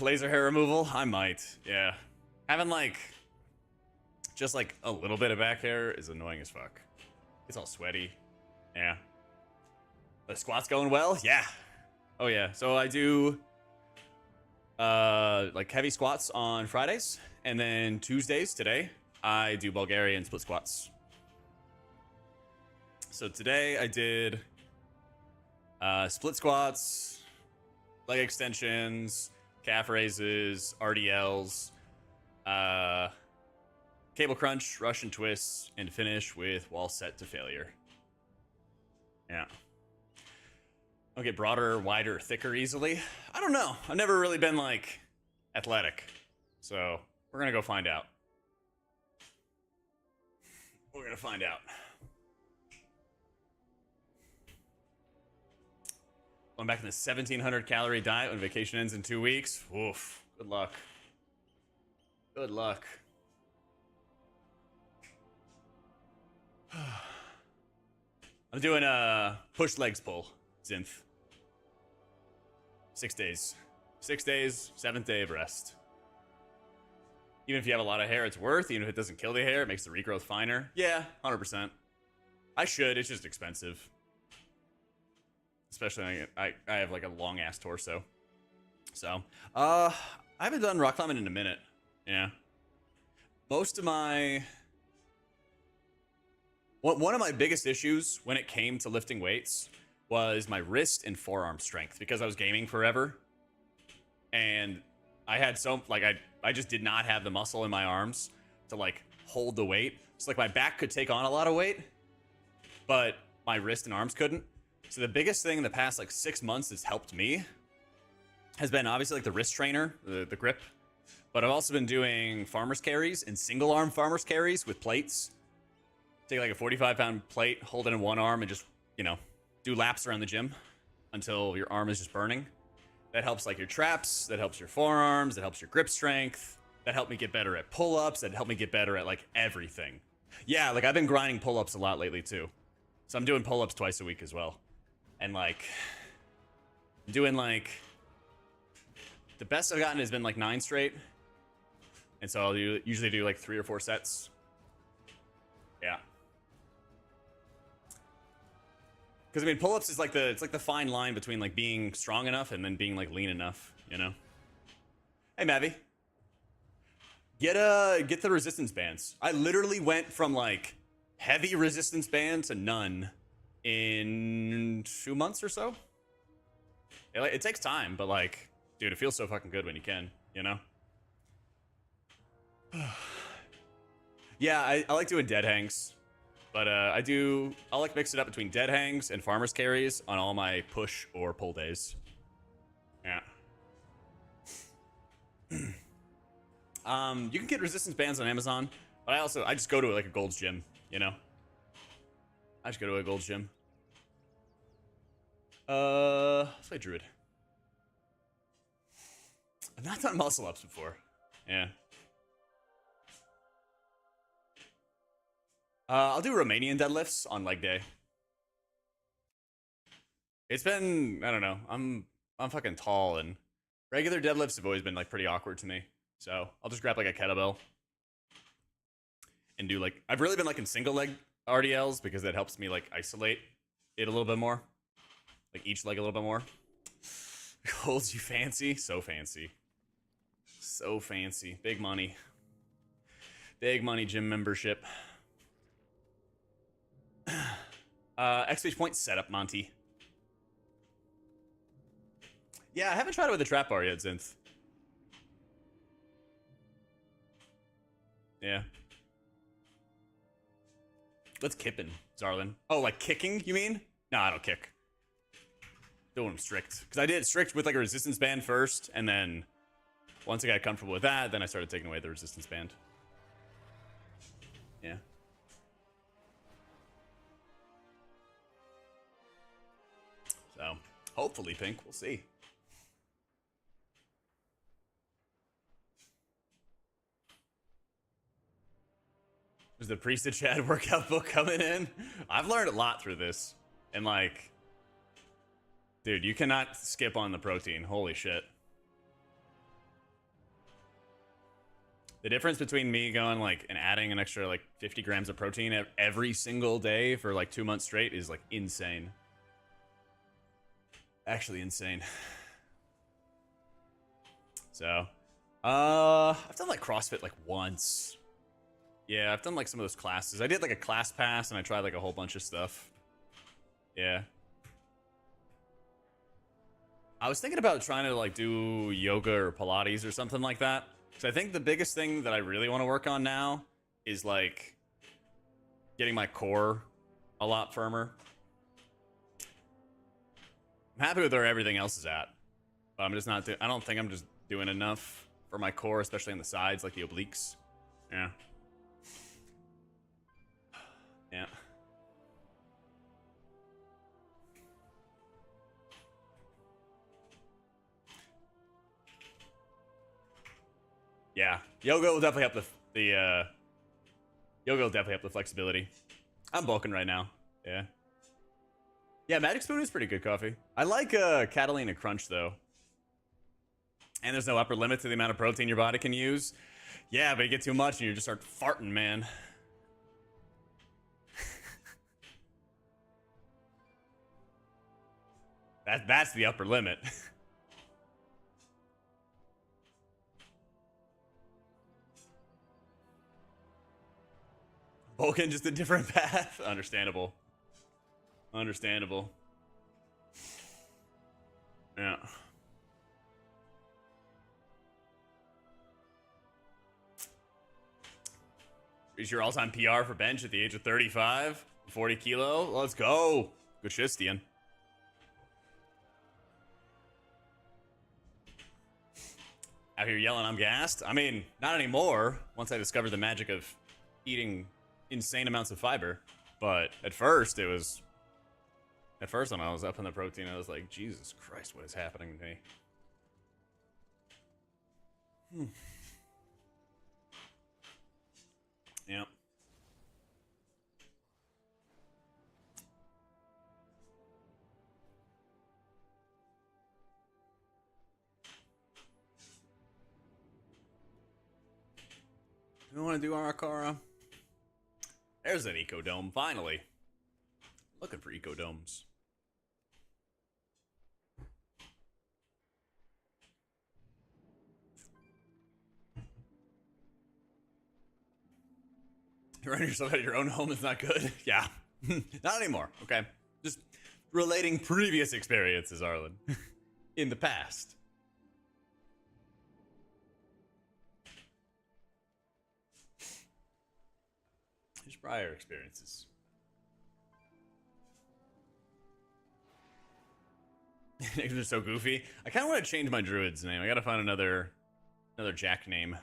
[SPEAKER 1] Laser hair removal? I might. Yeah. Having like just like a little bit of back hair is annoying as fuck. It's all sweaty. Yeah. The squat's going well? Yeah. Oh yeah. So I do like heavy squats on Fridays, and then Tuesdays, today, I do Bulgarian split squats. So today I did split squats, leg extensions, calf raises, RDLs, cable crunch, Russian twists, and finish with wall set to failure. Yeah. I'll get broader, wider, thicker easily. I don't know. I've never really been like athletic. So we're gonna go find out. We're gonna find out. Going back in the 1,700 calorie diet when vacation ends in 2 weeks. Oof. Good luck. Good luck. I'm doing a push legs pull, Zinth. 6 days. 6 days, 7th day of rest. Even if you have a lot of hair, it's worth. Even if it doesn't kill the hair, it makes the regrowth finer. Yeah, 100%. I should. It's just expensive. Especially, I have like a long ass torso. So, I haven't done rock climbing in a minute. Yeah. Most of my... One of my biggest issues when it came to lifting weights was my wrist and forearm strength, because I was gaming forever. And I had I just did not have the muscle in my arms to like hold the weight. So like my back could take on a lot of weight, but my wrist and arms couldn't. So the biggest thing in the past like 6 months that's helped me has been obviously like the wrist trainer, the grip. But I've also been doing farmer's carries and single arm farmer's carries with plates. Take like a 45-pound plate, hold it in one arm, and just, you know, do laps around the gym until your arm is just burning. That helps like your traps, that helps your forearms, that helps your grip strength. That helped me get better at pull-ups, that helped me get better at like everything. Yeah, like I've been grinding pull-ups a lot lately too. So I'm doing pull-ups twice a week as well. And like, doing like, the best I've gotten has been like 9 straight. And so I'll usually do like 3 or 4 sets. Yeah. Because I mean, pull-ups is like it's like the fine line between like being strong enough and then being like lean enough, you know? Hey, Mavi. Get the resistance bands. I literally went from like heavy resistance band to none in 2 months or so. It takes time, but like, dude, it feels so fucking good when you can, you know? Yeah, I like doing dead hangs. But I'll like mix it up between dead hangs and farmer's carries on all my push or pull days. Yeah. You can get resistance bands on Amazon, but I just go to like a Gold's Gym, you know? I should go to a gold gym. Let's play Druid. I've not done muscle ups before. Yeah. I'll do Romanian deadlifts on leg day. It's been, I don't know. I'm fucking tall, and regular deadlifts have always been like pretty awkward to me. So I'll just grab like a kettlebell and do like, I've really been like in single leg RDLs because that helps me like isolate it a little bit more. Like each leg a little bit more. Holds you fancy? So fancy. So fancy. Big money. Big money gym membership. XP point setup, Monty. Yeah, I haven't tried it with the trap bar yet, Zinth. Yeah. Let's kippin', Zarlin. Oh, like kicking, you mean? No, I don't kick. Doing them strict. Because I did strict with like a resistance band first, and then once I got comfortable with that, then I started taking away the resistance band. Yeah. So, hopefully, Pink. We'll see. There's the Priesthood Chad workout book coming in. I've learned a lot through this. And like, dude, you cannot skip on the protein. Holy shit. The difference between me going like and adding an extra like 50 grams of protein every single day for like 2 months straight is like insane. Actually insane. So, I've done like CrossFit like once. Yeah, I've done like some of those classes. I did like a class pass and I tried like a whole bunch of stuff. Yeah. I was thinking about trying to like do yoga or Pilates or something like that. Because I think the biggest thing that I really want to work on now is like getting my core a lot firmer. I'm happy with where everything else is at. But I'm just not I don't think I'm just doing enough for my core, especially on the sides, like the obliques. Yeah. Yeah. Yeah. Yoga will definitely help the yoga will definitely help the flexibility. I'm bulking right now. Yeah. Yeah, Magic Spoon is pretty good coffee. I like Catalina Crunch though. And there's no upper limit to the amount of protein your body can use. Yeah, but you get too much and you just start farting, man. That's the upper limit. Vulcan just a different path. Understandable. Understandable. Yeah. Reach your all-time PR for bench at the age of 35. 40 kilo. Let's go. Good shit, Stian. Out here yelling, I'm gassed. I mean, not anymore. Once I discovered the magic of eating insane amounts of fiber. But at first, it was... At first, when I was up in the protein, I was like, Jesus Christ, what is happening to me? Yep. Do we want to do Arakara? There's an Ecodome, finally. Looking for Ecodomes. Running yourself out of your own home is not good. Yeah. Not anymore, okay? Just relating previous experiences, Arlen. In the past. Just prior experiences. Names are so goofy. I kind of want to change my druid's name. I gotta find another Jack name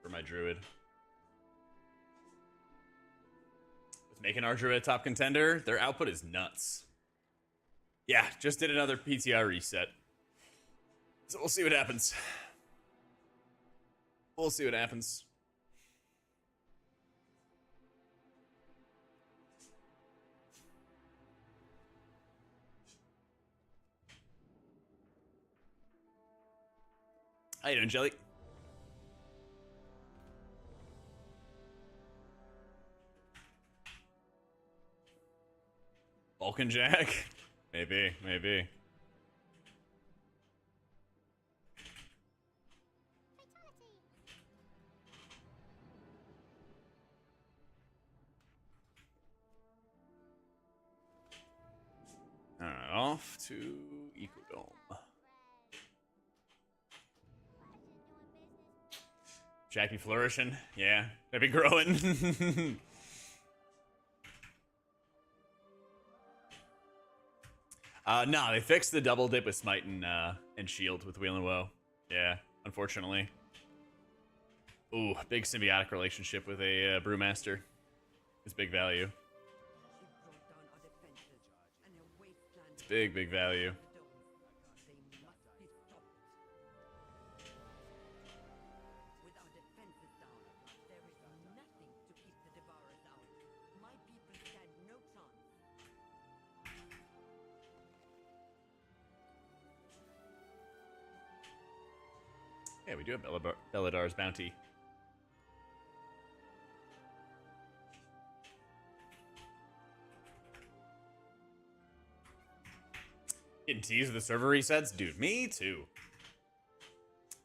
[SPEAKER 1] for my druid. making our Druid a top contender. Their output is nuts. Yeah, just did another PTR reset. So we'll see what happens. We'll see what happens. How you doing, Jelly? Vulcan Jack? Maybe, maybe. Alright, off to Ecodome. Jack be flourishing? Yeah, they be growing. No, they fixed the double dip with Smite and Shield with Wheel and Woe. Yeah, unfortunately. Ooh, big symbiotic relationship with a Brewmaster is big value. It's big, big value. Yeah, we do have Belladar's bounty. Getting teased with the server resets? Dude, me too.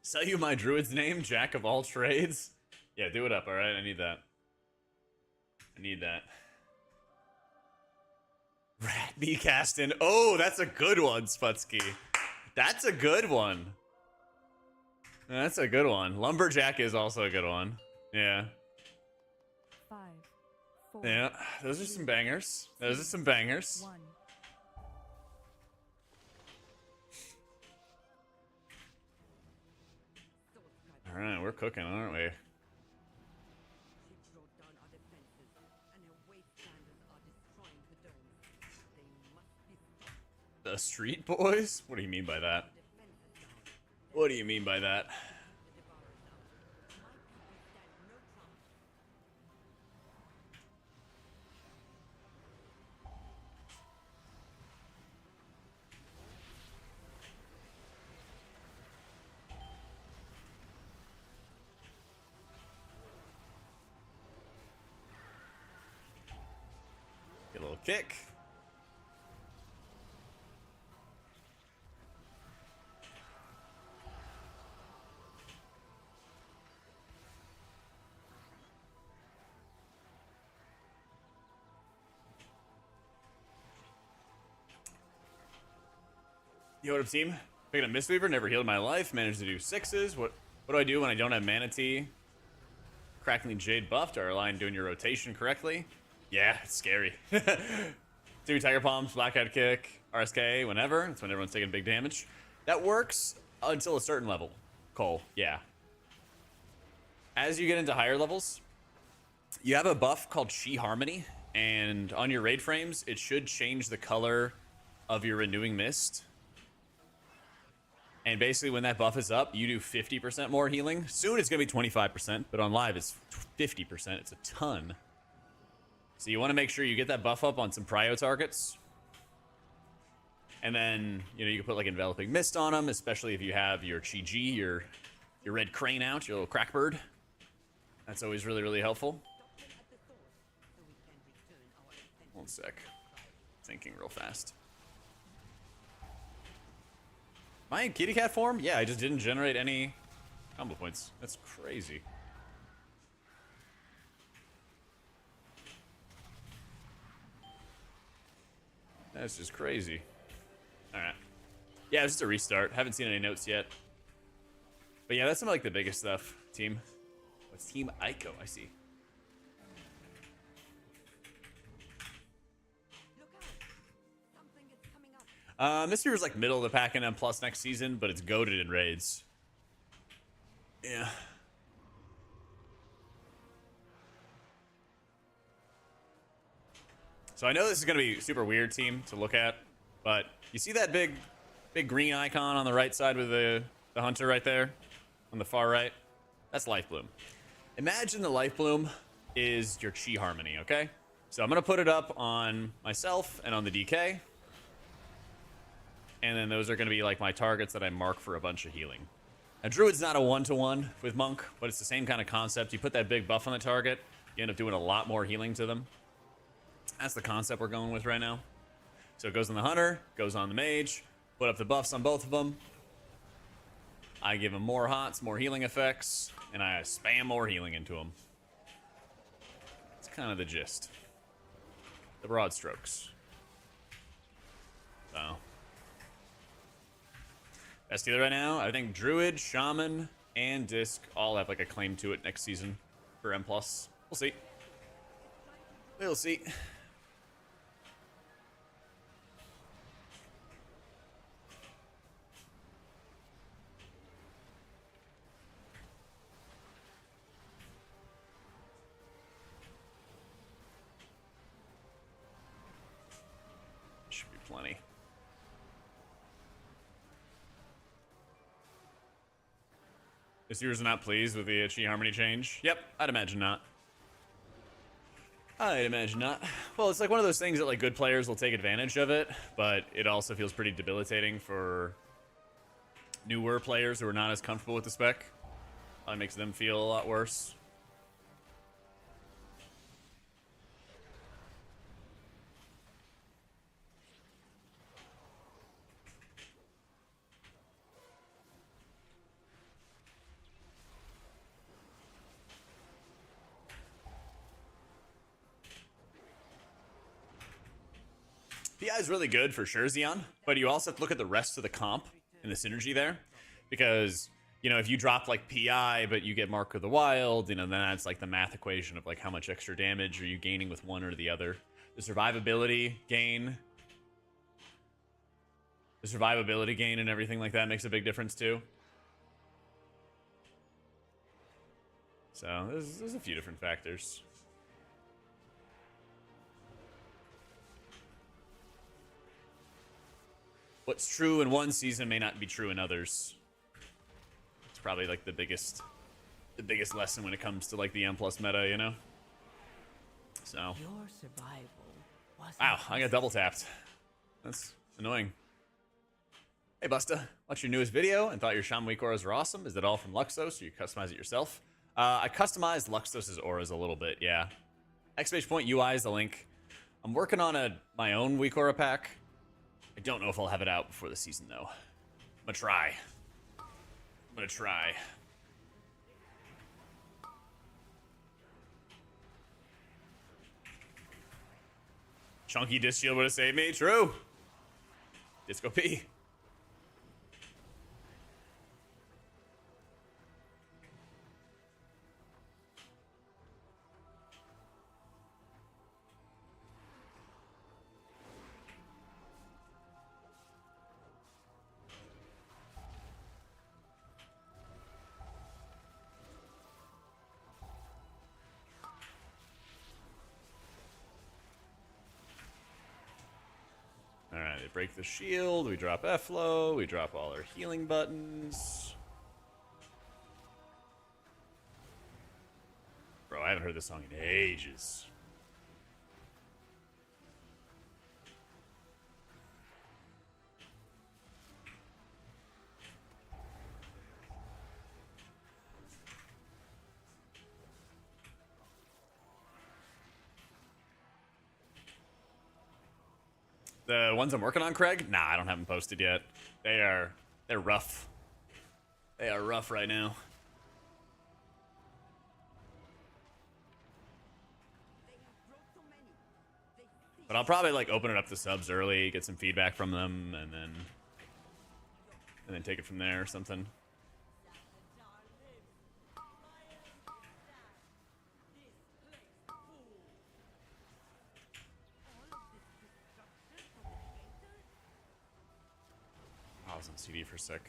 [SPEAKER 1] Sell you my druid's name, Jack of all trades? Yeah, do it up, alright? I need that. I need that. Rat be casting. Oh, that's a good one, Sputsky. That's a good one. That's a good one. Lumberjack is also a good one. Yeah.
[SPEAKER 2] 5, 4.
[SPEAKER 1] Yeah, those are some bangers. Those are some bangers.
[SPEAKER 2] 1.
[SPEAKER 1] All right, we're cooking, aren't we? The Street Boys? What do you mean by that? What do you mean by that? Get a little kick. Yo, what up, team? Picking up Mistweaver, never healed in my life, managed to do 6s. What do I do when I don't have Manatee? Crackling Jade buffed? Are line doing your rotation correctly? Yeah, it's scary. 2 Tiger Palms, Blackout Kick, RSK, whenever. That's when everyone's taking big damage. That works until a certain level, Cole. Yeah. As you get into higher levels, you have a buff called Chi Harmony, and on your raid frames, it should change the color of your Renewing Mist. And basically, when that buff is up, you do 50% more healing. Soon it's going to be 25%, but on live it's 50%. It's a ton. So you want to make sure you get that buff up on some prio targets. And then, you know, you can put like Enveloping Mist on them, especially if you have your Chi G, your red crane out, your little crack bird. That's always really, really helpful. One sec. Thinking real fast. Am I in kitty cat form? Yeah, I just didn't generate any combo points. That's crazy. That's just crazy. Alright. Yeah, it's just a restart. Haven't seen any notes yet. But yeah, that's some of like the biggest stuff, team. What's Team Ico? I see. Mistweaver's like middle of the pack in M+ next season, but it's goated in raids. Yeah. So I know this is going to be a super weird team to look at, but you see that big green icon on the right side with the hunter right there on the far right? That's Life Bloom. Imagine the Life Bloom is your Chi Harmony, okay? So I'm going to put it up on myself and on the DK. And then those are going to be like my targets that I mark for a bunch of healing. Now, Druid's not a one-to-one with Monk, but it's the same kind of concept. You put that big buff on the target, you end up doing a lot more healing to them. That's the concept we're going with right now. So it goes on the Hunter, goes on the Mage, put up the buffs on both of them. I give them more hots, more healing effects, and I spam more healing into them. It's kind of the gist. The broad strokes. So. Best dealer right now, I think Druid, Shaman, and Disc all have like a claim to it next season for M+. We'll see. We'll see. Should be plenty. This year's not pleased with the Chi Harmony change? Yep, I'd imagine not. I'd imagine not. Well, it's like one of those things that like good players will take advantage of it, but it also feels pretty debilitating for newer players who are not as comfortable with the spec. Probably makes them feel a lot worse. PI is really good for sure, Xeon, but you also have to look at the rest of the comp and the synergy there. Because, you know, if you drop like PI, but you get Mark of the Wild, you know, then that's like the math equation of like how much extra damage are you gaining with one or the other. The survivability gain and everything like that makes a big difference too. So there's a few different factors. What's true in one season may not be true in others. It's probably like the biggest lesson when it comes to like the M+ meta, you know? So.
[SPEAKER 3] Your survival wasn't
[SPEAKER 1] Wow, I got double tapped. That's annoying. Hey Busta, watched your newest video and thought your Sham weak auras were awesome. Is that all from Luxos or you customize it yourself? I customized Luxos' auras a little bit, yeah. !Point UI is the link. I'm working on my own weak aura pack. I don't know if I'll have it out before the season, though. I'm gonna try. Chunky Disc Shield would have saved me. True. Disco P. Alright, they break the shield, we drop F-Flow, we drop all our healing buttons. Bro, I haven't heard this song in ages. The ones I'm working on, Craig? Nah, I don't have them posted yet. They're rough. They are rough right now. But I'll probably like open it up to subs early, get some feedback from them, and then take it from there or something. I was on CD for a sec.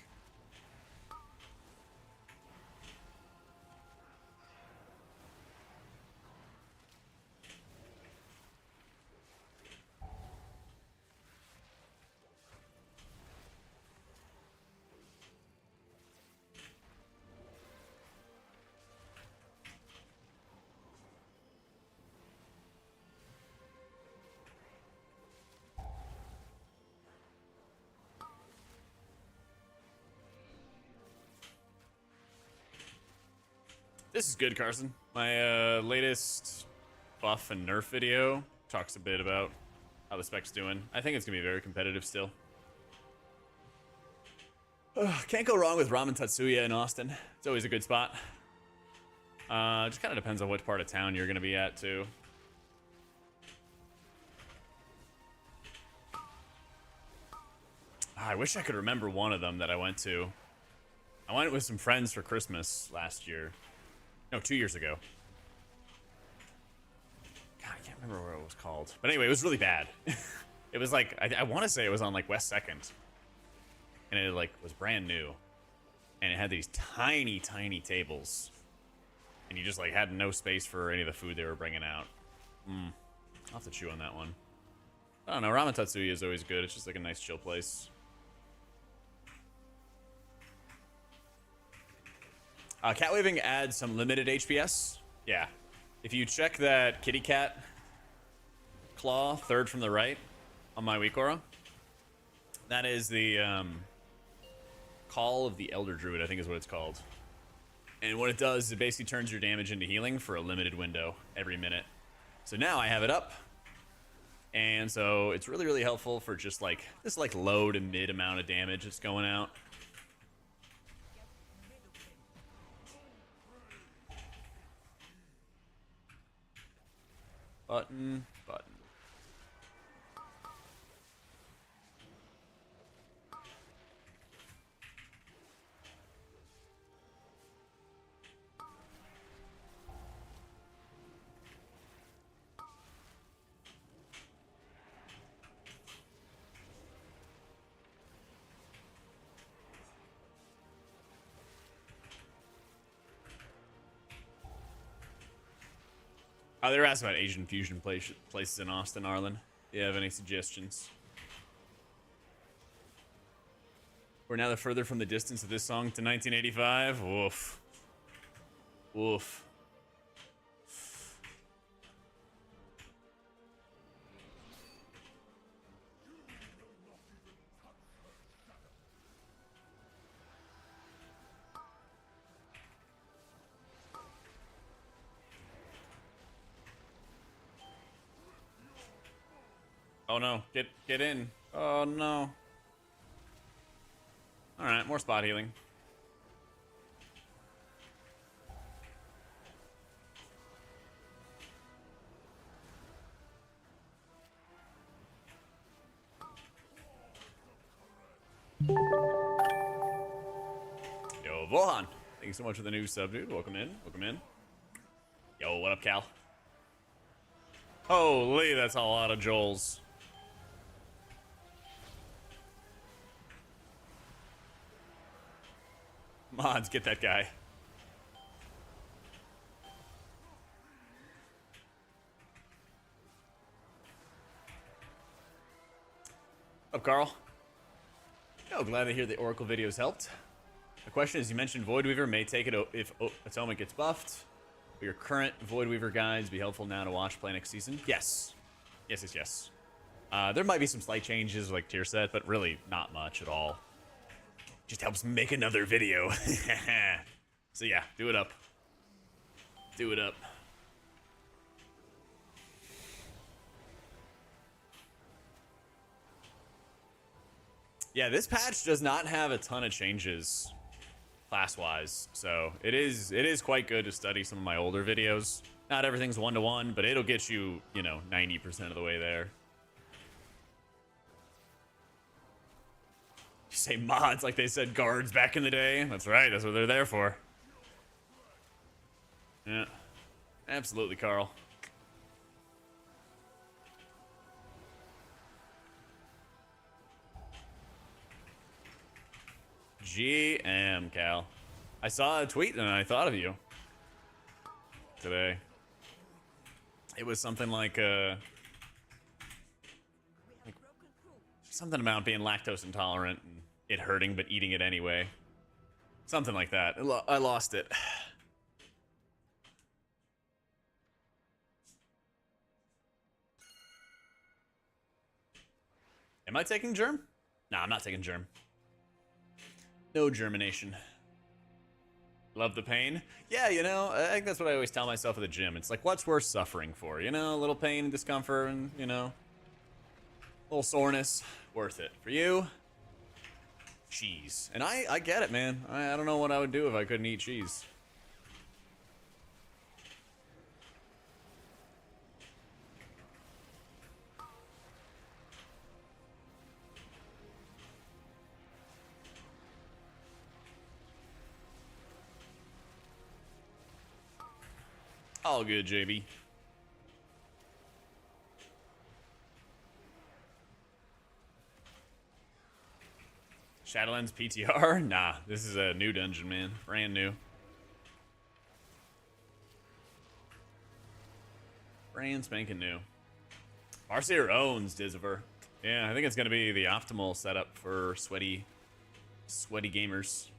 [SPEAKER 1] This is good, Carson. My latest buff and nerf video talks a bit about how the spec's doing. I think it's gonna be very competitive still. Can't go wrong with Ramen Tatsuya in Austin. It's always a good spot. Just kind of depends on what part of town you're gonna be at too. I wish I could remember one of them that I went to. I went with some friends for Christmas last year. No, 2 years ago. God, I can't remember what it was called. But anyway, it was really bad. It was like, I want to say it was on like West 2nd. And it like was brand new. And it had these tiny, tiny tables. And you just like had no space for any of the food they were bringing out. I'll have to chew on that one. I don't know, Ramen Tatsuya is always good. It's just like a nice chill place. Cat waving adds some limited HPS. Yeah. If you check that kitty cat claw, third from the right, on my weak aura, that is the Call of the Elder Druid, I think is what it's called. And what it does is it basically turns your damage into healing for a limited window every minute. So now I have it up. And so it's really, really helpful for just like this like low to mid amount of damage that's going out. Button, button. Oh, they were asking about Asian fusion places in Austin, Arlen. Do you have any suggestions? We're now further from the distance of this song to 1985. Woof. Woof. Oh no, get in. Oh no. Alright, more spot healing. Yo, Vohan. Thank you so much for the new sub, dude. Welcome in. Welcome in. Yo, what up, Cal? Holy, that's a lot of Joels. Mods, get that guy. Up, Carl. Oh, glad to hear the Oracle videos helped. The question is, you mentioned Voidweaver may take it if Atomic gets buffed. Will your current Voidweaver guides be helpful now to watch play next season? Yes. Yes, yes, yes. There might be some slight changes like tier set, but really not much at all. Just helps make another video. So yeah, do it up. Do it up. Yeah, this patch does not have a ton of changes class-wise, so it is quite good to study some of my older videos. Not everything's one-to-one, but it'll get you, you know, 90% of the way there. You say mods like they said guards back in the day. That's right, that's what they're there for. Yeah, absolutely, Carl. GM, Cal. I saw a tweet and I thought of you today. It was something like something about being lactose intolerant and it hurting but eating it anyway. Something like that. I lost it. Am I taking germ? No, I'm not taking germ. No germination. Love the pain. Yeah, you know, I think that's what I always tell myself at the gym. It's like, what's worth suffering for? You know, a little pain and discomfort and, you know, a little soreness. Worth it. For you, cheese. And I get it, man. I don't know what I would do if I couldn't eat cheese. All good, JB. Shadowlands PTR? Nah, this is a new dungeon, man. Brand new. Brand spanking new. Marseille owns Diziver. Yeah, I think it's gonna be the optimal setup for sweaty gamers.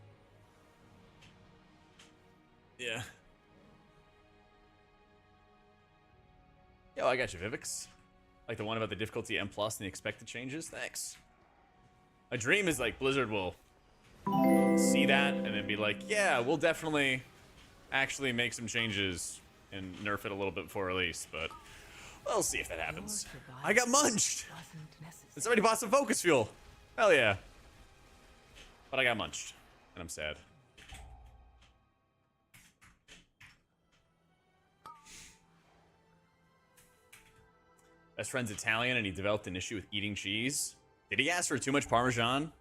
[SPEAKER 1] Yeah. Yo, I got you, Vivix. Like the one about the difficulty M+ and the expected changes? Thanks. My dream is like Blizzard will see that and then be like, yeah, we'll definitely actually make some changes and nerf it a little bit before release, but we'll see if that happens. I got munched! And somebody bought some focus fuel. Hell yeah. But I got munched, and I'm sad. Best friend's Italian and he developed an issue with eating cheese. Did he ask for too much Parmesan?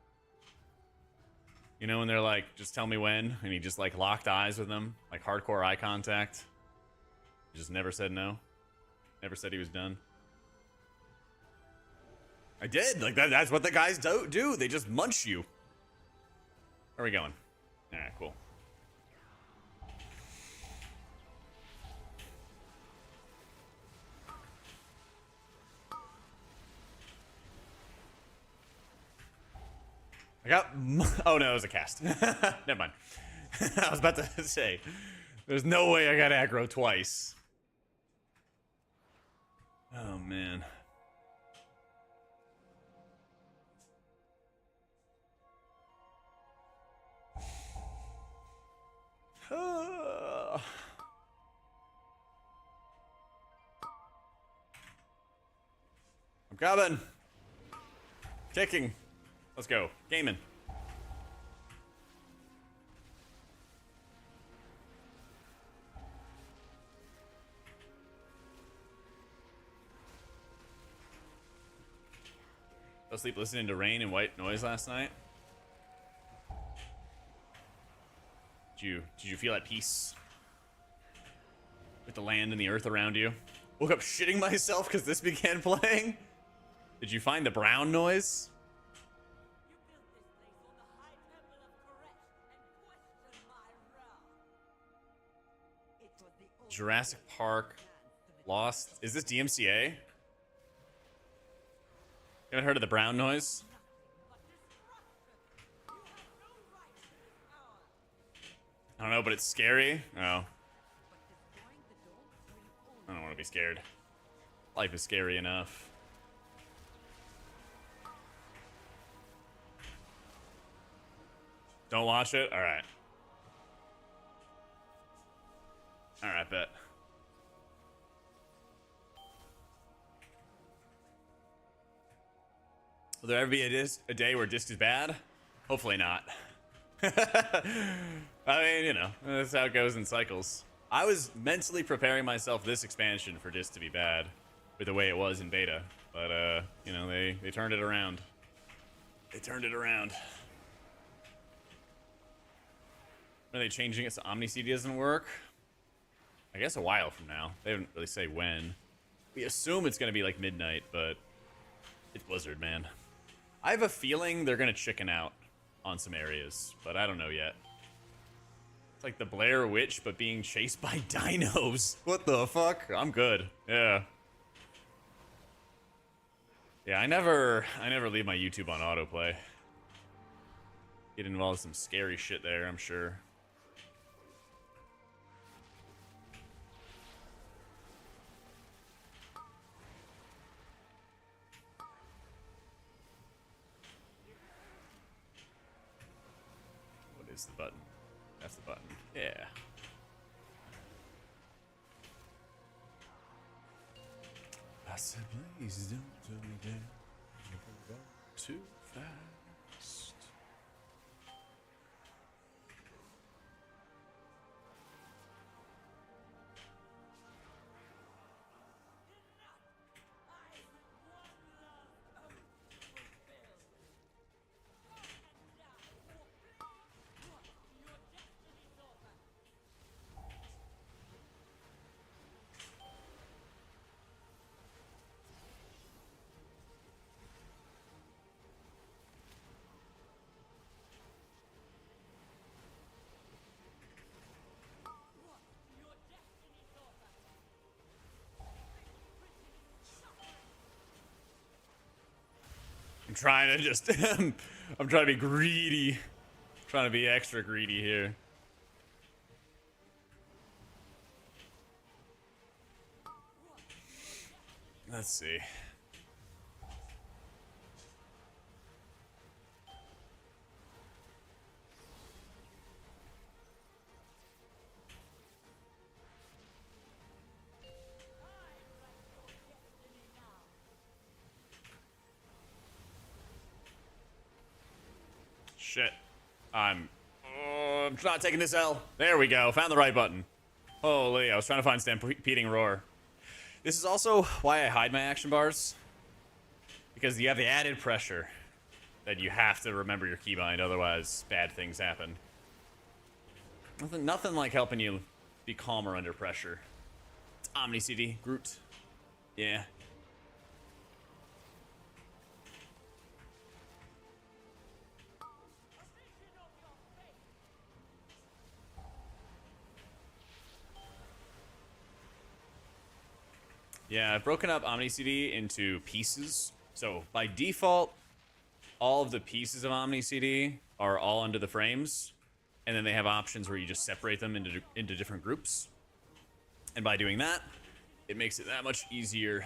[SPEAKER 1] You know, when they're like, just tell me when, and he just like locked eyes with them, like hardcore eye contact. He just never said no. Never said he was done. I did. Like that's what the guys do. They just munch you. Where are we going? All right, cool. I got... Oh, no, it was a cast. Never mind. I was about to say, there's no way I got aggro twice. Oh, man. I'm coming. Kicking. Let's go. Gaming. Fell asleep listening to rain and white noise last night. Did you feel at peace with the land and the earth around you? Woke up shitting myself because this began playing. Did you find the brown noise? Jurassic Park Lost. Is this DMCA? You haven't heard of the brown noise? I don't know, but it's scary. Oh. I don't want to be scared. Life is scary enough. Don't watch it? Alright. Alright, bet. Will there ever be a day where disc is bad? Hopefully not. I mean, you know, that's how it goes in cycles. I was mentally preparing myself this expansion for disc to be bad with the way it was in beta. But, you know, they turned it around. They turned it around. Are they changing it so Omni-CD doesn't work? I guess a while from now. They didn't really say when. We assume it's going to be like midnight, but it's Blizzard, man. I have a feeling they're going to chicken out on some areas, but I don't know yet. It's like the Blair Witch, but being chased by dinos. What the fuck? I'm good. Yeah. Yeah, I never leave my YouTube on autoplay. Get involved in some scary shit there, I'm sure. What is the button? That's the button. Yeah. I said, please don't tell me that you're going too fast. I'm trying to just, I'm trying to be greedy. Trying to be extra greedy here. Let's see. Shit. I'm not taking this L. There we go. Found the right button. Holy, I was trying to find stampeding roar. This is also why I hide my action bars. Because you have the added pressure that you have to remember your keybind, otherwise bad things happen. Nothing like helping you be calmer under pressure. It's Omni CD, Groot. Yeah. Yeah, I've broken up Omni CD into pieces. So by default, all of the pieces of Omni CD are all under the frames. And then they have options where you just separate them into different groups. And by doing that, it makes it that much easier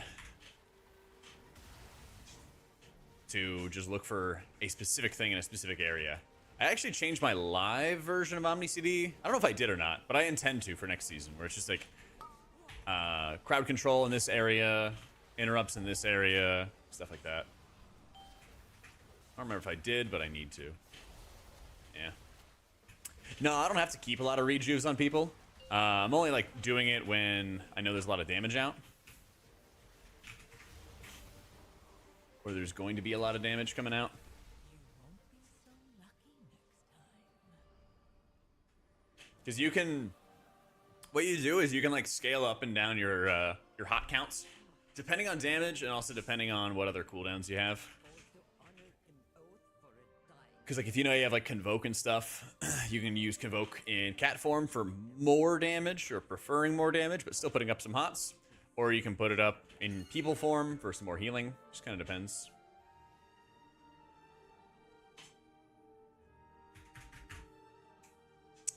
[SPEAKER 1] to just look for a specific thing in a specific area. I actually changed my live version of Omni CD. I don't know if I did or not, but I intend to for next season, where it's just like crowd control in this area, interrupts in this area, stuff like that. I don't remember if I did, but I need to. Yeah. No, I don't have to keep a lot of rejuves on people. I'm only like doing it when I know there's a lot of damage out. Or there's going to be a lot of damage coming out. Because you can... What you do is you can like scale up and down your hot counts, depending on damage and also depending on what other cooldowns you have. Because like if you know you have like Convoke and stuff, you can use Convoke in cat form for more damage or preferring more damage, but still putting up some hots. Or you can put it up in people form for some more healing. Just kind of depends.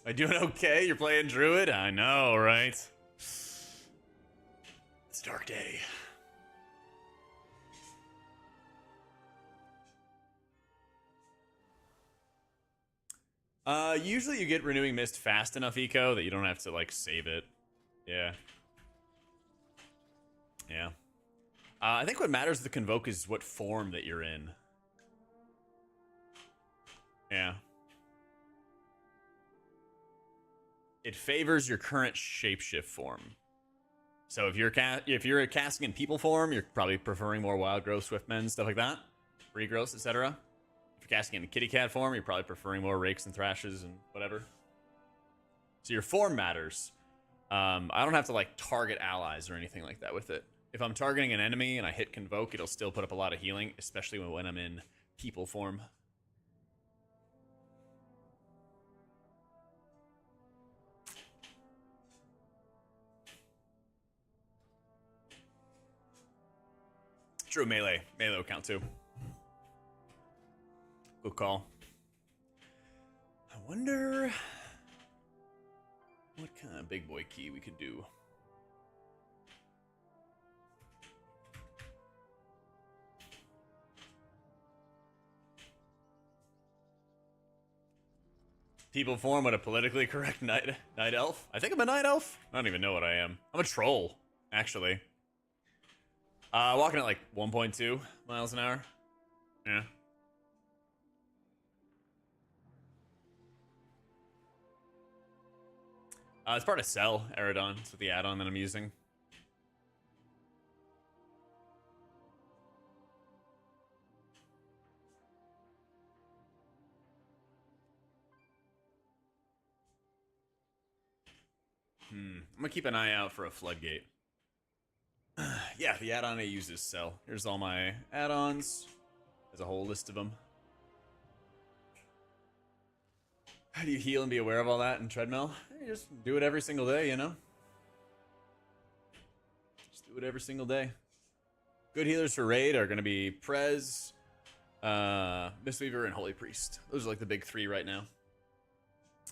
[SPEAKER 1] Am I doing okay? You're playing Druid? I know, right? It's a dark day. Usually you get Renewing Mist fast enough, Eco, that you don't have to, like, save it. Yeah. Yeah. I think what matters with the Convoke is what form that you're in. Yeah. It favors your current shapeshift form. So if you're casting in people form, you're probably preferring more wild growth, swiftmen, stuff like that, regrowths, etc. If you're casting in kitty cat form, you're probably preferring more rakes and thrashes and whatever. So your form matters. I don't have to like target allies or anything like that with it. If I'm targeting an enemy and I hit Convoke, it'll still put up a lot of healing, especially when I'm in people form. True, melee. Melee will count too. Good call. I wonder what kind of big boy key we could do. people form what a politically correct night elf. I think I'm a night elf. I don't even know what I am. I'm a troll, actually. Walking at like 1.2 miles an hour. Yeah. It's part of Cell, Eridon. It's with the add-on that I'm using. I'm gonna keep an eye out for a floodgate. Yeah, the add-on I use is Cell. Here's all my add-ons. There's a whole list of them. How do you heal and be aware of all that in treadmill? You just do it every single day, you know? Just do it every single day. Good healers for raid are going to be Prez, Mistweaver, and Holy Priest. Those are like the big three right now.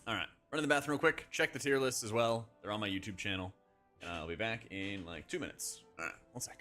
[SPEAKER 1] Alright, run in the bathroom real quick. Check the tier list as well. They're on my YouTube channel. And I'll be back in like 2 minutes. Alright, 1 sec.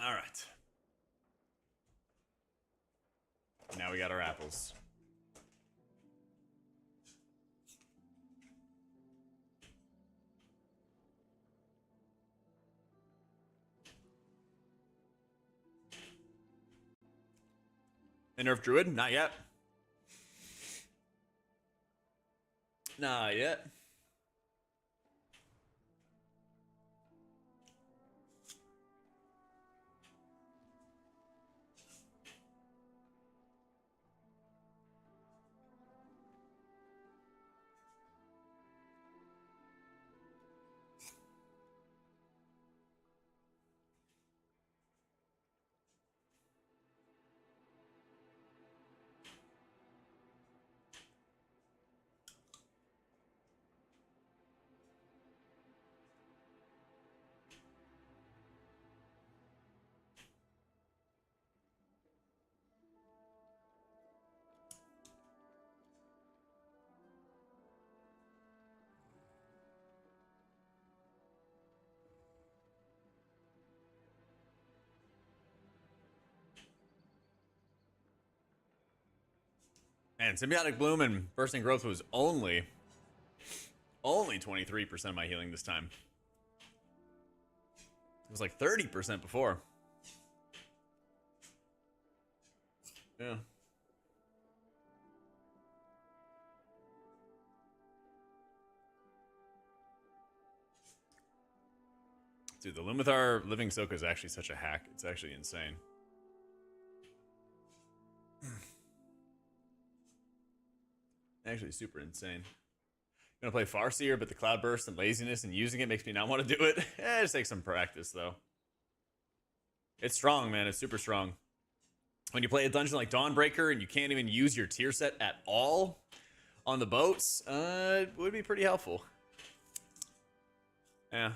[SPEAKER 1] All right. Now we got our apples. They nerfed Druid? Not yet. Not yet. Man, Symbiotic Bloom and Bursting Growth was only 23% of my healing this time. It was like 30% before. Yeah. Dude, the Lumathar Living Soka is actually such a hack. It's actually insane. Actually super insane. I'm gonna play Farseer, but the Cloudburst and laziness and using it makes me not want to do it. It just takes some practice, though. It's strong, man. It's super strong. When you play a dungeon like Dawnbreaker and you can't even use your tier set at all on the boats, it would be pretty helpful. Yeah.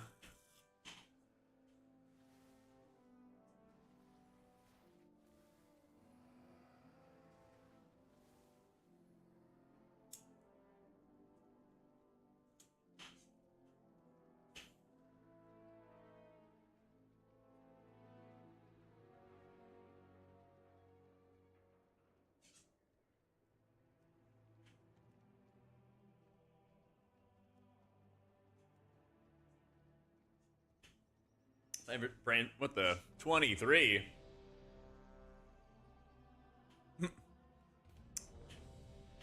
[SPEAKER 1] Brain, what the 23?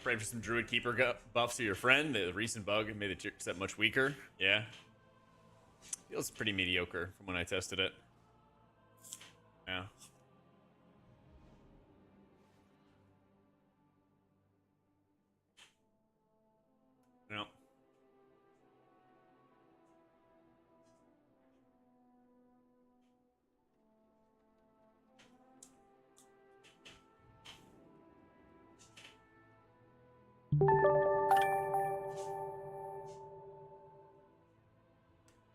[SPEAKER 1] Pray for some Druid Keeper buffs to your friend. The recent bug made the tier set much weaker. Yeah. Feels pretty mediocre from when I tested it. Yeah. Yeah.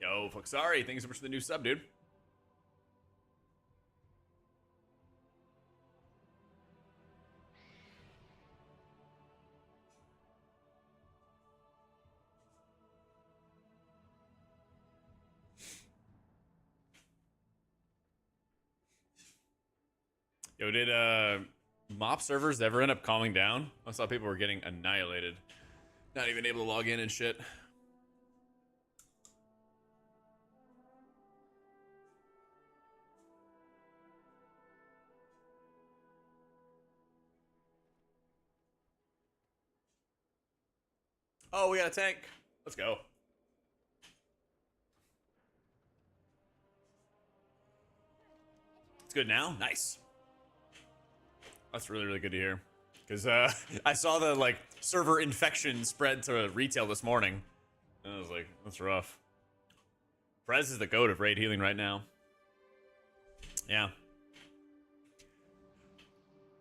[SPEAKER 1] Yo, Foxari, thanks so much for the new sub, dude. Yo, did mop servers ever end up calming down? I saw people were getting annihilated. Not even able to log in and shit. Oh, we got a tank. Let's go. It's good now? Nice. That's really, really good to hear. Because I saw the, like, server infection spread to retail this morning. And I was like, that's rough. Prez is the goat of raid healing right now. Yeah.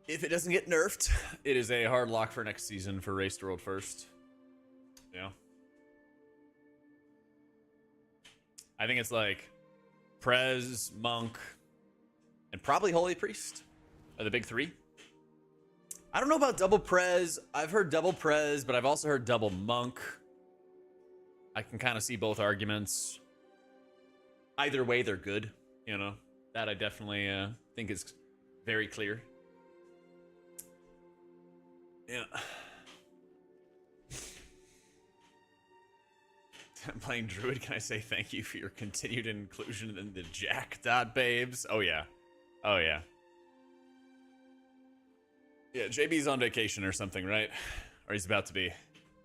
[SPEAKER 1] If it doesn't get nerfed, it is a hard lock for next season for Race to World First. Yeah. I think it's like Prez, Monk, and probably Holy Priest are the big three. I don't know about double Prez. I've heard double Prez, but I've also heard double Monk. I can kind of see both arguments. Either way, they're good, you know. That I definitely think is very clear. Yeah. I'm playing Druid. Can I say thank you for your continued inclusion in the Jak.babes? Oh, yeah. Oh, yeah. Yeah, JB's on vacation or something, right? Or he's about to be.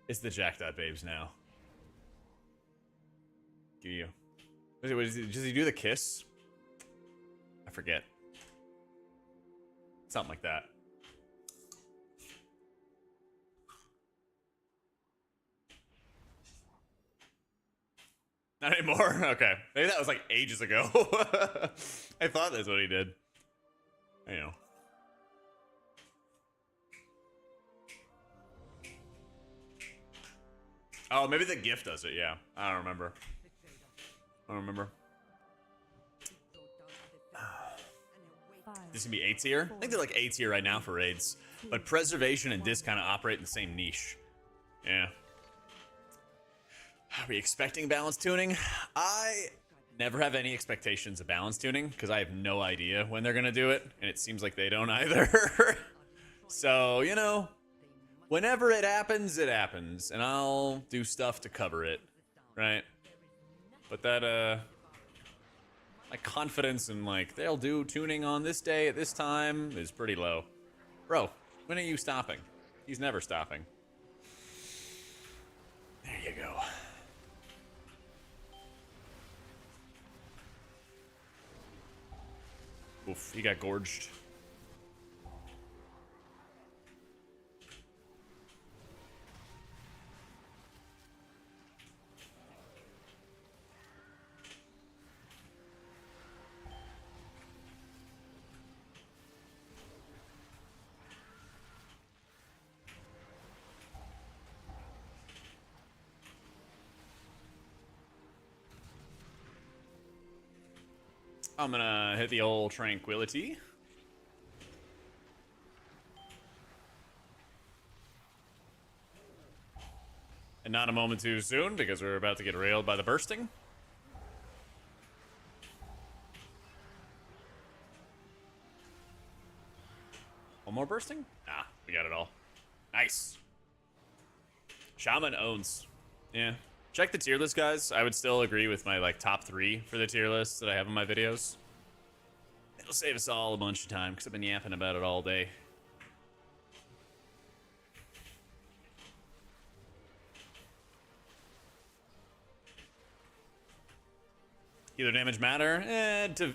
[SPEAKER 1] It's the Jak.babes now. Give you. Does he do the kiss? I forget. Something like that. Not anymore? Okay. Maybe that was like ages ago. I thought that's what he did. I know. Oh, maybe the gift does it, yeah. I don't remember. I don't remember. This can be A tier? I think they're like A tier right now for raids. But preservation and disc kind of operate in the same niche. Yeah. Are we expecting balance tuning? I never have any expectations of balance tuning because I have no idea when they're going to do it. And it seems like they don't either. So, you know, whenever it happens, and I'll do stuff to cover it, right? But that, my confidence in, like, they'll do tuning on this day at this time is pretty low. Bro, when are you stopping? He's never stopping. There you go. Oof, he got gorged. I'm gonna hit the old tranquility. And not a moment too soon, because we're about to get railed by the bursting. One more bursting? Nah, we got it all. Nice. Shaman owns. Yeah. Check the tier list, guys. I would still agree with my like top 3 for the tier list that I have in my videos. It'll save us all a bunch of time because I've been yapping about it all day. Either damage matter?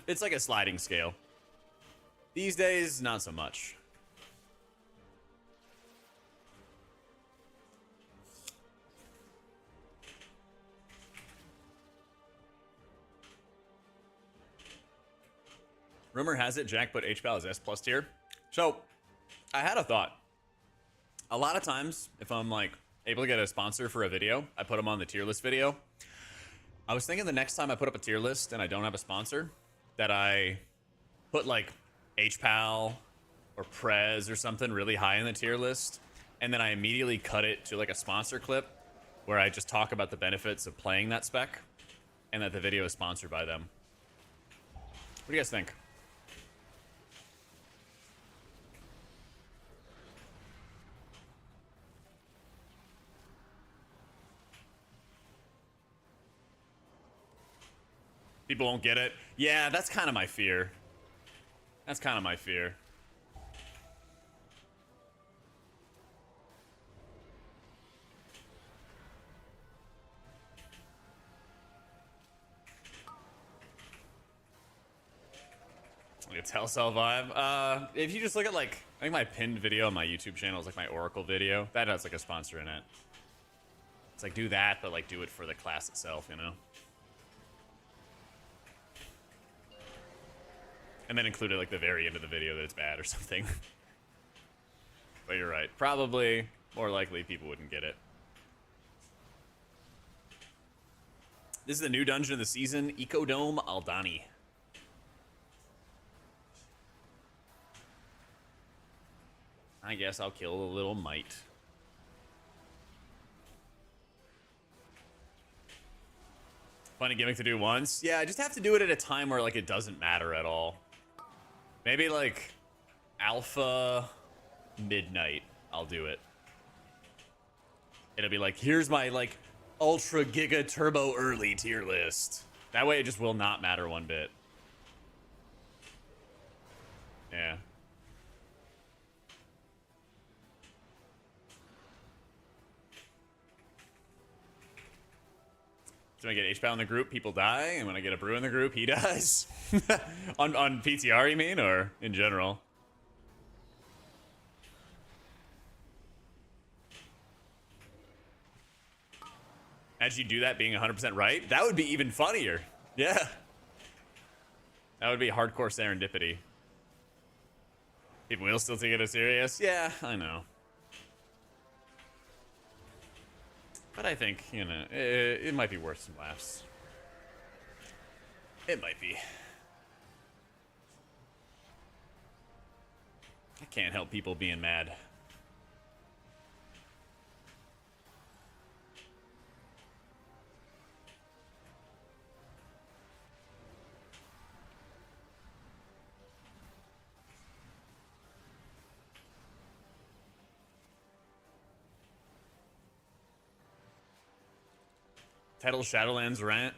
[SPEAKER 1] It's like a sliding scale. These days, not so much. Rumor has it Jak put HPAL as S+ tier. So, I had a thought. A lot of times, if I'm like able to get a sponsor for a video, I put them on the tier list video. I was thinking the next time I put up a tier list and I don't have a sponsor, that I put like HPAL or Prez or something really high in the tier list, and then I immediately cut it to like a sponsor clip where I just talk about the benefits of playing that spec and that the video is sponsored by them. What do you guys think? People won't get it. Yeah, that's kind of my fear. That's kind of my fear. Like a Telcel vibe. If you just look at like, I think my pinned video on my YouTube channel is like my Oracle video. That has like a sponsor in it. It's like do that, but like do it for the class itself, you know? And then include it like the very end of the video that it's bad or something. But you're right. Probably, more likely, people wouldn't get it. This is the new dungeon of the season, Ecodome Aldani. I guess I'll kill a little mite. Funny gimmick to do once. Yeah, I just have to do it at a time where like it doesn't matter at all. Maybe like alpha midnight, I'll do it. It'll be like, here's my like ultra giga turbo early tier list. That way it just will not matter one bit. Yeah. So when I get HPAL in the group, people die, and when I get a brew in the group, he dies. on PTR, you mean, or in general? As you do that being 100% right, that would be even funnier. Yeah. That would be hardcore serendipity. People will still take it serious? Yeah, I know. But I think, you know, it might be worth some laughs. It might be. I can't help people being mad. Tettle's Shadowlands rant.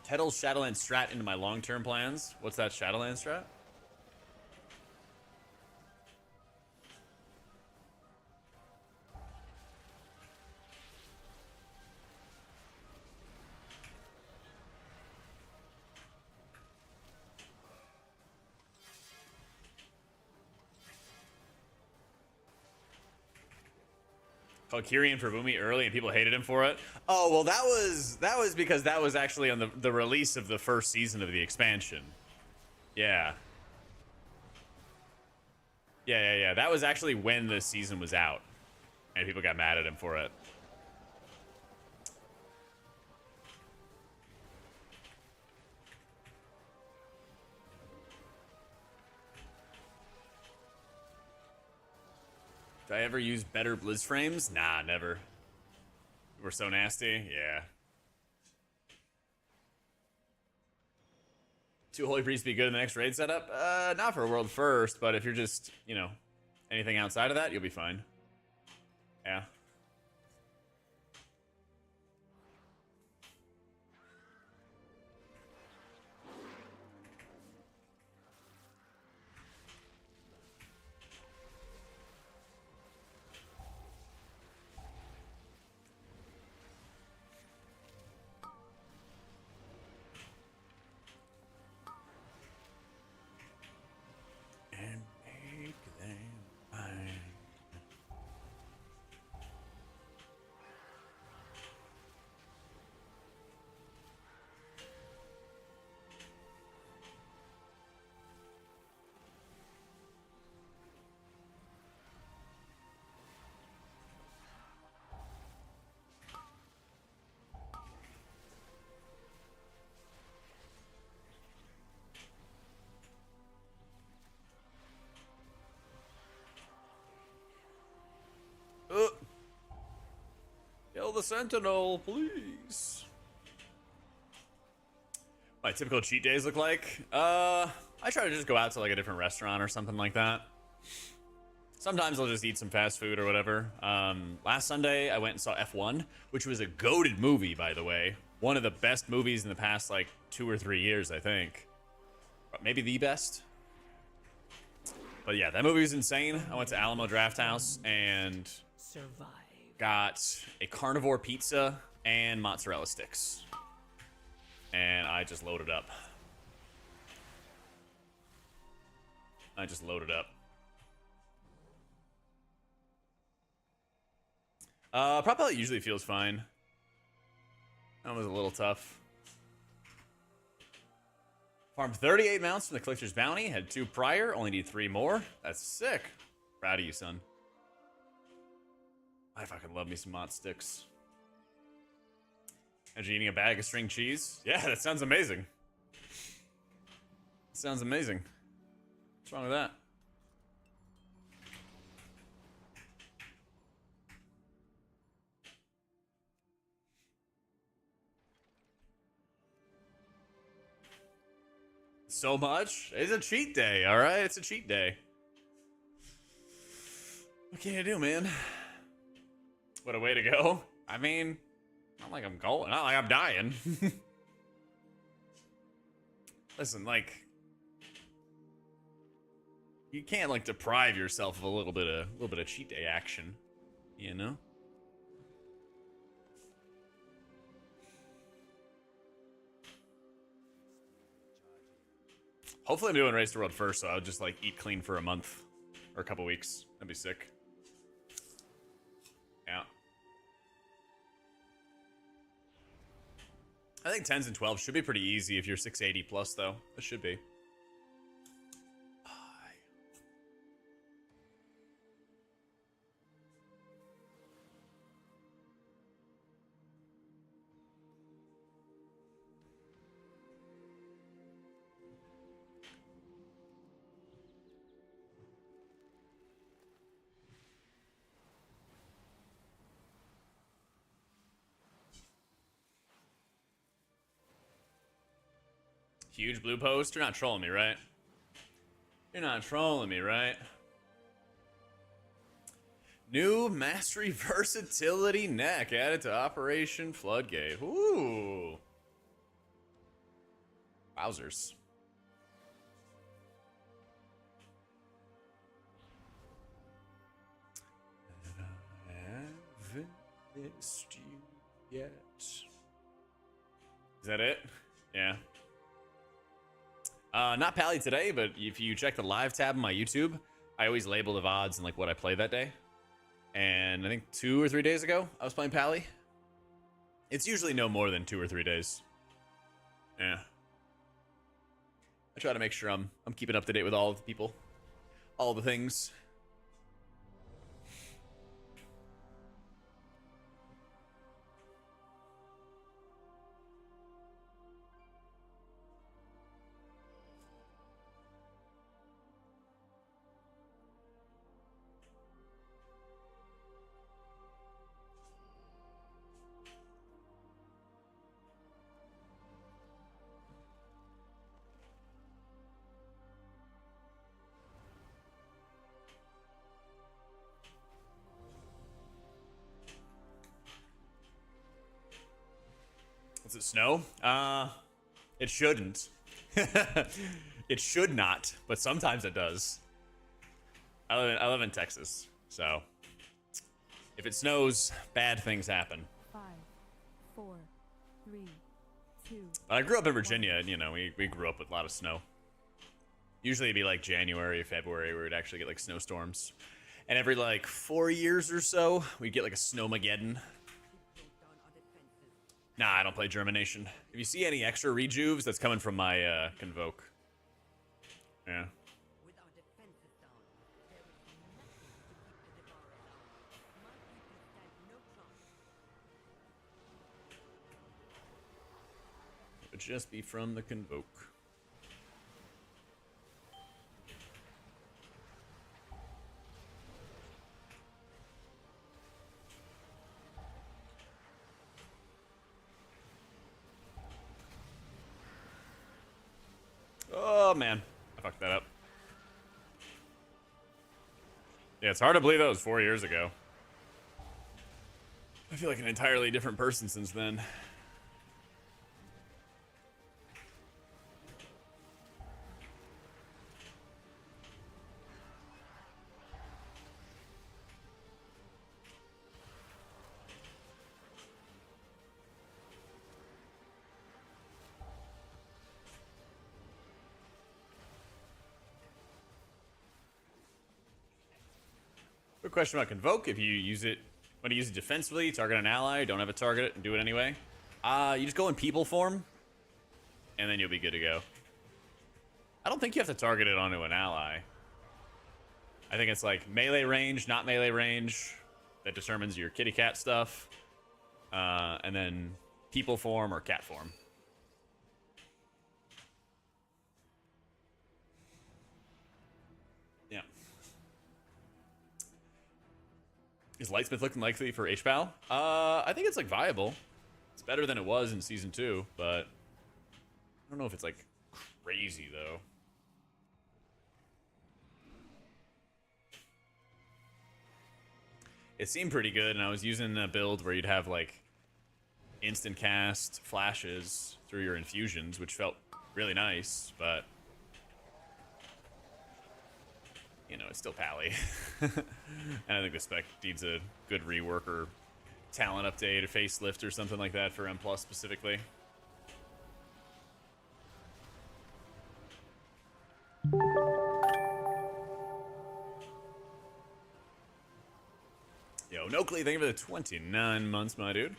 [SPEAKER 1] Tettle's Shadowlands strat into my long-term plans. What's that Shadowlands strat? Valkyrian for Boomy early and people hated him for it. Oh, well, that was because that was actually on the release of the first season of the expansion. Yeah. Yeah. That was actually when the season was out. And people got mad at him for it. Did I ever use better Blizz frames? Nah, never. We're so nasty. Yeah. Two Holy Priests be good in the next raid setup? Not for a world first, but if you're just, you know, anything outside of that, you'll be fine. Yeah. And make them mine. Kill the Sentinel, please. My typical cheat days look like? I try to just go out to like a different restaurant or something like that. Sometimes I'll just eat some fast food or whatever. Last Sunday, I went and saw F1, which was a goated movie, by the way. One of the best movies in the past, like, 2 or 3 years, I think. Maybe the best. But yeah, that movie was insane. I went to Alamo Drafthouse and
[SPEAKER 3] Survive.
[SPEAKER 1] got a carnivore pizza and mozzarella sticks. And I just loaded up. Probably usually feels fine. That was a little tough. Farmed 38 mounts from the Collector's Bounty. Had 2 prior. Only need 3 more. That's sick. Proud of you, son. I fucking love me some mott sticks. And you eating a bag of string cheese? Yeah, that sounds amazing. Sounds amazing. What's wrong with that? So much? It's a cheat day, alright? It's a cheat day. What can you do, man? What a way to go. I mean, not like I'm going, not like I'm dying. Listen, like, you can't like deprive yourself of a little bit of cheat day action, you know? Hopefully I'm doing Race to World first, so I'll just like eat clean for a month or a couple weeks. That'd be sick. Yeah. I think 10s and 12s should be pretty easy if you're 680 plus, though. It should be. Huge blue post? You're not trolling me, right? You're not trolling me, right? New Mastery Versatility neck added to Operation Floodgate. Ooh. Wowzers. I haven't missed you yet. Is that it? Yeah. Not Pally today, but if you check the live tab on my YouTube, I always label the VODs and like what I play that day. And I think 2 or 3 days ago, I was playing Pally. It's usually no more than 2 or 3 days. Yeah. I try to make sure I'm keeping up to date with all of the people, all the things. Does it snow? It shouldn't. It should not, but sometimes it does. I live in Texas, so if it snows, bad things happen.
[SPEAKER 2] 5, 4, 3, 2.
[SPEAKER 1] I grew up in Virginia, and you know, we grew up with a lot of snow. Usually it'd be like January, February, where we'd actually get like snowstorms. And every like 4 years or so, we'd get like a snowmageddon. Nah, I don't play Germination. If you see any extra rejuves, that's coming from my Convoke. Yeah.
[SPEAKER 4] With our defenses down, there is nothing to keep the devourers out. My people stand no chance.
[SPEAKER 1] It would just be from the Convoke. Oh man, I fucked that up. Yeah, it's hard to believe that was 4 years ago. I feel like an entirely different person since then. Quick question about Convoke. If you use it, want to use it defensively, target an ally, don't have a target it, and do it anyway. You just go in people form, and then you'll be good to go. I don't think you have to target it onto an ally. I think it's like melee range, not melee range, that determines your kitty cat stuff. And then people form or cat form. Yeah. Is Lightsmith looking likely for HPAL? I think it's like viable. It's better than it was in season 2, but I don't know if it's like crazy though. It seemed pretty good, and I was using a build where you'd have like instant cast flashes through your infusions, which felt really nice, but you know, it's still Pally. And I think the spec needs a good rework or talent update, a facelift or something like that for M+ specifically. Yo, Nokley, thank you for the 29 months, my dude.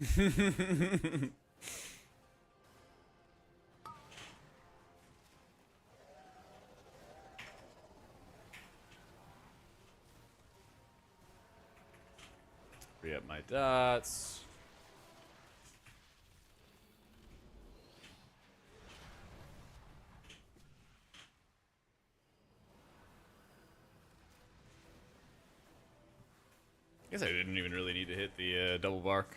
[SPEAKER 1] Free up my dots. Guess I didn't even really need to hit the double bark.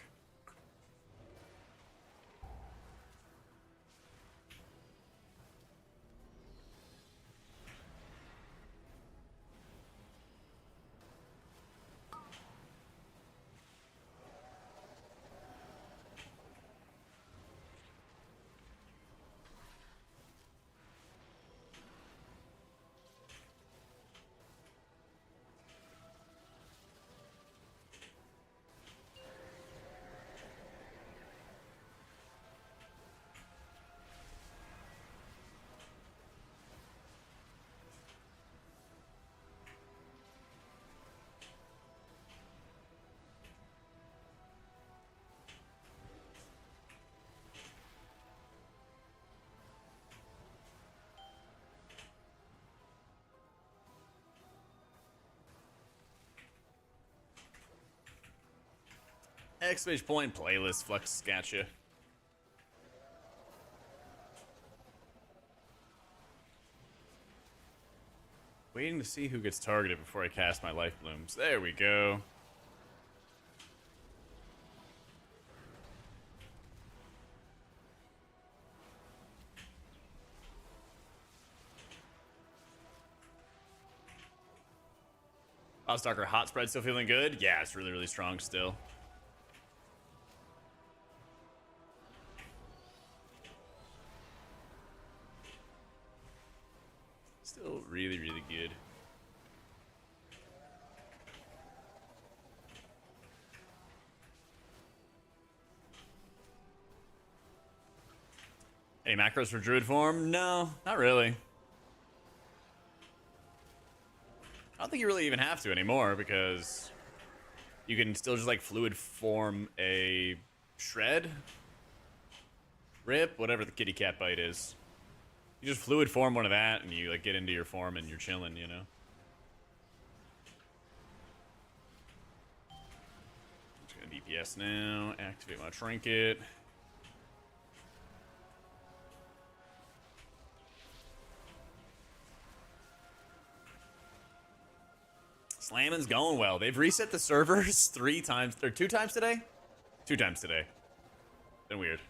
[SPEAKER 1] Exclamation point playlist flex gotcha. Waiting to see who gets targeted before I cast my life blooms. There we go. Wildstalker hot spread still feeling good? Yeah, it's really, really strong still. Still really, really good. Any macros for Druid form? No, not really. I don't think you really even have to anymore because you can still just like fluid form a shred, rip, whatever the kitty cat bite is. You just fluid form one of that and you like get into your form and you're chilling, you know. I'm just gonna DPS now, activate my trinket. Slamming's going well. They've reset the servers 3 times, or 2 times today? 2 times today. Been weird.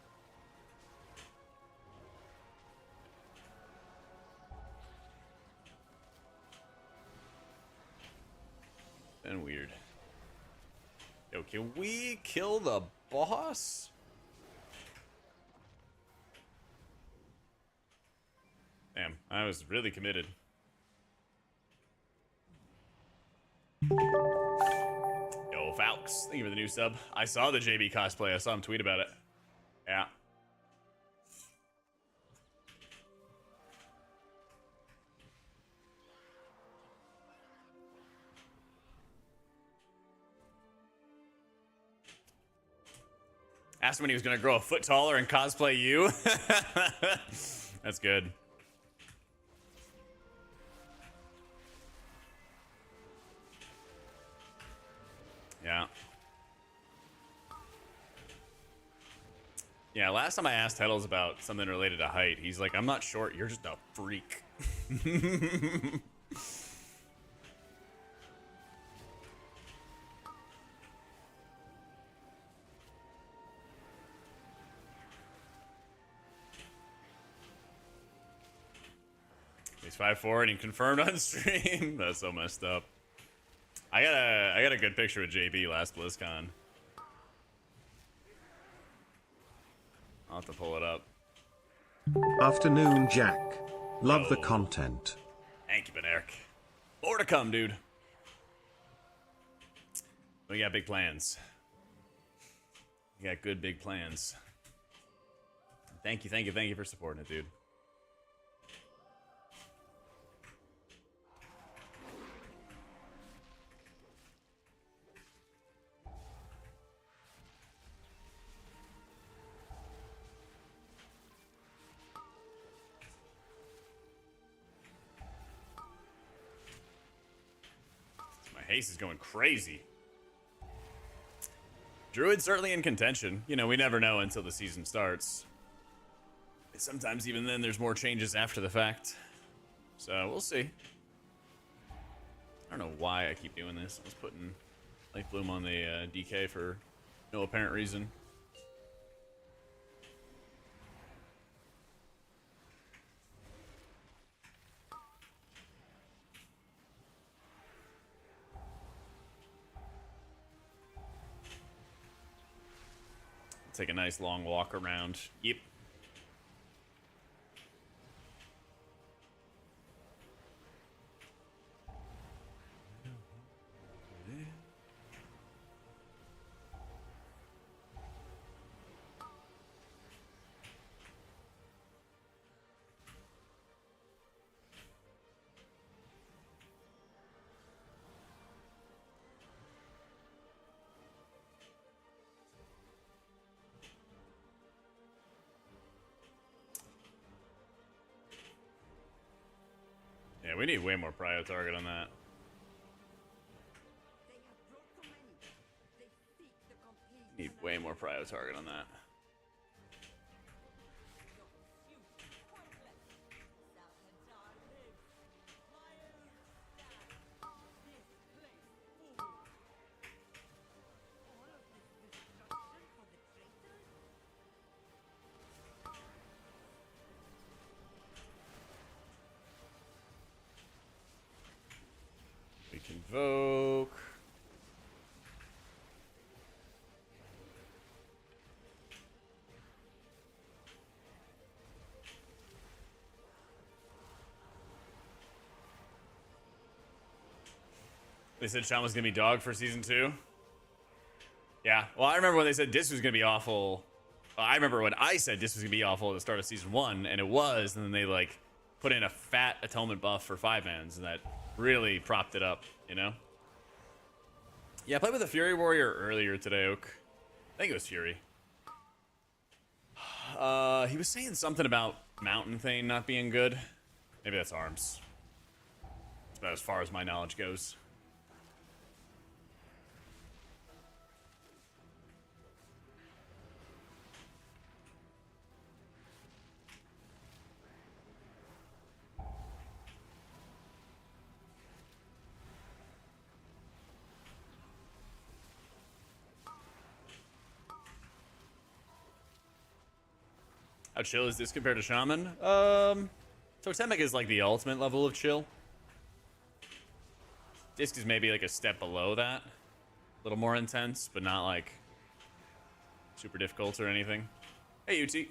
[SPEAKER 1] Been weird. Yo, can we kill the boss? Damn, I was really committed. Yo, Falks, thank you for the new sub. I saw the JB cosplay. I saw him tweet about it. Yeah. Asked him when he was gonna grow a foot taller and cosplay you. That's good. Yeah. Yeah, last time I asked Heddles about something related to height, he's like, I'm not short, you're just a freak. He's 5'4" and he confirmed on stream. That's so messed up. I got a good picture with JB last BlizzCon. I'll have to pull it up.
[SPEAKER 5] Afternoon, Jack. Love the content.
[SPEAKER 1] Thank you, Eric. More to come, dude. We got big plans. We got good big plans. Thank you for supporting it, dude. Haste is going crazy. Druid certainly in contention. You know, we never know until the season starts. Sometimes even then there's more changes after the fact. So we'll see. I don't know why I keep doing this. I was putting Life Bloom on the DK for no apparent reason. Take a nice long walk around. Yep. Yeah, we need way more prio target on that.
[SPEAKER 4] They have brought so many. They seek the complete.
[SPEAKER 1] Need way more prio target on that. We can invoke. They said Sham was gonna be dog for season 2. Yeah, well, I remember when they said this was gonna be awful. I remember when I said this was gonna be awful at the start of season 1, and it was, and then they like put in a fat atonement buff for 5-mans, and that really propped it up, you know? Yeah, I played with a Fury Warrior earlier today, Oak. I think it was Fury. He was saying something about Mountain Thane not being good. Maybe that's Arms. That's about as far as my knowledge goes. How chill is this compared to Shaman? Totemic is like the ultimate level of chill. Disc is maybe like a step below that. A little more intense, but not like super difficult or anything. Hey, UT.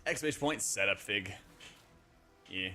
[SPEAKER 1] Exclamation point setup fig. Yeah.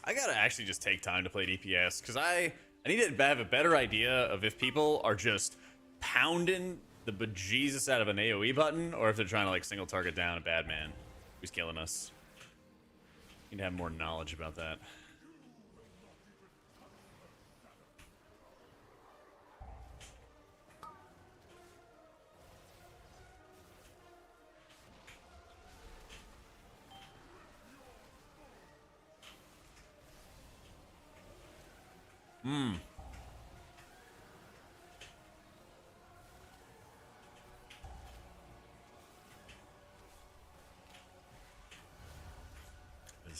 [SPEAKER 1] I gotta actually just take time to play DPS because I need to have a better idea of if people are just pounding the bejesus out of an AoE button or if they're trying to like single target down a bad man who's killing us. Need to have more knowledge about that.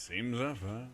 [SPEAKER 1] seems I find.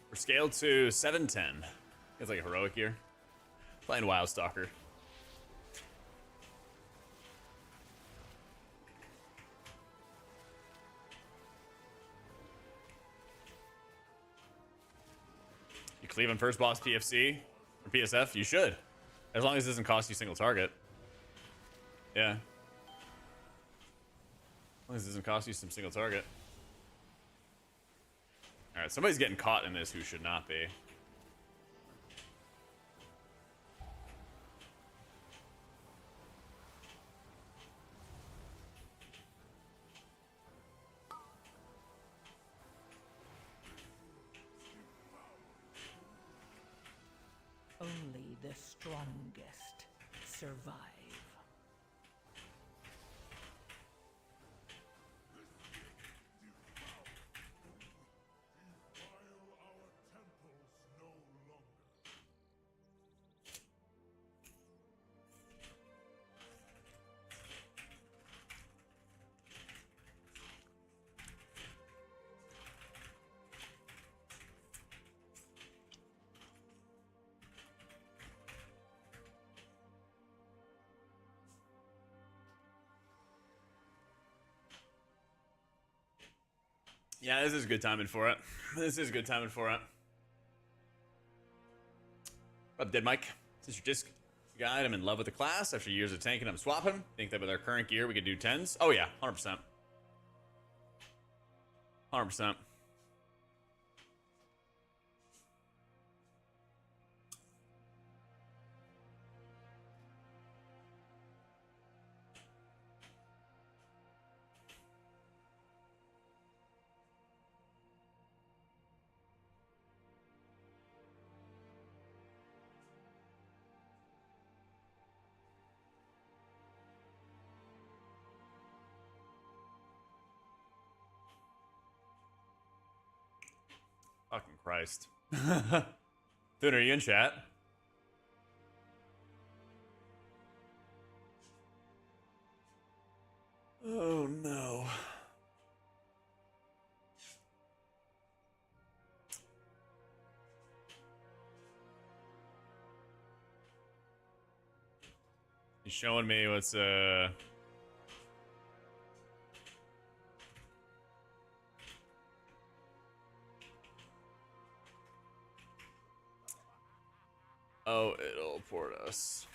[SPEAKER 1] We're scaled to 710. It's like a heroic year. Playing Wildstalker. You cleave on first boss PFC or PSF? You should. As long as it doesn't cost you single target. Yeah. As long as it doesn't cost you some single target. Alright, somebody's getting caught in this who should not be.
[SPEAKER 3] Only the strongest survive.
[SPEAKER 1] Yeah, this is good timing for it. This is good timing for it. What up, Dead Mike? This is your disc guide. I'm in love with the class. After years of tanking, I'm swapping. Think that with our current gear, we could do 10s. Oh, yeah, 100%. 100%. Fucking Christ. Dude, are you in chat? Oh no. He's showing me what's oh, it'll port us.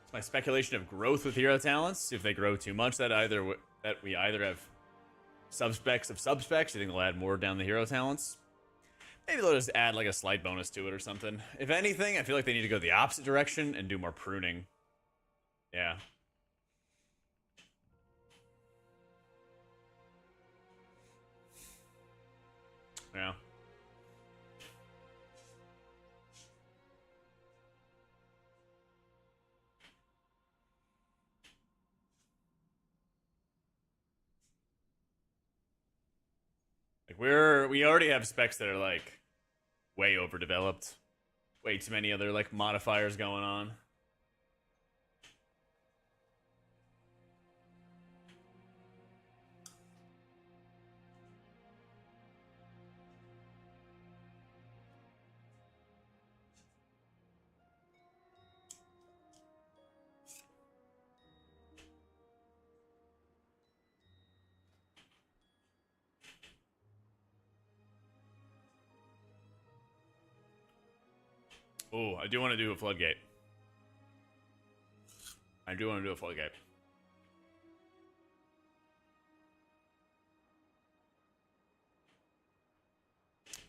[SPEAKER 1] It's my speculation of growth with hero talents. If they grow too much, that we either have subspecs of subspecs. I think they'll add more down the hero talents. Maybe they'll just add like a slight bonus to it or something. If anything, I feel like they need to go the opposite direction and do more pruning. Yeah. Yeah. Like we already have specs that are like way overdeveloped. Way too many other like modifiers going on. Oh, I do want to do a floodgate. I do want to do a floodgate.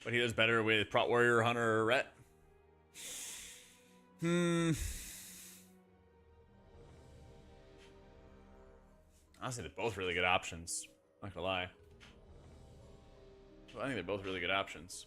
[SPEAKER 1] But he does better with Prot Warrior, Hunter, or Ret. Honestly, they're both really good options. Not gonna lie. Well, I think they're both really good options.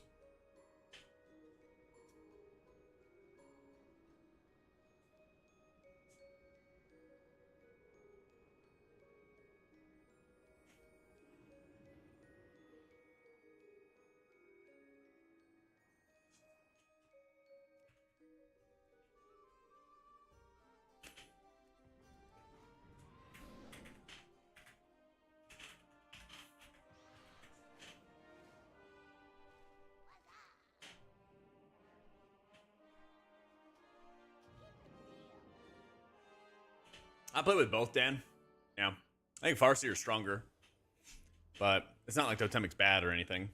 [SPEAKER 1] I play with both, Dan. Yeah. I think Farseer is stronger. But it's not like Totemic's bad or anything.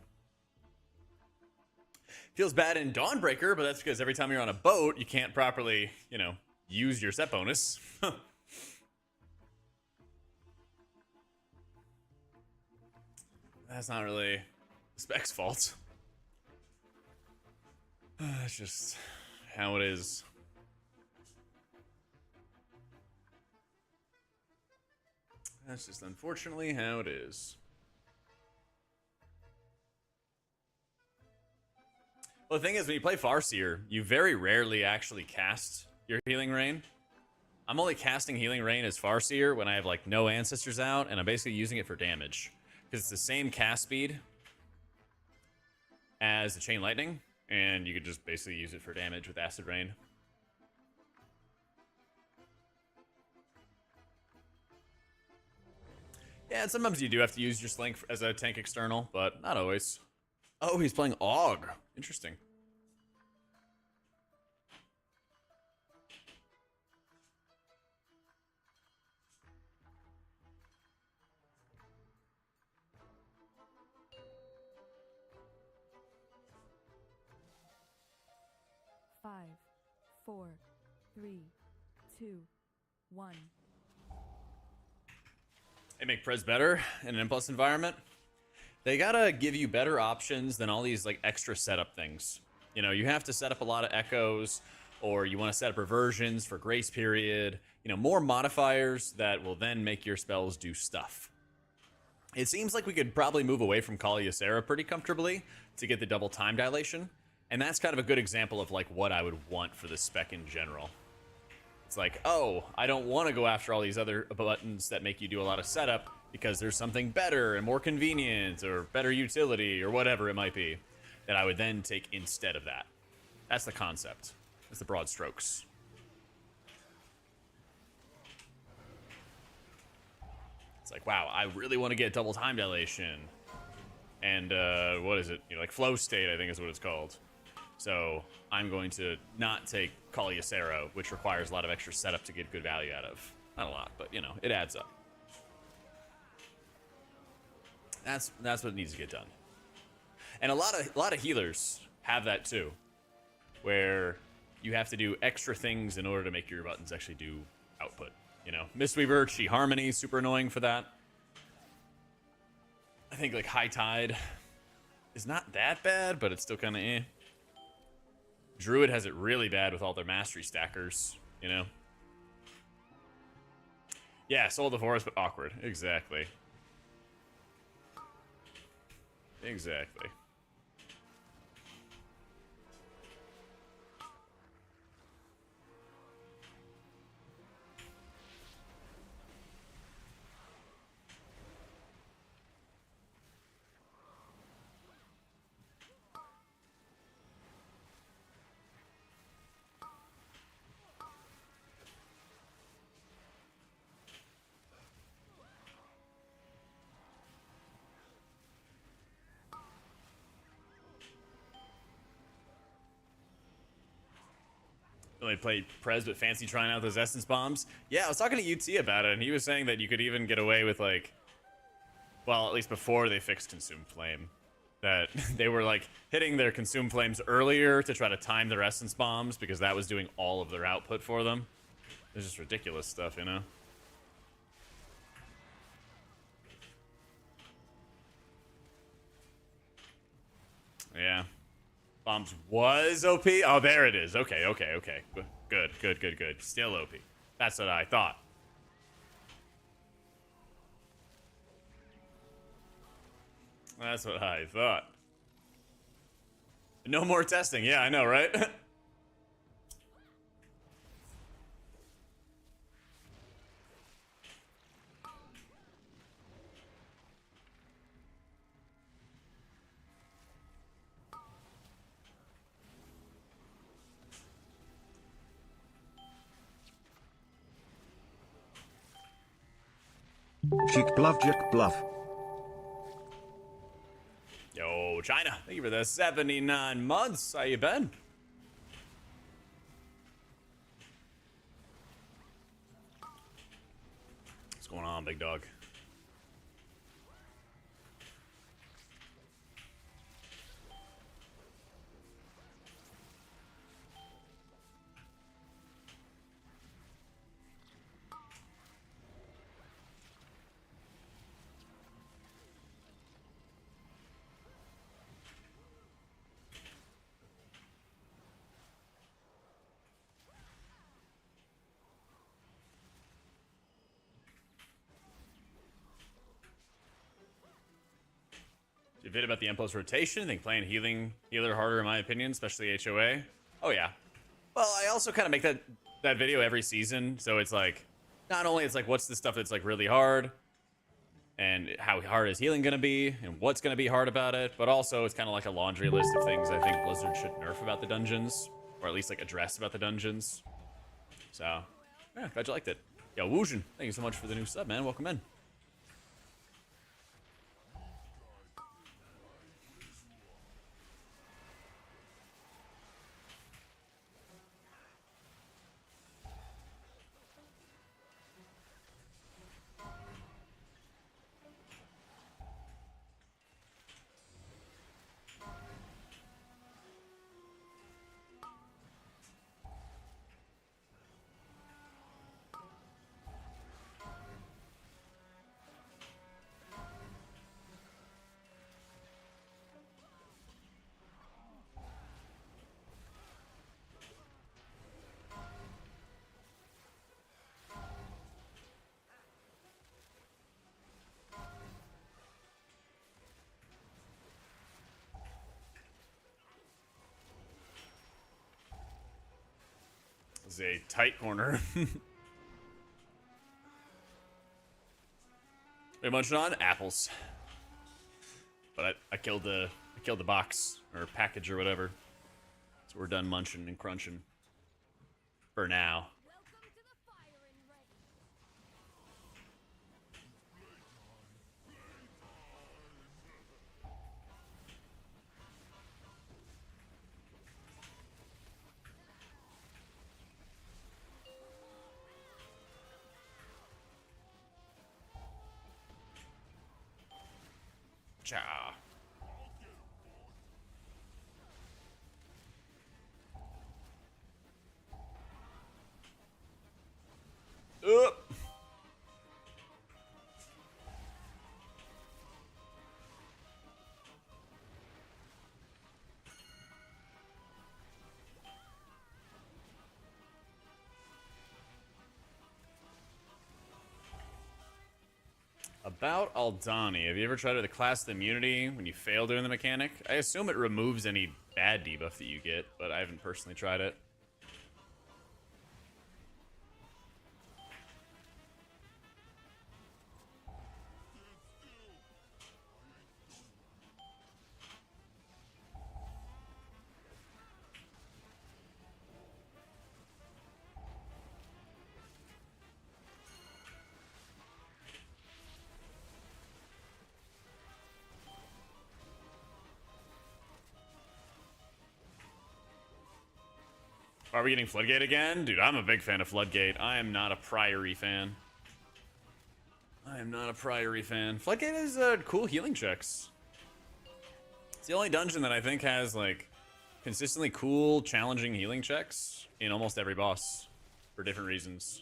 [SPEAKER 1] Feels bad in Dawnbreaker, but that's because every time you're on a boat, you can't properly, you know, use your set bonus. That's not really Spec's fault. It's just how it is. That's just unfortunately how it is. Well, the thing is, when you play Farseer, you very rarely actually cast your Healing Rain. I'm only casting Healing Rain as Farseer when I have, like, no Ancestors out, and I'm basically using it for damage. Because it's the same cast speed as the Chain Lightning, and you could just basically use it for damage with Acid Rain. Yeah, and sometimes you do have to use your Slink as a tank external, but not always. Oh, he's playing Aug. Interesting.
[SPEAKER 2] Five, 4, 3, 2, 1.
[SPEAKER 1] They make Prez better in an Impulse environment. They gotta give you better options than all these like extra setup things. You know, you have to set up a lot of echoes, or you want to set up reversions for grace period. You know, more modifiers that will then make your spells do stuff. It seems like we could probably move away from Kali Ysera pretty comfortably to get the double time dilation. And that's kind of a good example of like what I would want for the spec in general. It's like, oh, I don't want to go after all these other buttons that make you do a lot of setup because there's something better and more convenient or better utility or whatever it might be that I would then take instead of that. That's the concept. That's the broad strokes. It's like, wow, I really want to get double time dilation. And what is it? You know, like flow state, I think is what it's called. So I'm going to not take Kali Ysera, which requires a lot of extra setup to get good value out of. Not a lot, but you know, it adds up. That's what needs to get done. And a lot of healers have that too, where you have to do extra things in order to make your buttons actually do output. You know, Mistweaver, Chi Harmony, super annoying for that. I think like High Tide is not that bad, but it's still kind of eh. Druid has it really bad with all their mastery stackers, you know? Yeah, Soul of the Forest, but awkward. Exactly. Exactly. Really played Prez, but fancy trying out those Essence Bombs. Yeah, I was talking to UT about it, and he was saying that you could even get away with, like, well, at least before they fixed Consume Flame, that they were, like, hitting their Consume Flames earlier to try to time their Essence Bombs, because that was doing all of their output for them. It's just ridiculous stuff, you know? Yeah. Bombs was OP? Oh, there it is. Okay, okay, okay. Good, good, good, good. Still OP. That's what I thought. That's what I thought. No more testing. Yeah, I know, right?
[SPEAKER 5] Cheek bluff, Jack bluff.
[SPEAKER 1] Yo, China. Thank you for the 79 months. How you been? What's going on, big dog? You bit about the M plus rotation. I think playing healer harder in my opinion, especially HOA. Oh yeah. Well, I also kind of make that video every season, so it's like not only it's like what's the stuff that's like really hard, and how hard is healing gonna be, and what's gonna be hard about it, but also it's kind of like a laundry list of things I think Blizzard should nerf about the dungeons, or at least like address about the dungeons. So yeah, glad you liked it. Yo, Woojin, thank you so much for the new sub, man. Welcome in. This is a tight corner. We munching on apples, but I killed the box or package or whatever, so we're done munching and crunching for now.
[SPEAKER 2] Welcome to the firing range.
[SPEAKER 1] Cha. About Aldani, have you ever tried the class immunity when you fail doing the mechanic? I assume it removes any bad debuff that you get, but I haven't personally tried it. Are we getting Floodgate again? Dude, I'm a big fan of Floodgate. I am not a Priory fan. I am not a Priory fan. Floodgate is cool healing checks. It's the only dungeon that I think has, like, consistently cool, challenging healing checks in almost every boss for different reasons.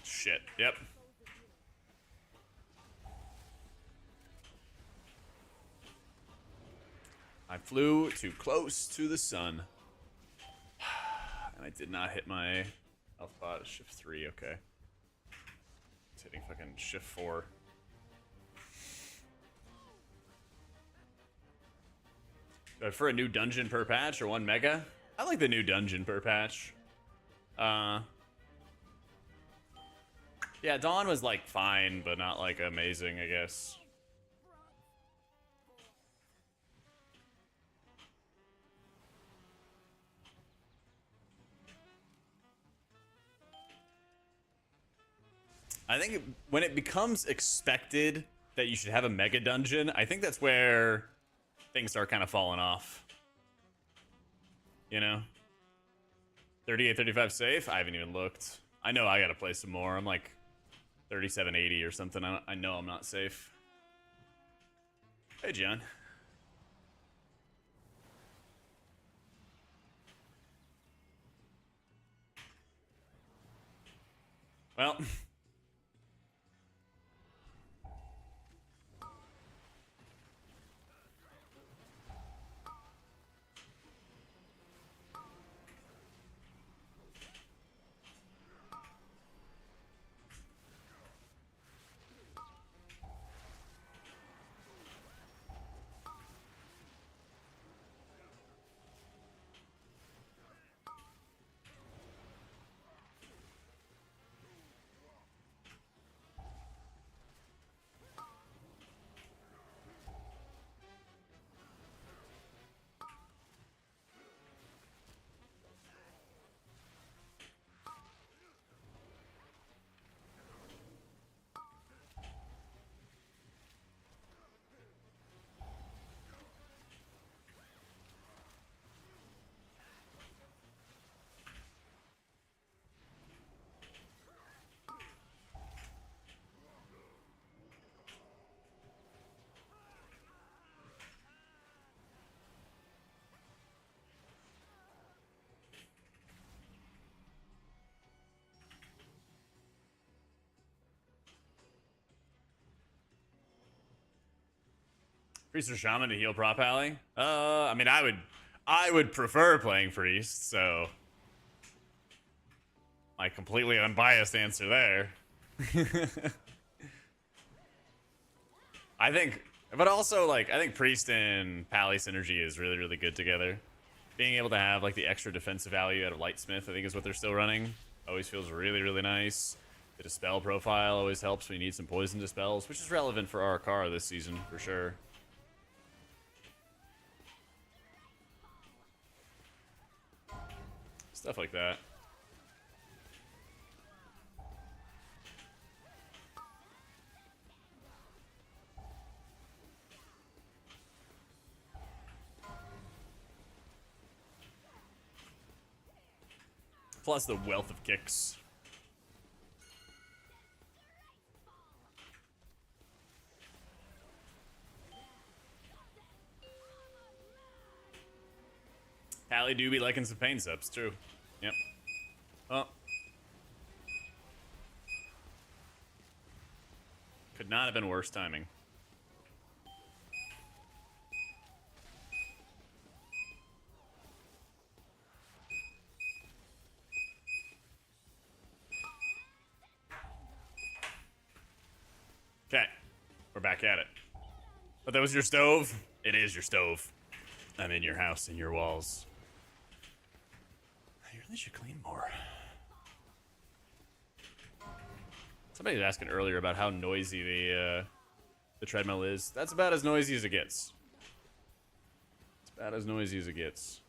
[SPEAKER 1] Shit. Yep. I flew too close to the sun. And I did not hit my health bot. Shift 3, okay. It's hitting fucking shift 4. For a new dungeon per patch or 1 mega? I like the new dungeon per patch. Yeah, Dawn was like fine, but not like amazing, I guess. I think when it becomes expected that you should have a mega dungeon, I think that's where things start kind of falling off. You know? 38, 35 safe? I haven't even looked. I know I gotta play some more. I'm like 3780 or something. I know I'm not safe. Hey, John. Well... Priest or Shaman to heal prop alley? I mean, I would prefer playing Priest, so my completely unbiased answer there. I think, but also like, I think Priest and Pally synergy is really, really good together. Being able to have like the extra defensive value out of Lightsmith, I think is what they're still running. Always feels really, really nice. The dispel profile always helps when you need some poison dispels, which is relevant for Arakara this season for sure. Stuff like that. Plus the wealth of kicks. Pally do be liking some pain subs, true. Yep. Oh. Could not have been worse timing. Okay. We're back at it. But that was your stove? It is your stove. I'm in your house, in your walls. You really should clean more. Somebody was asking earlier about how noisy the treadmill is. That's about as noisy as it gets. It's about as noisy as it gets.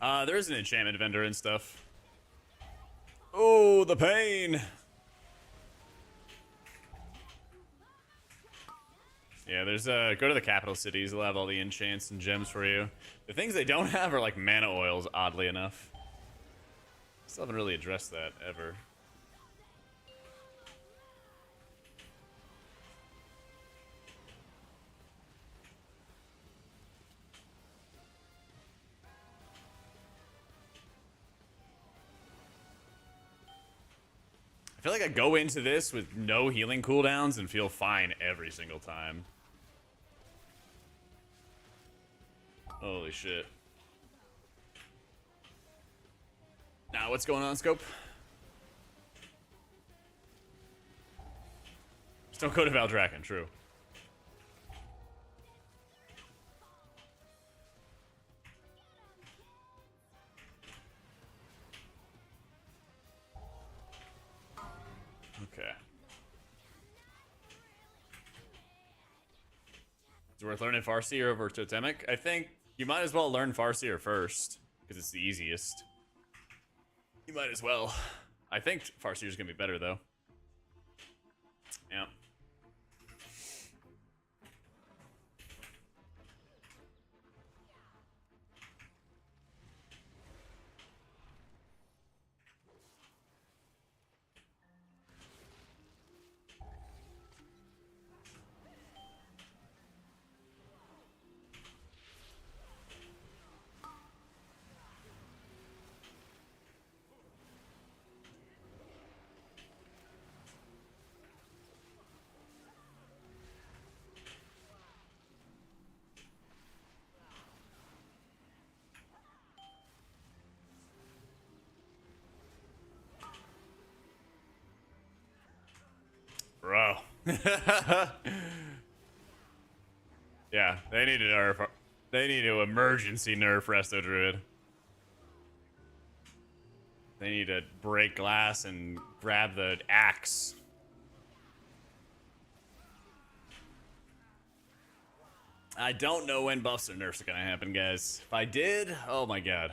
[SPEAKER 1] There is an enchantment vendor and stuff. Oh, the pain. Yeah, there's go to the capital cities. They'll have all the enchants and gems for you. The things they don't have are like mana oils, oddly enough. Still haven't really addressed that ever. I feel like I go into this with no healing cooldowns and feel fine every single time. Holy shit. Now, what's going on, Scope? Just don't go to Valdrakken, true. Okay. Is it worth learning Farseer over Totemic? I think you might as well learn Farseer first, because it's the easiest. You might as well. I think Farseer's gonna be better, though. Yeah. Bro. Yeah, they need to nerf. They need to emergency nerf Resto Druid. They need to break glass and grab the axe. I don't know when buffs or nerfs are gonna happen, guys. If I did, oh my god.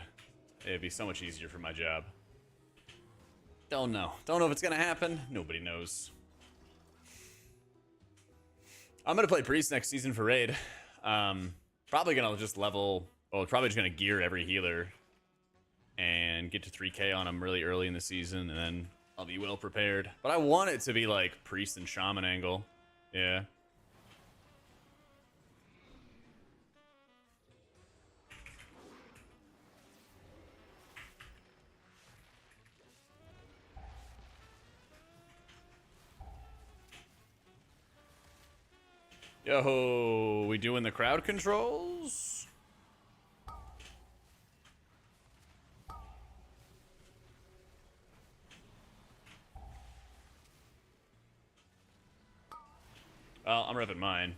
[SPEAKER 1] It'd be so much easier for my job. Don't know. Don't know if it's gonna happen. Nobody knows. I'm gonna play Priest next season for Raid. Probably gonna just level... Well, probably just gonna gear every healer. And get to 3k on them really early in the season. And then I'll be well prepared. But I want it to be like Priest and Shaman angle. Yeah. Yo, we doing the crowd controls? Well, I'm repping mine.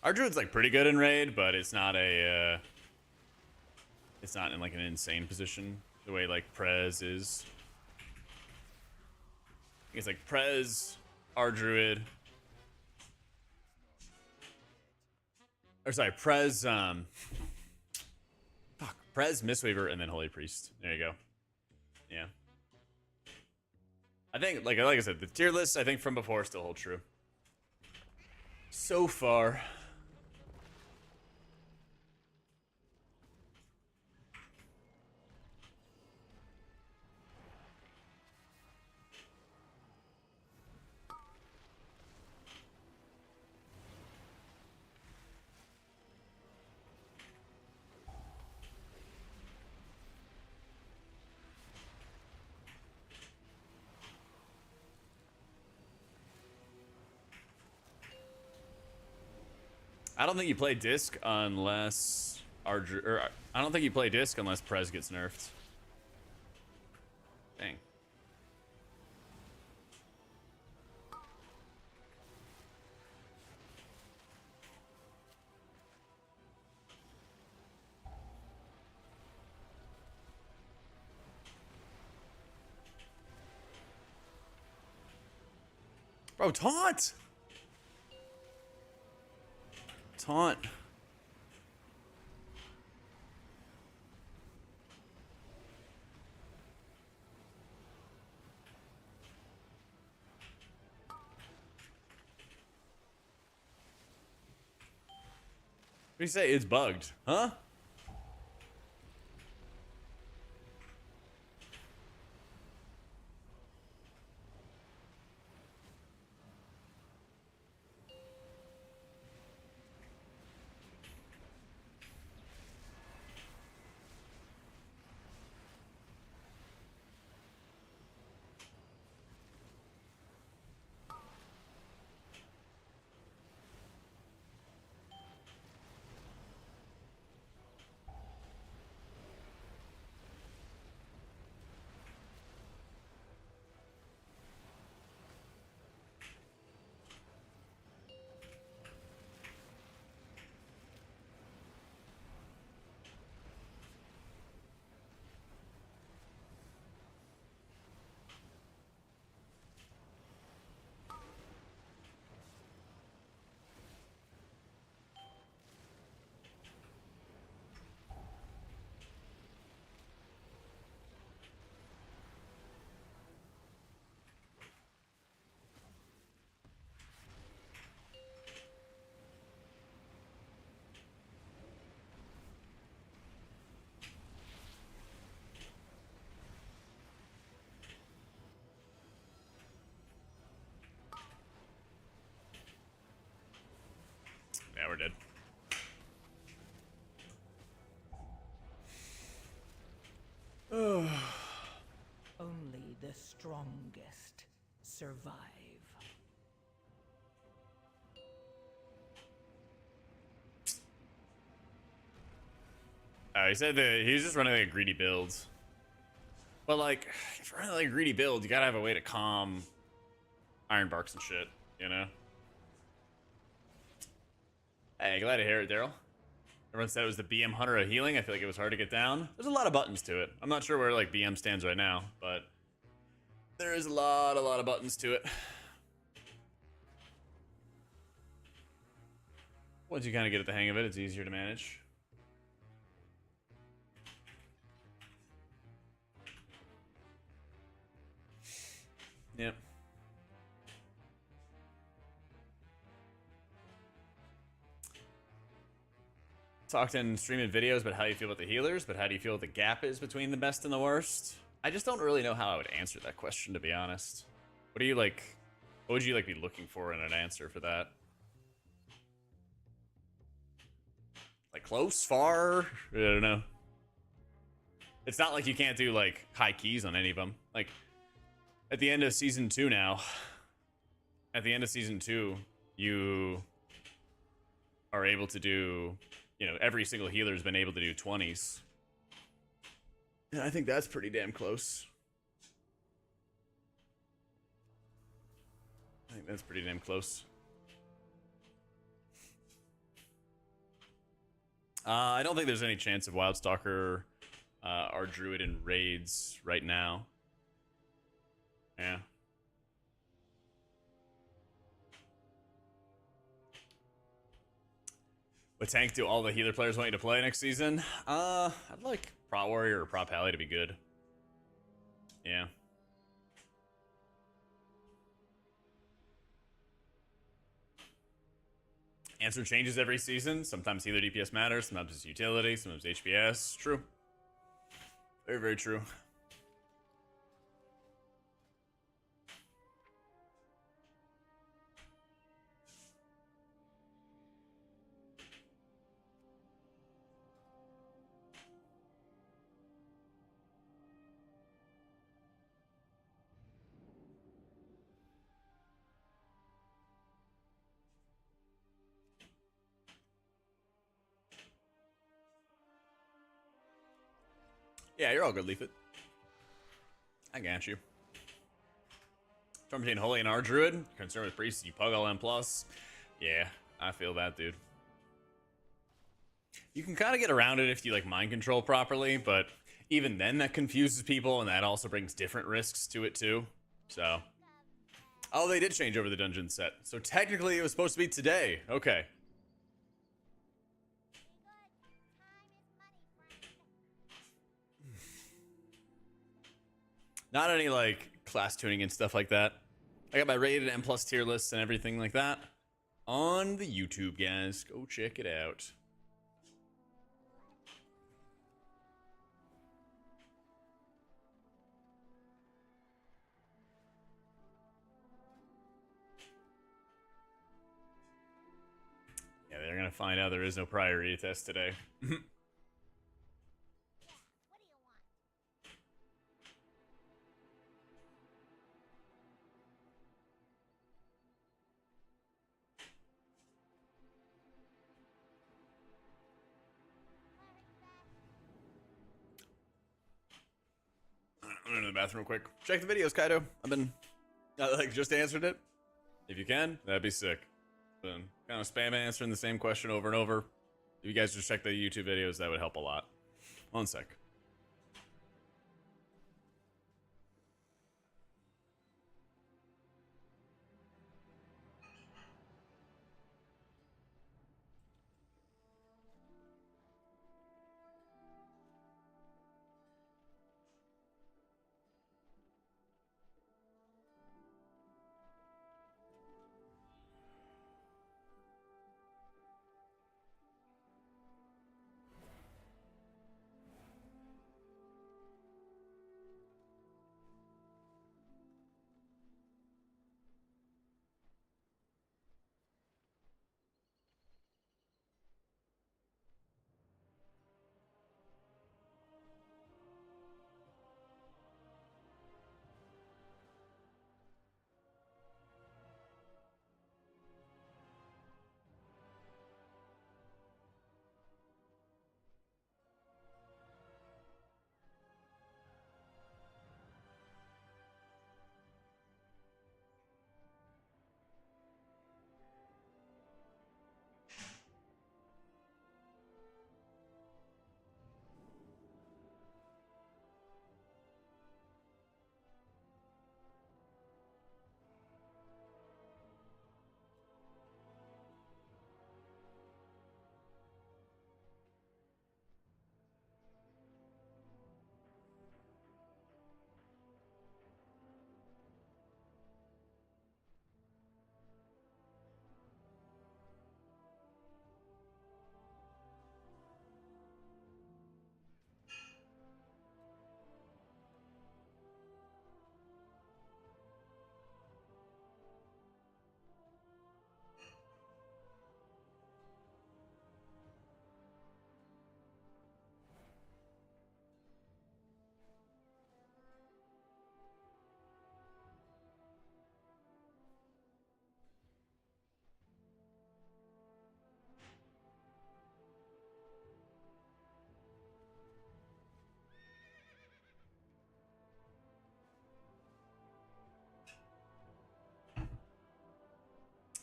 [SPEAKER 1] Our Druid's like pretty good in Raid, but it's not a it's not in like an insane position the way like Prez is. It's like Prez, our Druid. Or sorry, Prez Prez, Mistweaver, and then Holy Priest. There you go. Yeah. I think like I said, the tier list I think from before still hold true. So far. I don't think you play disc unless I don't think you play disc unless Prez gets nerfed. Dang. Bro, taunt! Taunt. What do you say? It's bugged. Huh? Yeah, we're dead.
[SPEAKER 3] Only the strongest survive.
[SPEAKER 1] He said that he was just running like a greedy build. But like, if you're running like a greedy build, you gotta have a way to calm Ironbarks and shit, you know? Hey, glad to hear it, Daryl. Everyone said it was the BM Hunter of healing. I feel like it was hard to get down. There's a lot of buttons to it. I'm not sure where like BM stands right now, but there is a lot of buttons to it. Once you kind of get the hang of it, it's easier to manage. Yep. Talked in streaming videos about how you feel about the healers, but how do you feel the gap is between the best and the worst? I just don't really know how I would answer that question, to be honest. What do you like? What would you like be looking for in an answer for that? Like close, far? I don't know. It's not like you can't do like high keys on any of them. Like at the end of season 2 now, at the end of season 2, you are able to do, you know, every single healer has been able to do 20s. Yeah, I think that's pretty damn close. I think that's pretty damn close. I don't think there's any chance of Wildstalker or Druid in raids right now. Yeah. What tank do all the healer players want you to play next season? I'd like Prot Warrior or Prot Pally to be good. Yeah. Answer changes every season. Sometimes healer DPS matters, sometimes it's utility, sometimes HPS. True. Very, very true. Yeah, you're all good, Leaf It. I got you. From between Holy and our Druid, concerned with priests, you pug all M+. Yeah, I feel that, dude. You can kind of get around it if you like mind control properly, but even then that confuses people, and that also brings different risks to it too. So Oh, they did change over the dungeon set. So technically it was supposed to be today. Okay. Not any like class tuning and stuff like that. I got my rated M plus tier lists and everything like that on the YouTube, guys. Go check it out. Yeah, they're gonna find out there is no priority test today. I'm going to the bathroom real quick. Check the videos, Kaido. I've been, like, just answered it. If you can, that'd be sick. Been kind of spam answering the same question over and over. If you guys just check the YouTube videos, that would help a lot. One sec.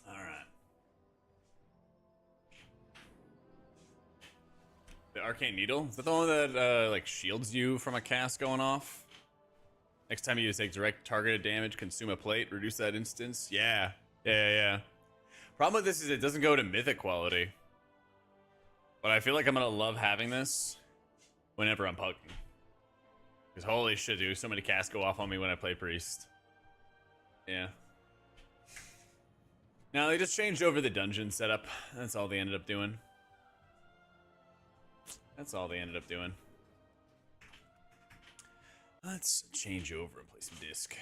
[SPEAKER 1] Alright. The Arcane Needle? Is that the one that, like, shields you from a cast going off? Next time you take direct targeted damage, consume a plate, reduce that instance? Yeah. Yeah. Problem with this is it doesn't go to mythic quality. But I feel like I'm gonna love having this whenever I'm pugging. Because holy shit, dude, so many casts go off on me when I play Priest. Yeah. Now they just changed over the dungeon setup. That's all they ended up doing. Let's change over and play some disc.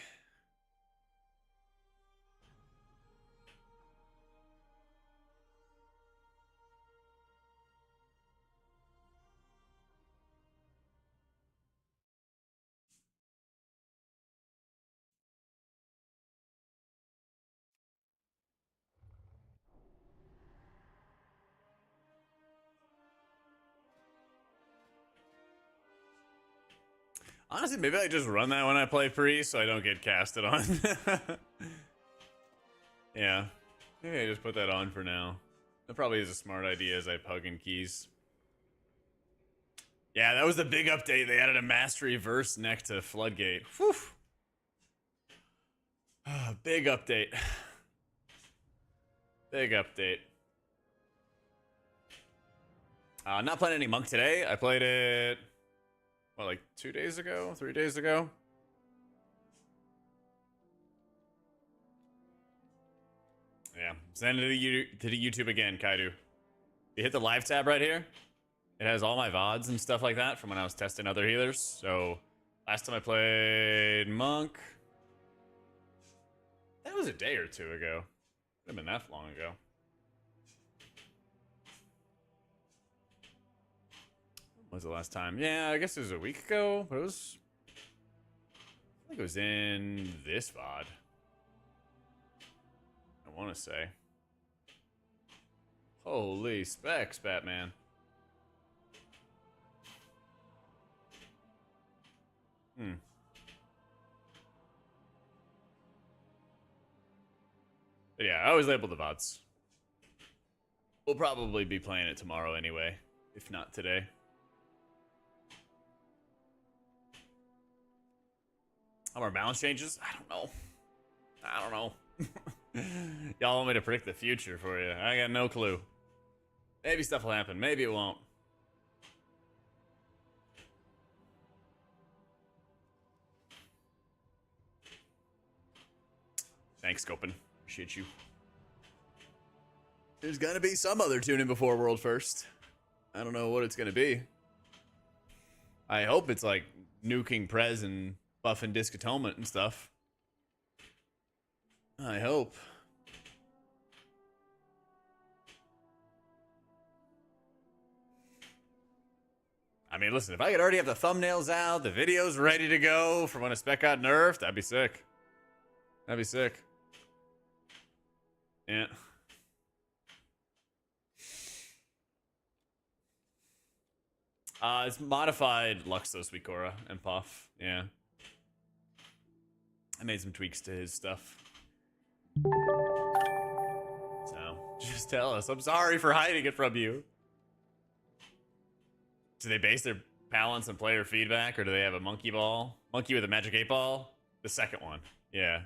[SPEAKER 1] Honestly, maybe I just run that when I play Priest so I don't get casted on. Yeah. Maybe I just put that on for now. That probably is a smart idea as I pug in keys. Yeah, that was the big update. They added a mastery verse next to Floodgate. Whew. Big update. Big update. Not playing any monk today. I played it, what, like 2 days ago? 3 days ago? Yeah. Send it to the YouTube again, Kaidu. You hit the live tab right here. It has all my VODs and stuff like that from when I was testing other healers. So, last time I played monk, that was a day or two ago. Could have been that long ago. When was the last time? Yeah, I guess it was a week ago, but it was, I think it was in this VOD. I want to say. Holy specs, Batman. But yeah, I always label the VODs. We'll probably be playing it tomorrow anyway, if not today. How our balance changes? I don't know. I don't know. Y'all want me to predict the future for you? I got no clue. Maybe stuff will happen. Maybe it won't. Thanks, Scopin. Appreciate you. There's gonna be some other tuning before World First. I don't know what it's gonna be. I hope it's like nuking Prez and buffing Disc Atonement and stuff. I hope. I mean, listen, if I could already have the thumbnails out, the videos ready to go for when a spec got nerfed, that'd be sick. That'd be sick. Yeah. It's modified Luxos Wikora and Puff. Yeah. I made some tweaks to his stuff. So, just tell us. I'm sorry for hiding it from you. Do they base their balance on player feedback, or do they have a monkey ball? Monkey with a magic 8-ball? The second one. Yeah.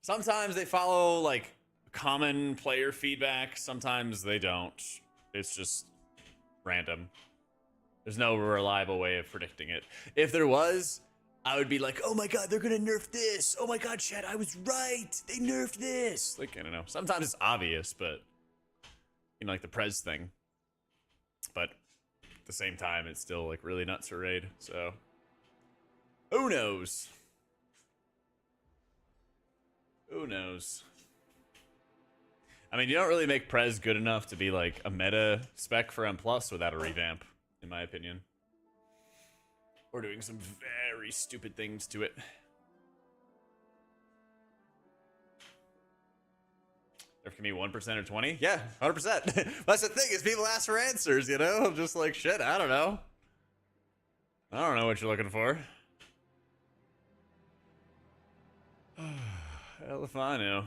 [SPEAKER 1] Sometimes they follow, like, common player feedback. Sometimes they don't. It's just random. There's no reliable way of predicting it. If there was, I would be like, oh my god, they're gonna nerf this. Oh my god, chat, I was right. They nerfed this. Like, I don't know. Sometimes it's obvious, but, you know, like the Prez thing. But at the same time, it's still, like, really nuts for raid. So, who knows? Who knows? I mean, you don't really make Prez good enough to be like a meta spec for M+ without a revamp, in my opinion. Or doing some very stupid things to it. There can be 1% or 20? Yeah, 100%. That's the thing, is people ask for answers, you know? I'm just like, shit, I don't know. I don't know what you're looking for. Hell if I know.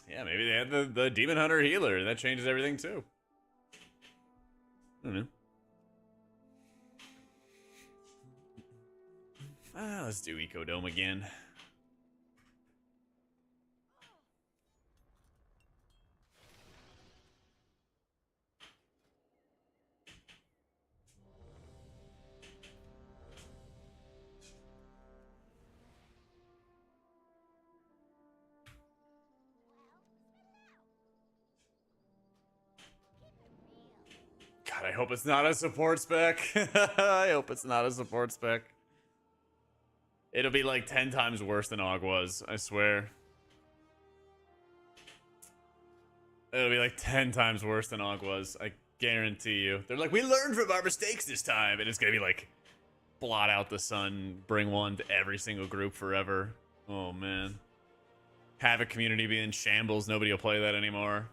[SPEAKER 1] Yeah, maybe they had the Demon Hunter healer. That changes everything too. I don't know. Let's do Ecodome again. God, I hope it's not a support spec. I hope it's not a support spec. It'll be like 10 times worse than Og was, I swear. It'll be like 10 times worse than Og was, I guarantee you. They're like, we learned from our mistakes this time, and it's gonna be like, blot out the sun, bring one to every single group forever. Oh man. Havoc community be in shambles, nobody will play that anymore.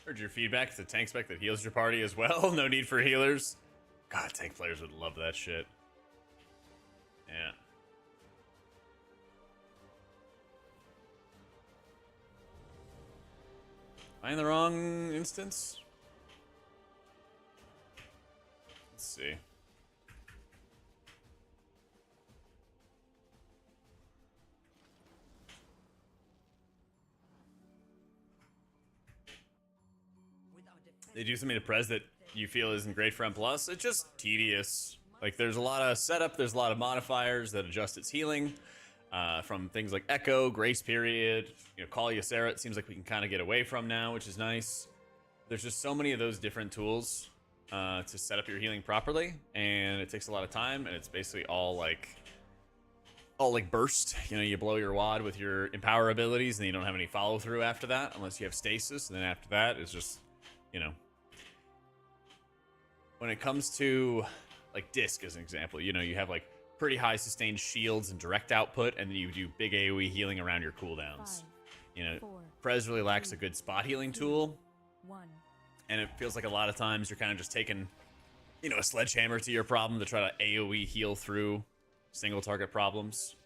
[SPEAKER 1] Heard your feedback. It's a tank spec that heals your party as well. No need for healers. God, tank players would love that shit. Yeah. Am I in the wrong instance? Let's see. They do something to Prez that you feel isn't great for M+. It's just tedious. Like, there's a lot of setup, there's a lot of modifiers that adjust its healing. From things like Echo, Grace Period, Call Ysera, it seems like we can kind of get away from now, which is nice. There's just so many of those different tools to set up your healing properly, and it takes a lot of time, and it's basically all like burst. You blow your wad with your empower abilities, and you don't have any follow through after that, unless you have stasis, and then after that, it's just, when it comes to like disc as an example, you have like pretty high sustained shields and direct output, and then you do big AoE healing around your cooldowns. Prez really lacks a good spot healing tool, and it feels like a lot of times you're kind of just taking, a sledgehammer to your problem to try to AoE heal through single target problems.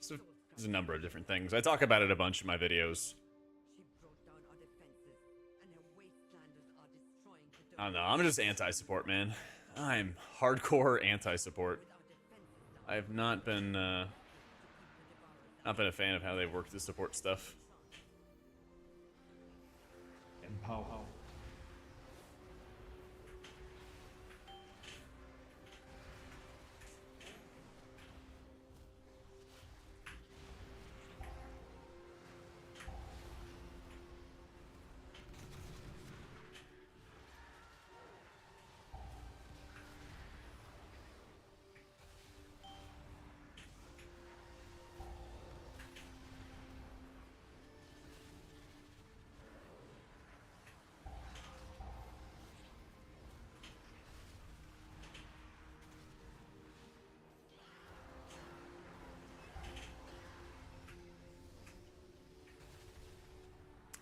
[SPEAKER 1] So there's a number of different things. I talk about it a bunch in my videos.
[SPEAKER 4] She brought down our defenses, and her wastelanders are destroying the
[SPEAKER 1] I don't know. I'm just anti-support, man. I'm hardcore anti-support. I have not been a fan of how they've worked the support stuff.
[SPEAKER 5] Empower.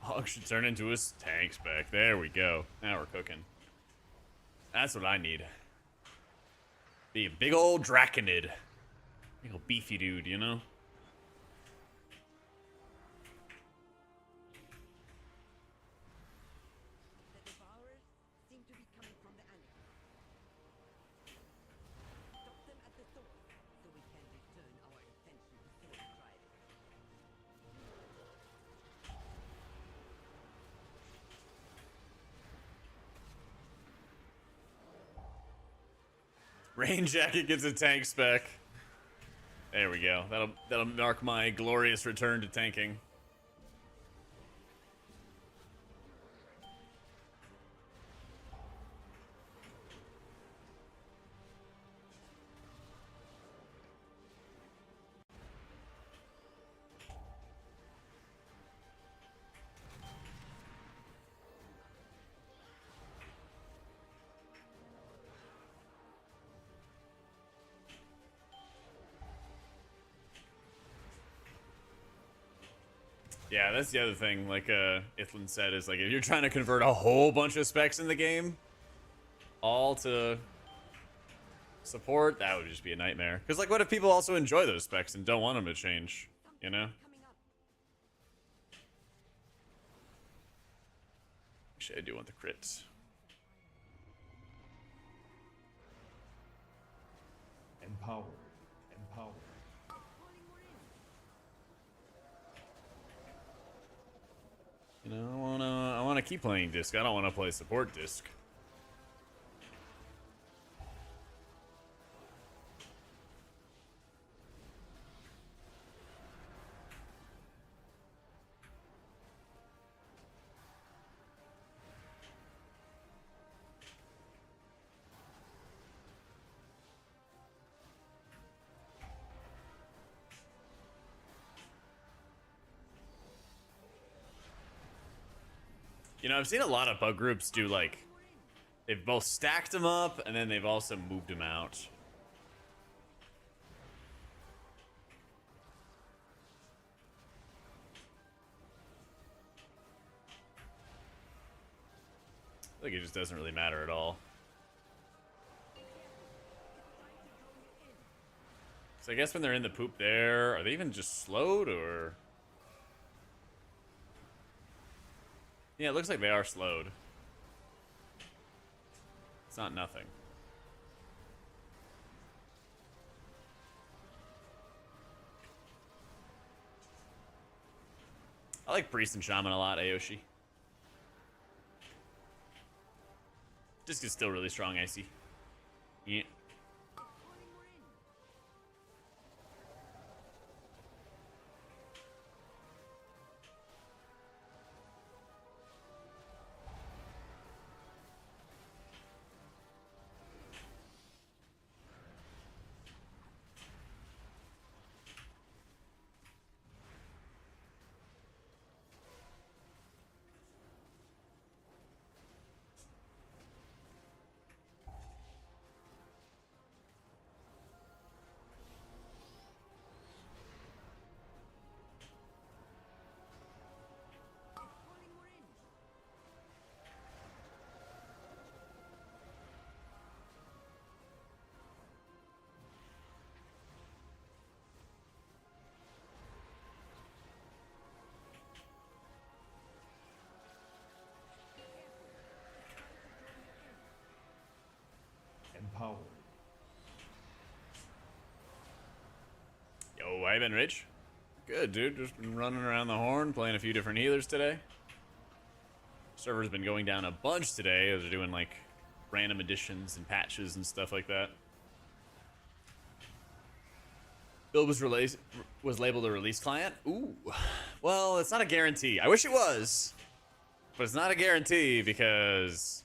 [SPEAKER 1] Hog should turn into a tank spec. There we go. Now we're cooking. That's what I need. Be a big old Draconid. Big old beefy dude,
[SPEAKER 4] The devourers seem to be coming from the annex. Stop them at the source, so we can return our attention to source drive.
[SPEAKER 1] Rain Jacket gets a tank spec. There we go. That'll mark my glorious return to tanking. Yeah, that's the other thing, like Ithlin said, is like if you're trying to convert a whole bunch of specs in the game all to support, that would just be a nightmare. Because like what if people also enjoy those specs and don't want them to change,
[SPEAKER 4] Coming up.
[SPEAKER 1] Actually, I do want the crits.
[SPEAKER 5] Empower. Empower.
[SPEAKER 1] I wanna keep playing disc. I don't want to play support disc. I've seen a lot of bug groups do like, they've both stacked them up and then they've also moved them out. I think it just doesn't really matter at all. So I guess when they're in the poop there, are they even just slowed or? Yeah, it looks like they are slowed. It's not nothing. I like Priest and Shaman a lot, Aoshi. Just is still really strong, I see. Yeah.
[SPEAKER 5] Empowered.
[SPEAKER 1] Yo, I've been Rich. Good, dude. Just been running around the horn, playing a few different healers today. Server's been going down a bunch today as they're doing like random additions and patches and stuff like that. Build was labeled a release client. Ooh, well, it's not a guarantee. I wish it was, but it's not a guarantee because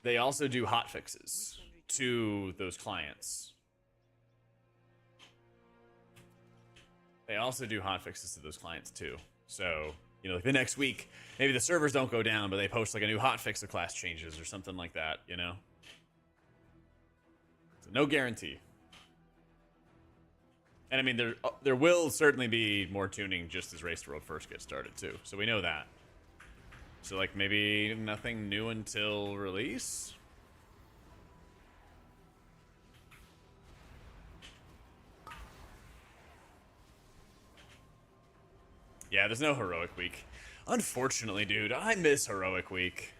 [SPEAKER 1] they also do hotfixes to those clients. They also do hotfixes to those clients too. So, you know, like the next week, maybe the servers don't go down, but they post like a new hotfix of class changes or something like that, you know? So no guarantee. And I mean, there will certainly be more tuning just as Race to World first gets started too. So we know that. So like maybe nothing new until release? Yeah, there's no Heroic Week. Unfortunately, dude, I miss Heroic Week.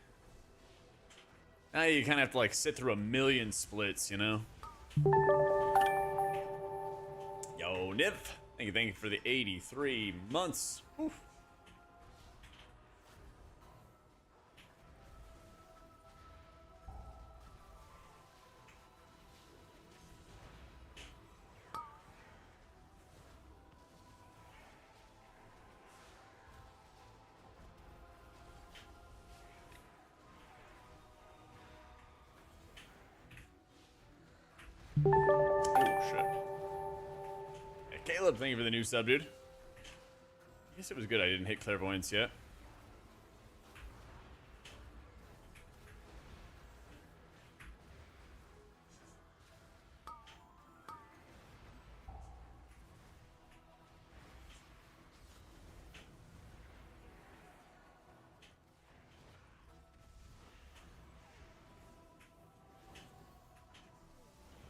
[SPEAKER 1] Now you kind of have to like sit through a million splits, you know? Yo, Niv, thank you for the 83 months. Oof. Oh, shit. Hey, Caleb, thank you for the new sub, dude. I guess it was good I didn't hit Clairvoyance yet.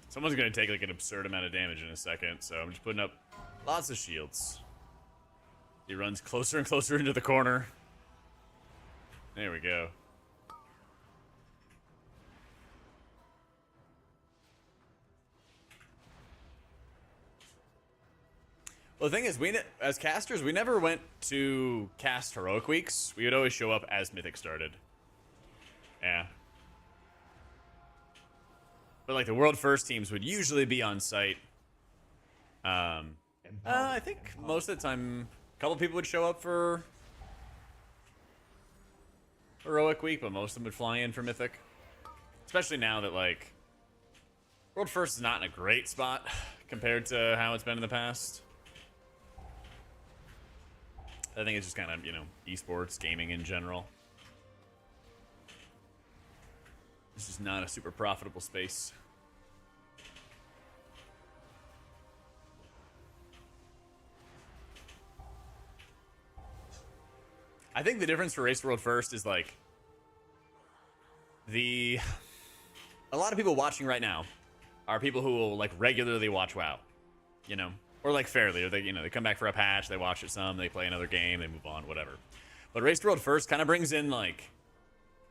[SPEAKER 1] Someone's gonna take like an absurd amount of damage in a second, so I'm just putting up lots of shields. He runs closer and closer into the corner. There we go. Well, the thing is, as casters, we never went to cast Heroic Weeks. We would always show up as Mythic started. Yeah. But like the World First teams would usually be on site. I think most of the time, a couple people would show up for Heroic Week, but most of them would fly in for Mythic. Especially now that like World First is not in a great spot compared to how it's been in the past. I think it's just kind of, you know, esports, gaming in general. This is not a super profitable space. I think the difference for Race World First is like a lot of people watching right now are people who will like regularly watch WoW, you know, or like fairly, or they come back for a patch, they watch it some, they play another game, they move on, whatever. But Race to World First kind of brings in like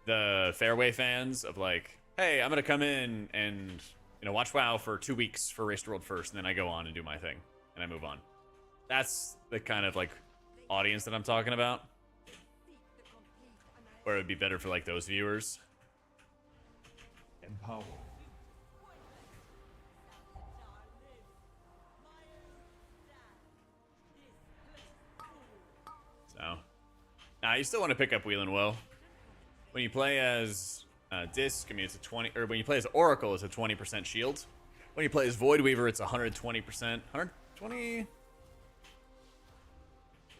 [SPEAKER 1] the fairway fans of like, hey, I'm gonna come in and watch WoW for 2 weeks for Race to World First, and then I go on and do my thing and I move on. That's the kind of like audience that I'm talking about, where it would be better for like those viewers.
[SPEAKER 5] Empower.
[SPEAKER 1] So, now you still want to pick up Wheel and Woe. When you play as Disc, I mean, it's a 20, or when you play as Oracle, it's a 20% shield. When you play as Void Weaver, it's 120%. 120?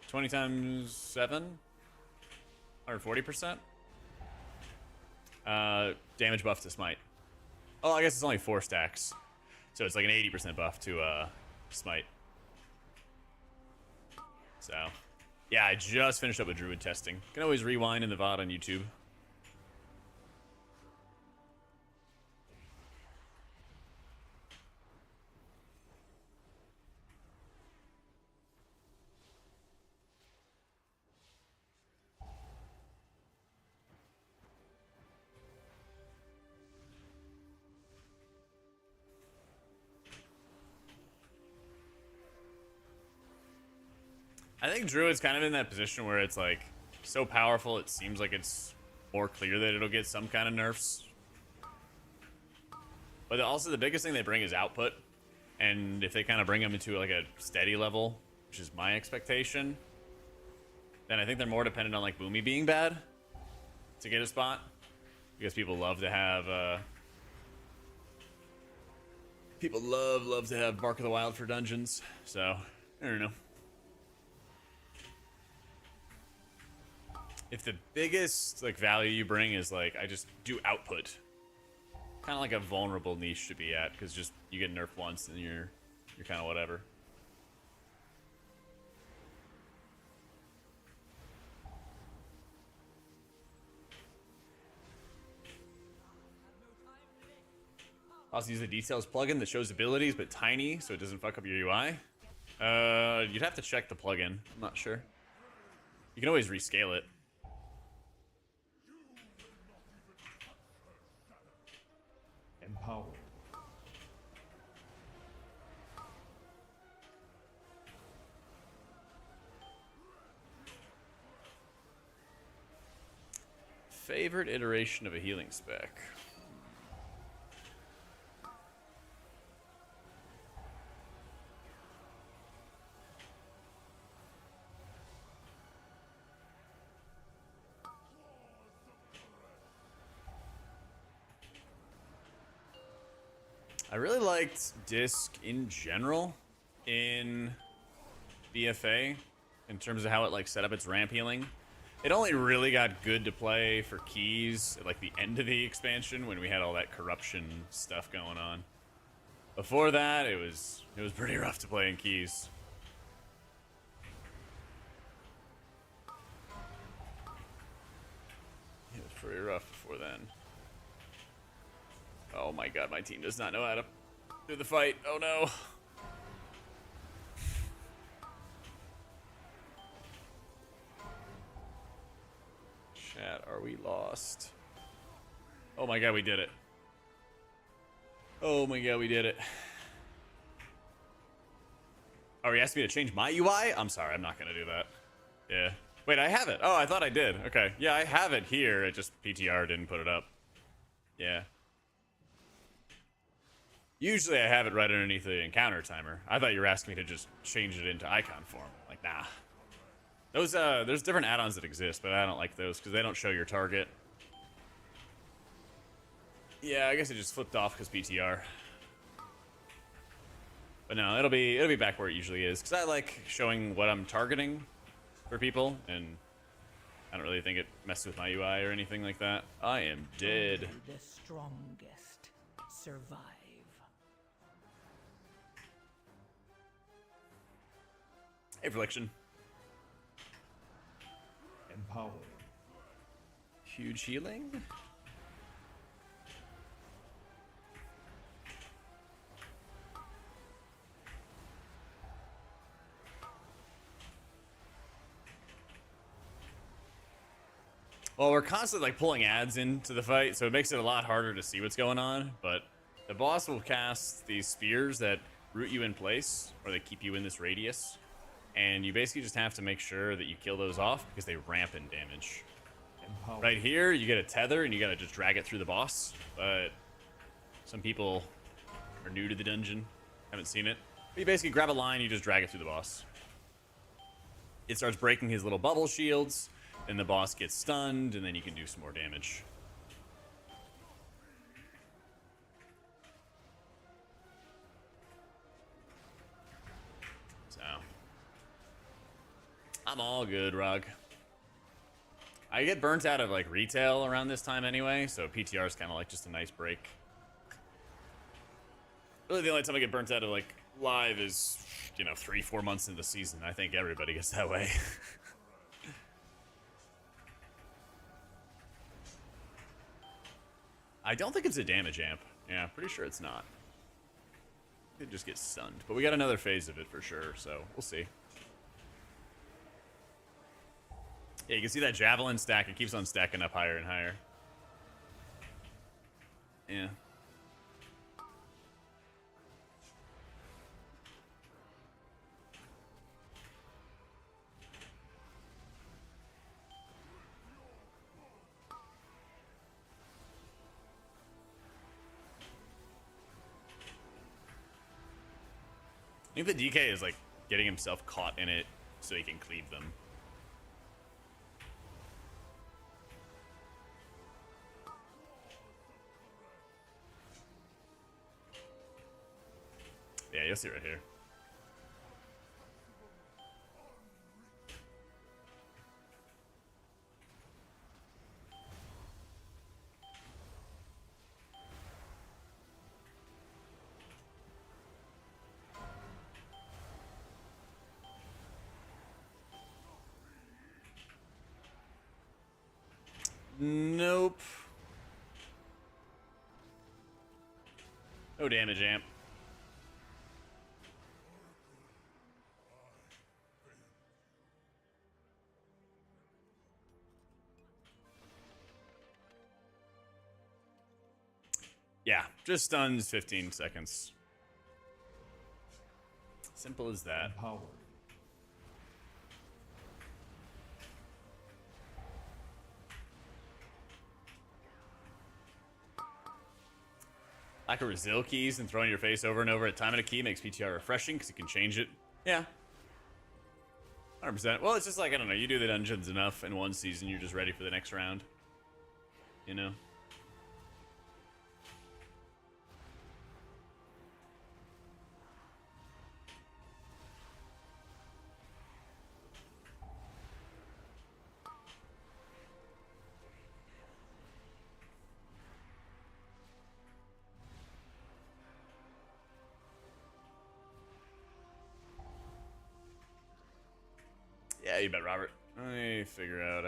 [SPEAKER 1] 20 times 7? 140%? Damage buff to Smite. Oh, I guess it's only 4 stacks. So it's like an 80% buff to Smite. So, yeah, I just finished up with Druid testing. Can always rewind in the VOD on YouTube. I think Druid's kind of in that position where it's like so powerful it seems like it's more clear that it'll get some kind of nerfs. But also the biggest thing they bring is output. And if they kind of bring them into like a steady level, which is my expectation, then I think they're more dependent on like Boomy being bad to get a spot. Because people love to have people love to have Bark of the Wild for dungeons. So, I don't know. If the biggest like value you bring is like I just do output, kind of like a vulnerable niche to be at, because just you get nerfed once and you're kind of whatever. Also use the details plugin that shows abilities but tiny so it doesn't fuck up your UI. You'd have to check the plugin. I'm not sure. You can always rescale it.
[SPEAKER 5] Empower.
[SPEAKER 1] Favorite iteration of a healing spec? I really liked Disc in general in BFA in terms of how it like set up its ramp healing. It only really got good to play for keys at like the end of the expansion when we had all that corruption stuff going on. Before that, it was pretty rough to play in keys. It was pretty rough before then. Oh my god, my team does not know how to do the fight. Oh no. Chat, are we lost? Oh my god, we did it. Oh my god, we did it. Oh, he asked me to change my UI? I'm sorry, I'm not gonna do that. Yeah. Wait, I have it. Oh, I thought I did. Okay. Yeah, I have it here. It just PTR didn't put it up. Yeah. Usually I have it right underneath the encounter timer. I thought you were asking me to just change it into icon form. Like, nah. Those, there's different add-ons that exist, but I don't like those because they don't show your target. Yeah, I guess it just flipped off because PTR. But no, it'll be back where it usually is because I like showing what I'm targeting for people, and I don't really think it messes with my UI or anything like that. I am dead.
[SPEAKER 3] Only the strongest survive.
[SPEAKER 1] Hey, Affliction.
[SPEAKER 5] Empower.
[SPEAKER 1] Huge healing. Well, we're constantly like pulling ads into the fight, so it makes it a lot harder to see what's going on. But the boss will cast these spears that root you in place, or they keep you in this radius, and you basically just have to make sure that you kill those off because they ramp in damage.
[SPEAKER 5] Empowered.
[SPEAKER 1] Right here, you get a tether and you gotta just drag it through the boss. But some people are new to the dungeon, haven't seen it. But you basically grab a line, you just drag it through the boss. It starts breaking his little bubble shields, then the boss gets stunned, and then you can do some more damage. So, I'm all good, Rug. I get burnt out of like retail around this time anyway, so PTR is kind of like just a nice break. Really, the only time I get burnt out of like live is, you know, 3-4 months into the season. I think everybody gets that way. I don't think it's a damage amp. Yeah, pretty sure it's not. It just gets stunned. But we got another phase of it for sure, so we'll see. Yeah, you can see that javelin stack. It keeps on stacking up higher and higher. Yeah. I think the DK is like getting himself caught in it so he can cleave them. Yeah, you'll see right here. Nope. No damage amp. Yeah, just stuns 15 seconds. Simple as that.
[SPEAKER 5] Empowered.
[SPEAKER 1] Lack of resil keys and throwing your face over and over at time and a key makes PTR refreshing because you can change it. Yeah. 100%. Well, it's just like, I don't know, you do the dungeons enough in one season, you're just ready for the next round. You know? Yeah, you bet, Robert. Let me figure out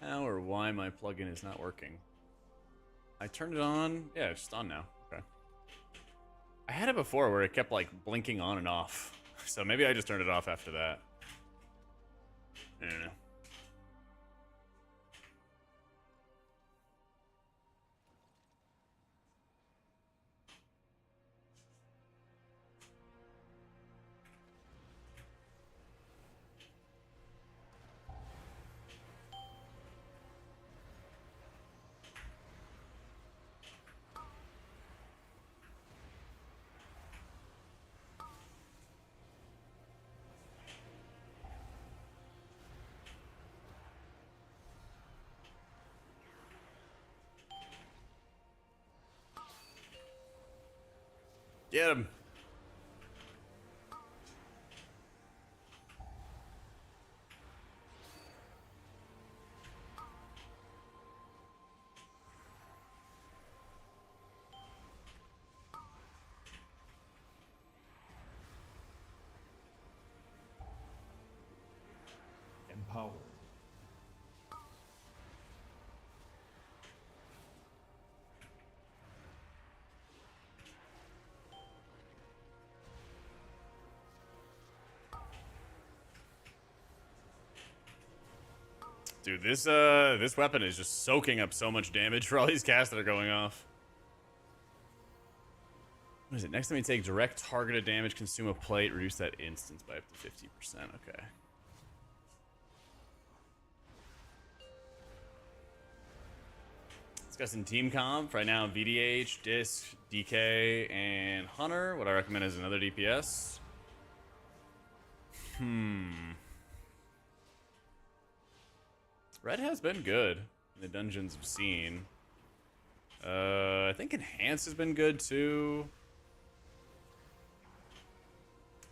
[SPEAKER 1] how or why my plugin is not working. I turned it on. Yeah, it's just on now. Okay. I had it before where it kept like blinking on and off. So maybe I just turned it off after that. I don't know. Get him.
[SPEAKER 5] Empowered.
[SPEAKER 1] Dude, this weapon is just soaking up so much damage for all these casts that are going off. What is it? Next time you take direct targeted damage, consume a plate, reduce that instance by up to 50%. Okay. Discussing team comp. Right now, VDH, Disc, DK, and Hunter. What I recommend is another DPS. Red has been good in the dungeons I've seen. I think Enhance has been good too.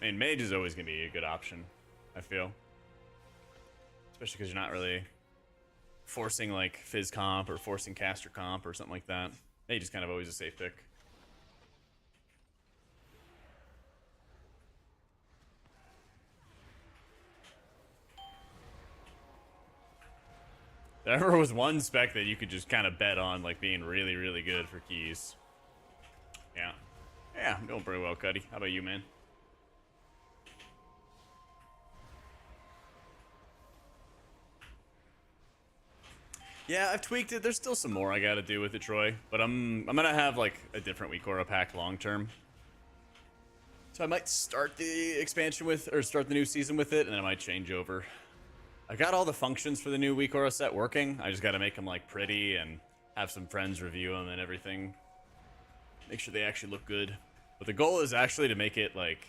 [SPEAKER 1] I mean, Mage is always going to be a good option, I feel. Especially because you're not really forcing like Fizz comp or forcing caster comp or something like that. Mage is kind of always a safe pick. There ever was one spec that you could just kind of bet on like being really, really good for keys. Yeah. Yeah, I'm doing pretty well, Cuddy. How about you, man? Yeah, I've tweaked it. There's still some more I gotta do with it, Troy. But I'm gonna have like a different weak aura pack long term. So I might start the expansion with, or start the new season with it, and then I might change over. I got all the functions for the new weak aura set working. I just gotta make them like pretty and have some friends review them and everything. Make sure they actually look good. But the goal is actually to make it like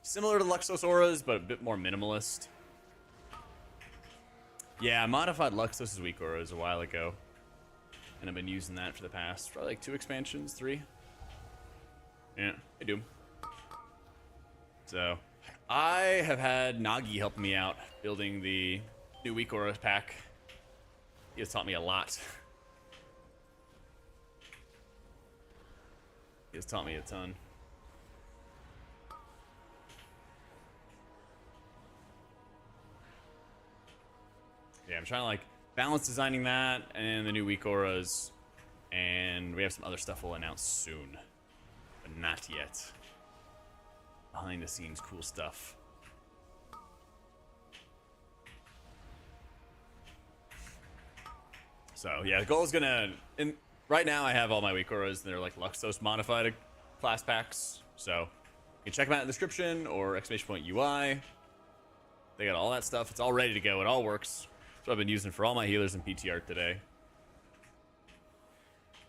[SPEAKER 1] similar to Luxos auras, but a bit more minimalist. Yeah, I modified Luxos' weak auras a while ago. And I've been using that for the past, probably like 2 expansions, 3. Yeah, I do. So, I have had Nagi help me out building the new weak aura pack. He has taught me a lot. He has taught me a ton. Yeah, I'm trying to like balance designing that and the new weak auras, and we have some other stuff we'll announce soon, but not yet. Behind the scenes cool stuff. So yeah, the goal is gonna, and right now I have all my weak auras, and they're like Luxos modified class packs, so you can check them out in the description or exclamation point UI. They got all that stuff. It's all ready to go. It all works. That's what I've been using for all my healers in PTR today.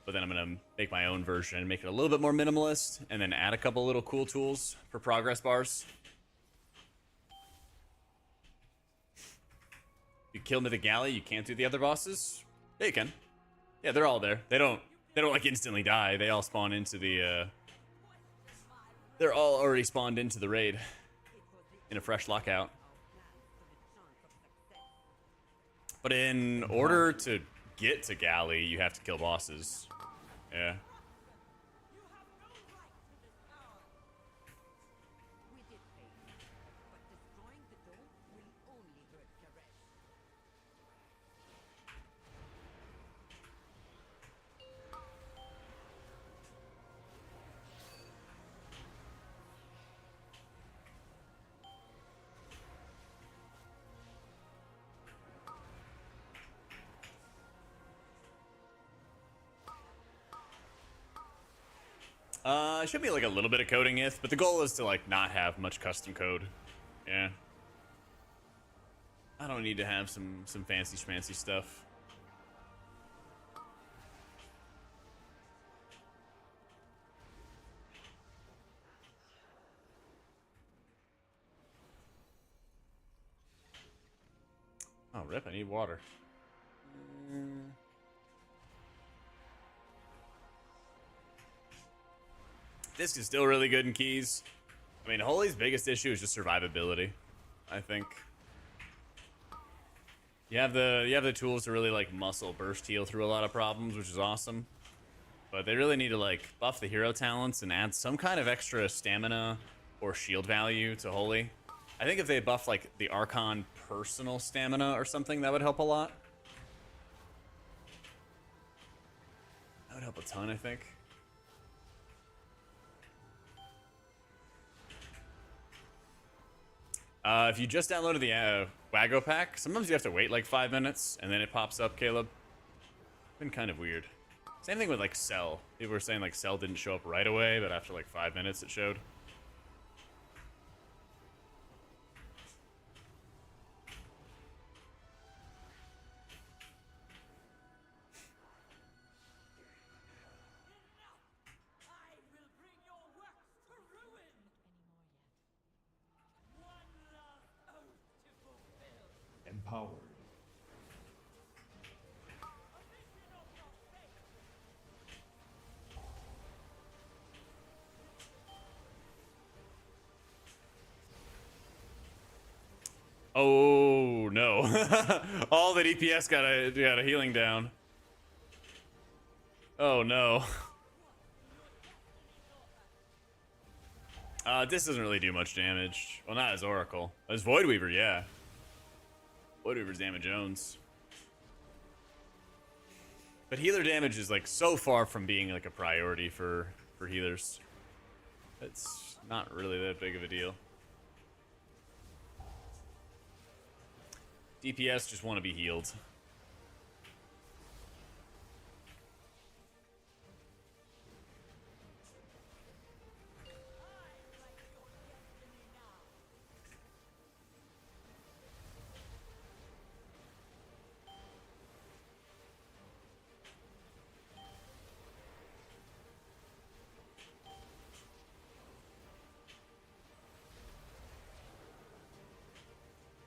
[SPEAKER 1] But then I'm going to make my own version, make it a little bit more minimalist, and then add a couple little cool tools for progress bars. You kill Mythic Galley, you can't do the other bosses? Yeah, you can. Yeah, they're all there. They don't like instantly die. They all spawn into the they're all already spawned into the raid in a fresh lockout. But in order to get to Galley, you have to kill bosses. Yeah.
[SPEAKER 4] We did pay, but destroying the dome will only hurt Karesh.
[SPEAKER 1] It should be like a little bit of coding if, but the goal is to like not have much custom code. Yeah. I don't need to have some fancy schmancy stuff. Oh, rip, I need water. Disc is still really good in keys. I mean, Holy's biggest issue is just survivability, I think. You have the tools to really like muscle burst heal through a lot of problems, which is awesome. But they really need to like buff the hero talents and add some kind of extra stamina or shield value to Holy. I think if they buff like the Archon personal stamina or something, that would help a lot. That would help a ton, I think. If you just downloaded the Wago pack. Sometimes you have to wait like 5 minutes and then it pops up, Caleb. Been kind of weird. Same thing with like Cell. People were saying like Cell didn't show up right away, but after like 5 minutes it showed.
[SPEAKER 5] Empowered.
[SPEAKER 1] Oh no. All the DPS got a healing down. Oh no. This doesn't really do much damage. Well, not as Oracle. As Void Weaver, yeah. Void Weaver's damage owns. But healer damage is like so far from being like a priority for healers. It's not really that big of a deal. DPS just want to be healed.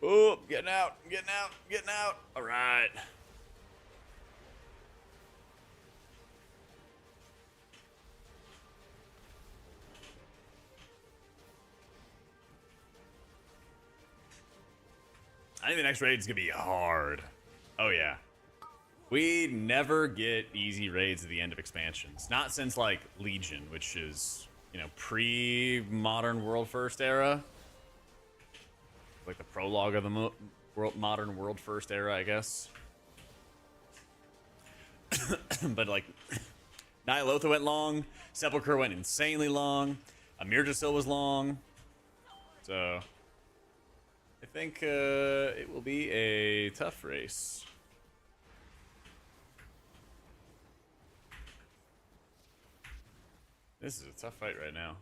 [SPEAKER 1] Oh, getting out, getting out, getting out. All right. I think the next raid is going to be hard. Oh, yeah. We never get easy raids at the end of expansions. Not since, like, Legion, which is, you know, pre-modern World First era. Like the prologue of the modern World First era, I guess. But, like, Ny'alotha went long. Sepulchre went insanely long. Amirjasil was long. So, I think it will be a tough race. This is a tough fight right now.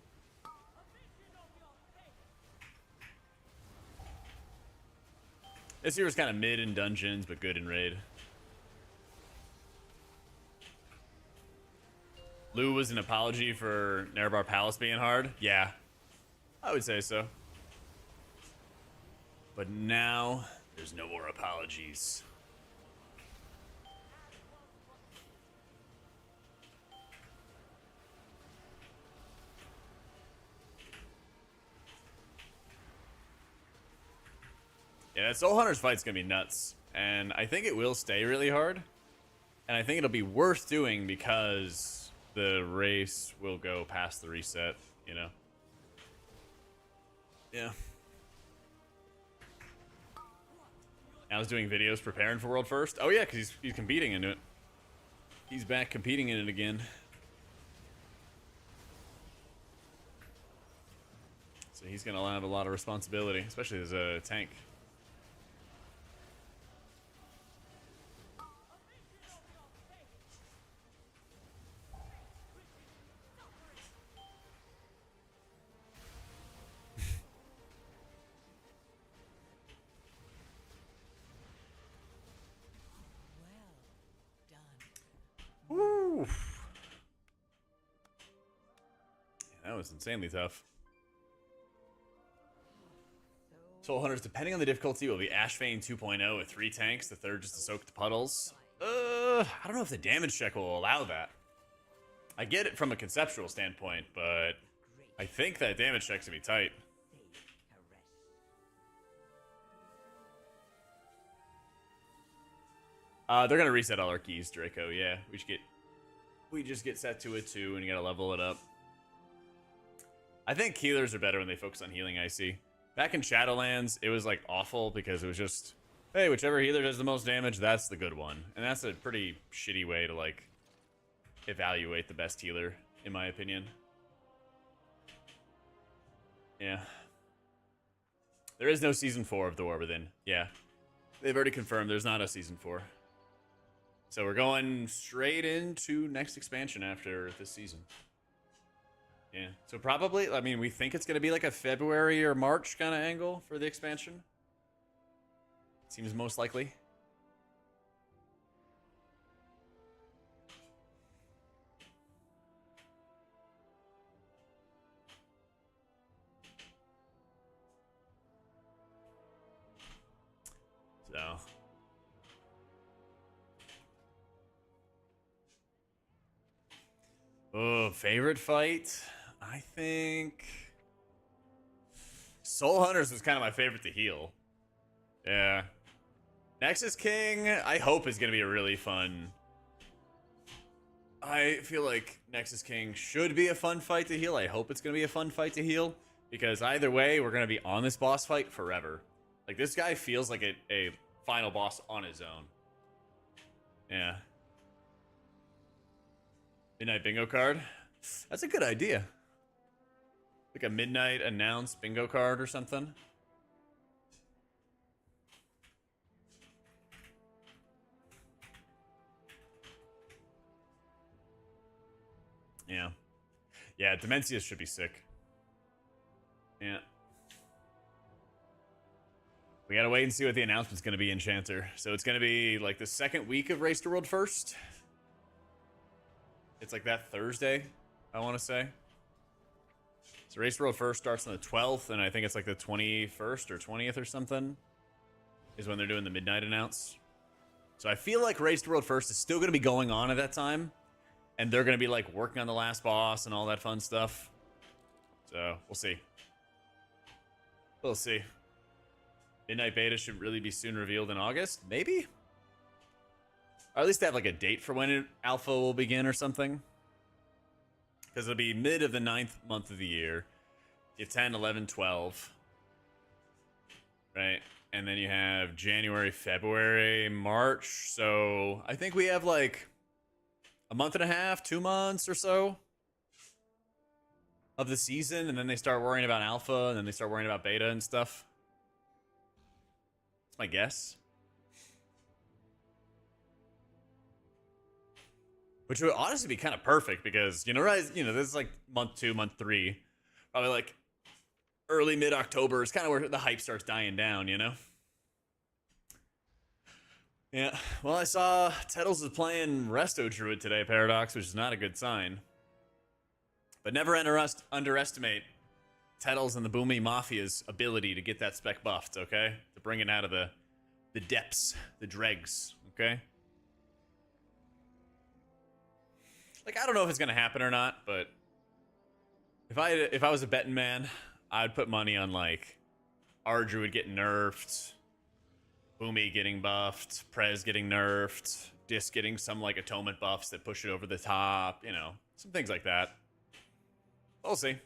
[SPEAKER 1] This year was kind of mid in dungeons, but good in raid. Lou was an apology for Nerebar Palace being hard? Yeah, I would say so. But now, there's no more apologies. Yeah, that Soul Hunters fight's gonna be nuts. And I think it will stay really hard. And I think it'll be worth doing because the race will go past the reset, you know? Yeah. I was doing videos preparing for World First. Oh yeah, because he's competing in it. He's back competing in it again. So he's gonna have a lot of responsibility, especially as a tank. Woo! Yeah, that was insanely tough. Soul Hunters, depending on the difficulty, will be Ashvane 2.0 with 3 tanks, the third just to soak the puddles. I don't know if the damage check will allow that. I get it from a conceptual standpoint, but I think that damage check's gonna be tight. They're gonna reset all our keys, Draco. Yeah, we just get set to it too, and you gotta level it up. I think healers are better when they focus on healing. I see. Back in Shadowlands, it was like awful because it was just, hey, whichever healer does the most damage, that's the good one, and that's a pretty shitty way to like evaluate the best healer, in my opinion. Yeah. There is no season 4 of The War Within. Yeah. They've already confirmed there's not a season 4. So we're going straight into next expansion after this season. Yeah. So probably, I mean, we think it's going to be like a February or March kind of angle for the expansion. Seems most likely. So. Oh, favorite fight? I think Soul Hunters was kind of my favorite to heal. Yeah. Nexus King, I hope is going to be a really fun. I feel like Nexus King should be a fun fight to heal. I hope it's going to be a fun fight to heal. Because either way, we're going to be on this boss fight forever. Like, this guy feels like a final boss on his own. Yeah. Midnight bingo card? That's a good idea. Like a midnight announce bingo card or something. Yeah. Yeah, Dementia should be sick. Yeah. We gotta wait and see what the announcement's gonna be, Enchanter. So it's gonna be like the second week of Race to World First. It's like that Thursday, I want to say. So Race to World First starts on the 12th, and I think it's like the 21st or 20th or something is when they're doing the midnight announce. So I feel like Race to World First is still going to be going on at that time, and they're going to be like working on the last boss and all that fun stuff. So we'll see. We'll see. Midnight Beta should really be soon revealed in August, maybe? Or at least have like a date for when Alpha will begin or something. Because it'll be mid of the 9th month of the year. You have 10, 11, 12. Right? And then you have January, February, March. So I think we have like a month and a half, 2 months or so of the season. And then they start worrying about Alpha. And then they start worrying about Beta and stuff. That's my guess. Which would honestly be kind of perfect because, this is like month 2, month 3. Probably like early, mid-October is kind of where the hype starts dying down, Yeah. Well, I saw Tettles is playing Resto Druid today, Paradox, which is not a good sign. But never underestimate Tettles and the Boomy Mafia's ability to get that spec buffed, okay? To bring it out of the depths, the dregs, okay? Like, I don't know if it's gonna happen or not, but if I was a betting man, I'd put money on like our Druid getting nerfed, Boomy getting buffed, Prez getting nerfed, Disc getting some like atonement buffs that push it over the top, some things like that. We'll see.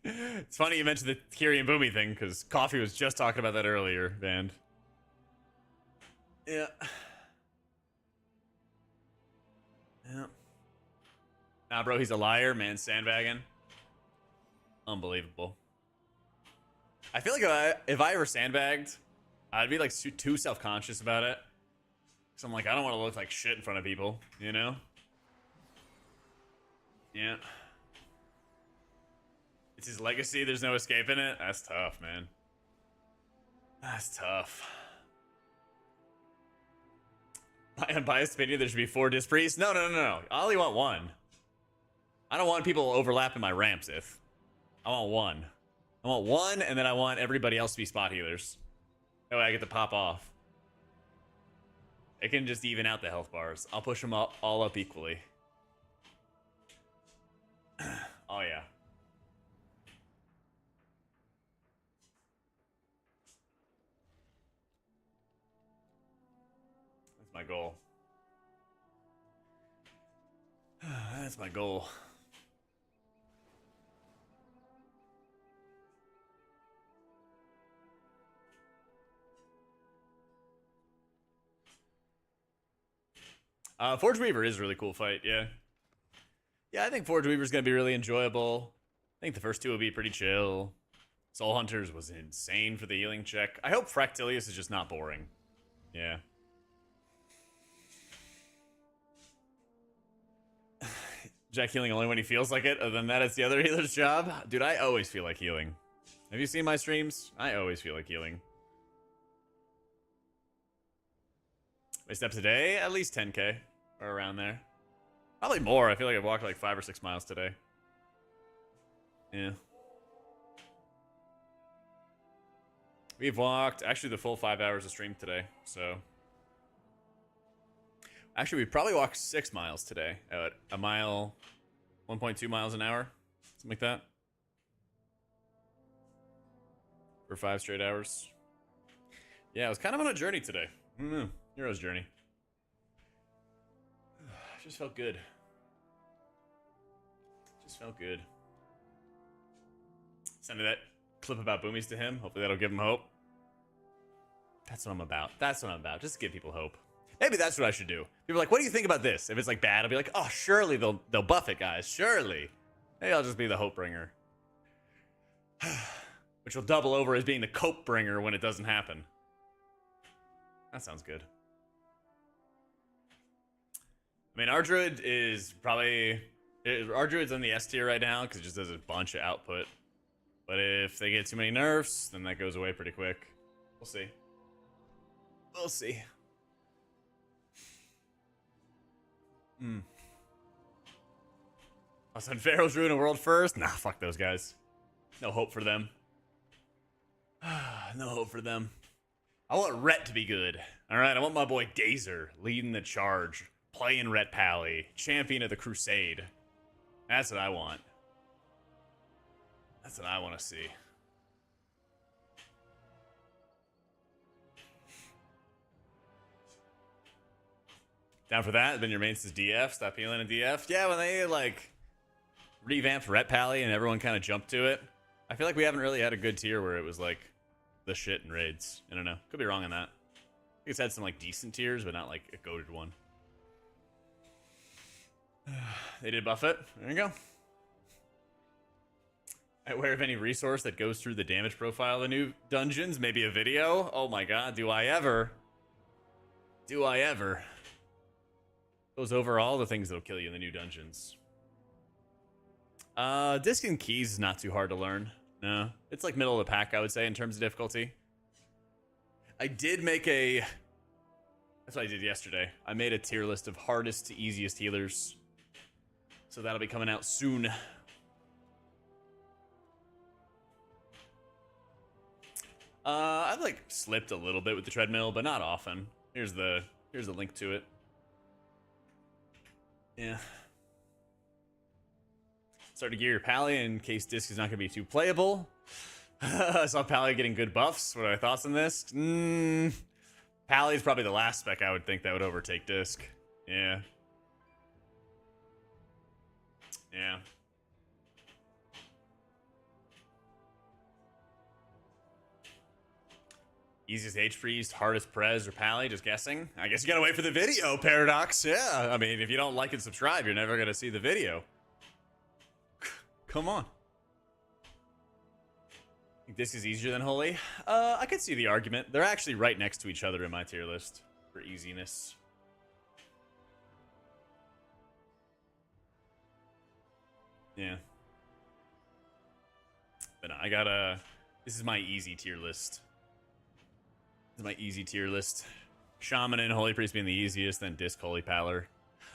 [SPEAKER 1] It's funny you mentioned the Kiri and Boomy thing because Coffee was just talking about that earlier, Band. Yeah. Yeah. Nah, bro, he's a liar, man. Sandbagging. Unbelievable. I feel like if I ever sandbagged, I'd be like too self-conscious about it. Because I'm like, I don't want to look like shit in front of people, Yeah. It's his legacy. There's no escaping it. That's tough, man. That's tough. My unbiased opinion, there should be 4 disc priests. No. I only want 1. I don't want people overlapping my ramps, if. I want 1. I want 1, and then I want everybody else to be spot healers. That way I get to pop off. It can just even out the health bars. I'll push them all up equally. Oh, yeah. That's my goal. That's my goal. Forge Weaver is a really cool fight, yeah. Yeah, I think Forge Weaver is going to be really enjoyable. think the first two will be pretty chill. Soul Hunters was insane for the healing check. I hope Fractilius is just not boring. Yeah. Jak healing only when he feels like it. Other than that, it's the other healer's job. Dude, I always feel like healing. Have you seen my streams? I always feel like healing. My steps a day? At least 10K. Or around there. Probably more. I feel like I've walked like 5 or 6 miles today. Yeah. We've walked actually the full 5 hours of stream today, so. Actually, we probably walked 6 miles today at a mile, 1.2 miles an hour, something like that. For 5 straight hours. Yeah, I was kind of on a journey today. Hero's journey. Just felt good. Just felt good. Sending that clip about boomies to him. Hopefully that'll give him hope. That's what I'm about. That's what I'm about. Just give people hope. Maybe that's what I should do. People are like, what do you think about this? If it's like bad, I'll be like, oh, surely they'll buff it, guys. Surely. Maybe I'll just be the hope bringer. Which will double over as being the cope bringer when it doesn't happen. That sounds good. I mean, our Druid is probably... Our Druid's on the S tier right now because it just does a bunch of output. But if they get too many nerfs, then that goes away pretty quick. We'll see. We'll see. I'll send Pharaoh's Druid a world first? Nah, fuck those guys. No hope for them. No hope for them. I want Rhett to be good. Alright, I want my boy Dazer leading the charge. Playing Rhett Pally. Champion of the Crusade. That's what I want. That's what I want to see. Down for that? Then your main says DF. Stop healing in DF. Yeah, when they like revamped Rhett Pally and everyone kind of jumped to it, I feel like we haven't really had a good tier where it was like the shit in raids. I don't know. Could be wrong on that. I think it's had some like decent tiers, but not like a goated one. They did buff it. There you go. Aware of any resource that goes through the damage profile of the new dungeons? Maybe a video? Oh my god, do I ever? Do I ever? Goes over all the things that'll kill you in the new dungeons. Disc and keys is not too hard to learn. No. It's like middle of the pack, I would say, in terms of difficulty. I did make a... That's what I did yesterday. I made a tier list of hardest to easiest healers. So that'll be coming out soon. I've like slipped a little bit with the treadmill, but not often. Here's the link to it. Yeah. Start to gear your Pally in case Disc is not going to be too playable. I saw Pally getting good buffs. What are my thoughts on this? Pally is probably the last spec I would think that would overtake Disc. Yeah. Yeah. Easiest H-Priest, hardest Prez, or Pally, just guessing. I guess you gotta wait for the video, Paradox. Yeah, I mean, if you don't like and subscribe, you're never gonna see the video. Come on. Think this is easier than Holy? I could see the argument. They're actually right next to each other in my tier list for easiness. Yeah. But no, I got this is my easy tier list. This is my easy tier list. Shaman and Holy Priest being the easiest, then Disc Holy Pallor.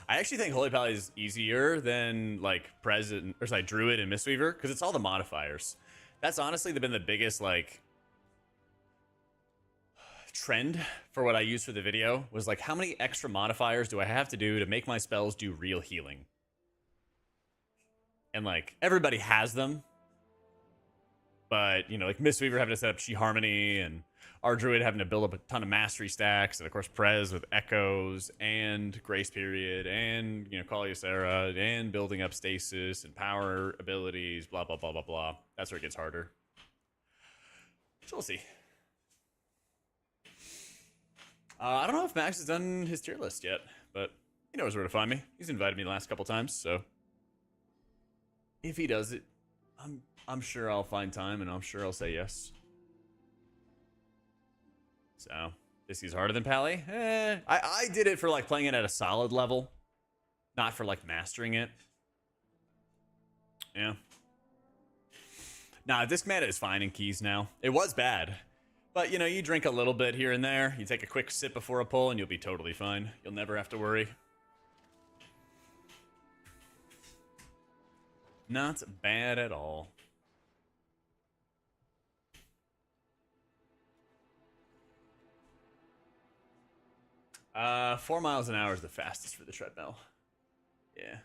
[SPEAKER 1] I actually think Holy Pally is easier than like Druid and Mistweaver, because it's all the modifiers. That's honestly been the biggest like trend for what I used for the video, was like, how many extra modifiers do I have to do to make my spells do real healing? And like everybody has them, but you know, like Mistweaver having to set up Chi Harmony, and our Druid having to build up a ton of mastery stacks, and of course Prez with Echoes and Grace Period, and you know, Kaliasera, and building up stasis and power abilities, blah blah blah blah blah. That's where it gets harder. So we'll see. I don't know if Max has done his tier list yet, but he knows where to find me. He's invited me the last couple times, so if he does it, I'm sure I'll find time, and I'm sure I'll say yes. So, this is harder than Pally? I did it for like playing it at a solid level, not for like mastering it. Yeah. Nah, disc mana is fine in keys now. It was bad. But, you know, you drink a little bit here and there. You take a quick sip before a pull, and you'll be totally fine. You'll never have to worry. Not bad at all. Uh, 4 miles an hour is the fastest for the treadmill. Yeah.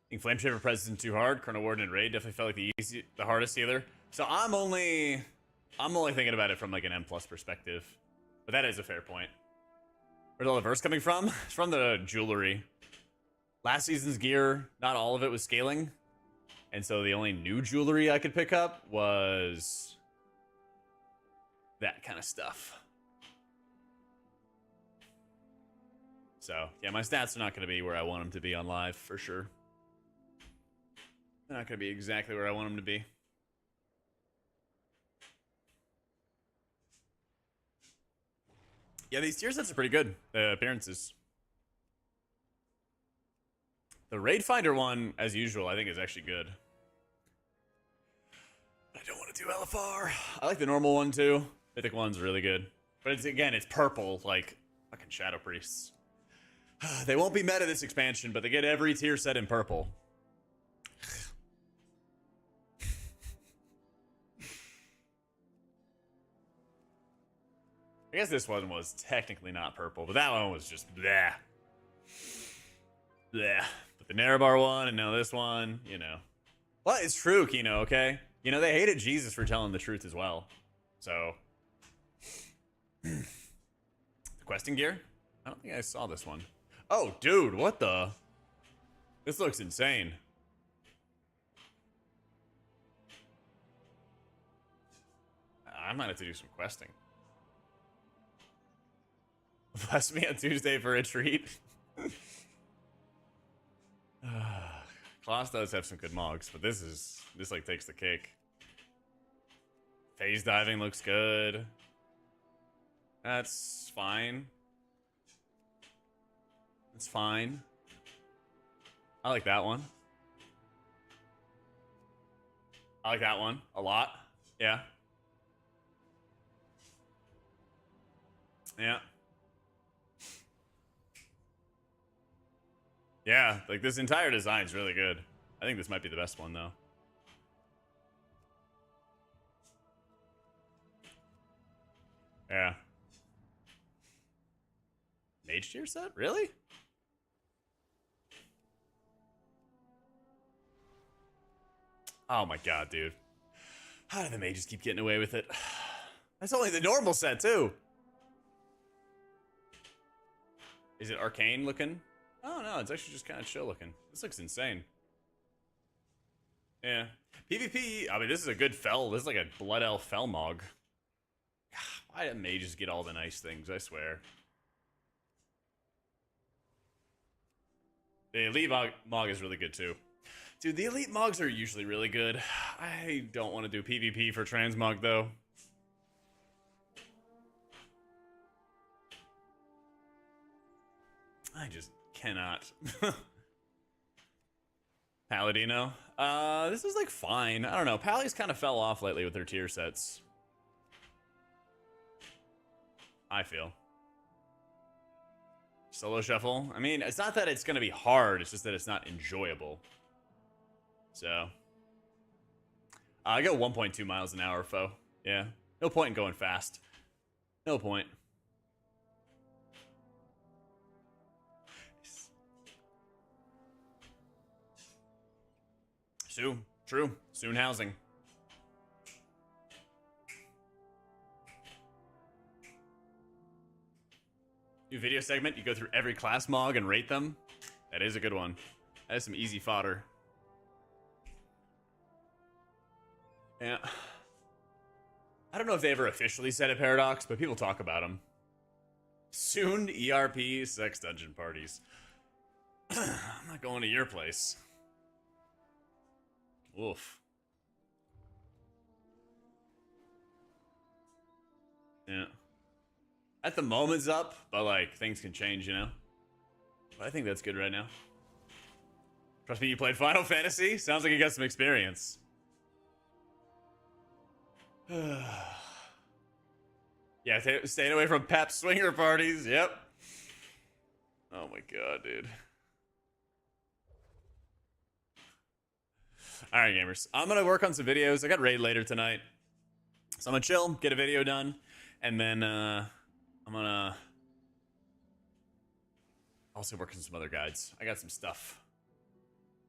[SPEAKER 1] I think Flame Shaper President too hard. Chrono Warden and Raid definitely felt like the hardest healer. So I'm only thinking about it from like an M+ perspective. But that is a fair point. Where's all the verse coming from? It's from the jewelry. Last season's gear, not all of it was scaling. And so the only new jewelry I could pick up was that kind of stuff. So, yeah, my stats are not going to be where I want them to be on live, for sure. They're not going to be exactly where I want them to be. Yeah, these tier sets are pretty good. The appearances. The Raid Finder one, as usual, I think is actually good. I don't want to do LFR. I like the normal one too. Mythic one's really good. But it's, again, it's purple, like fucking Shadow Priests. They won't be meta this expansion, but they get every tier set in purple. I guess this one was technically not purple, but that one was just bleh. Bleh. But the Narabar one and now this one, you know. Well, it's true, Kino, okay? You know, they hated Jesus for telling the truth as well. So. The questing gear? I don't think I saw this one. Oh, dude, what the? This looks insane. I might have to do some questing. Bless me on Tuesday for a treat. Kloss does have some good mogs, but this like takes the cake. Phase diving looks good. That's fine. That's fine. I like that one. I like that one a lot. Yeah. Yeah. Yeah, like this entire design's really good. I think this might be the best one though. Yeah. Mage tier set? Really? Oh my god, dude. How do the mages keep getting away with it? That's only the normal set too. Is it arcane looking? Oh no, it's actually just kind of chill looking. This looks insane. Yeah. PvP, I mean, this is a good fell. This is like a Blood Elf Fell Mog. Why do mages get all the nice things, I swear. The Elite Mog is really good too. Dude, the Elite Mogs are usually really good. I don't want to do PvP for Transmog though. I just cannot. Paladino. This is like fine. I don't know. Pally's kind of fell off lately with their tier sets. I feel. Solo shuffle. I mean, it's not that it's going to be hard. It's just that it's not enjoyable. So. I go 1.2 miles an hour, foe. Yeah. No point in going fast. No point. True. Soon housing. New video segment. You go through every class mog and rate them. That is a good one. That is some easy fodder. Yeah. I don't know if they ever officially said it, Paradox, but people talk about them. Soon, ERP sex dungeon parties. I'm not going to your place. Oof. Yeah. At the moment's up, but like things can change, you know? But I think that's good right now. Trust me, you played Final Fantasy? Sounds like you got some experience. Yeah, staying away from pep swinger parties. Yep. Oh my god, dude. All right, gamers. I'm gonna work on some videos. I got raid later tonight, so I'm gonna chill, get a video done, and then I'm gonna also work on some other guides. I got some stuff.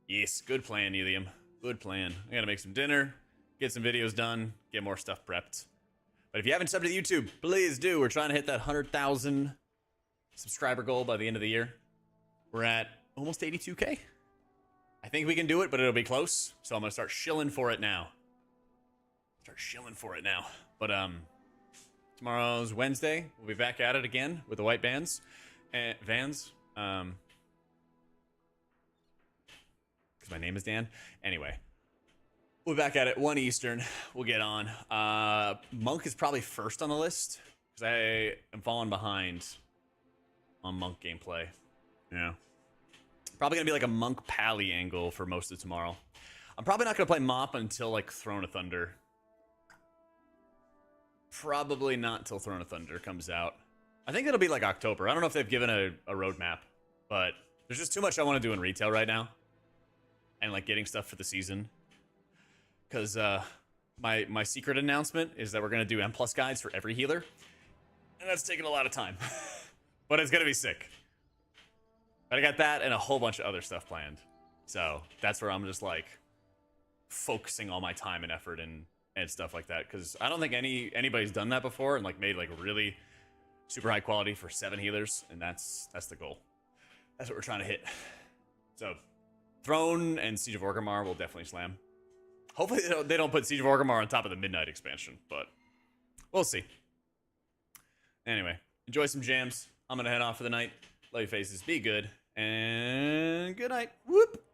[SPEAKER 1] Yes, good plan, Elium. Good plan. I gotta make some dinner, get some videos done, get more stuff prepped. But if you haven't subbed to YouTube, please do. We're trying to hit that 100,000 subscriber goal by the end of the year. We're at almost 82K. I think we can do it, but it'll be close. So I'm gonna start shilling for it now. But tomorrow's Wednesday. We'll be back at it again with the white bands and Vans. Because my name is Dan. Anyway, we'll be back at it 1 Eastern. We'll get on. Monk is probably first on the list because I am falling behind on Monk gameplay. Yeah. Probably gonna be like a Monk Pally angle for most of tomorrow. I'm probably not gonna play Mop until like Throne of Thunder. Probably not until Throne of Thunder comes out. I think it'll be like October. I don't know if they've given a roadmap, but there's just too much I want to do in retail right now, and like getting stuff for the season. Because my secret announcement is that we're gonna do M+ guides for every healer, and that's taking a lot of time, but it's gonna be sick. But I got that and a whole bunch of other stuff planned. So that's where I'm just like focusing all my time and effort and stuff like that. Because I don't think anybody's done that before and like made like really super high quality for 7 healers. And that's the goal. That's what we're trying to hit. So Throne and Siege of Orgrimmar will definitely slam. Hopefully they don't put Siege of Orgrimmar on top of the Midnight expansion, but we'll see. Anyway, enjoy some jams. I'm going to head off for the night. Love you faces. Be good. And good night. Whoop.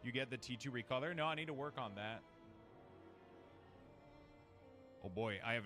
[SPEAKER 5] You get the T2 recolor? No, I need to work on that. Oh boy, I have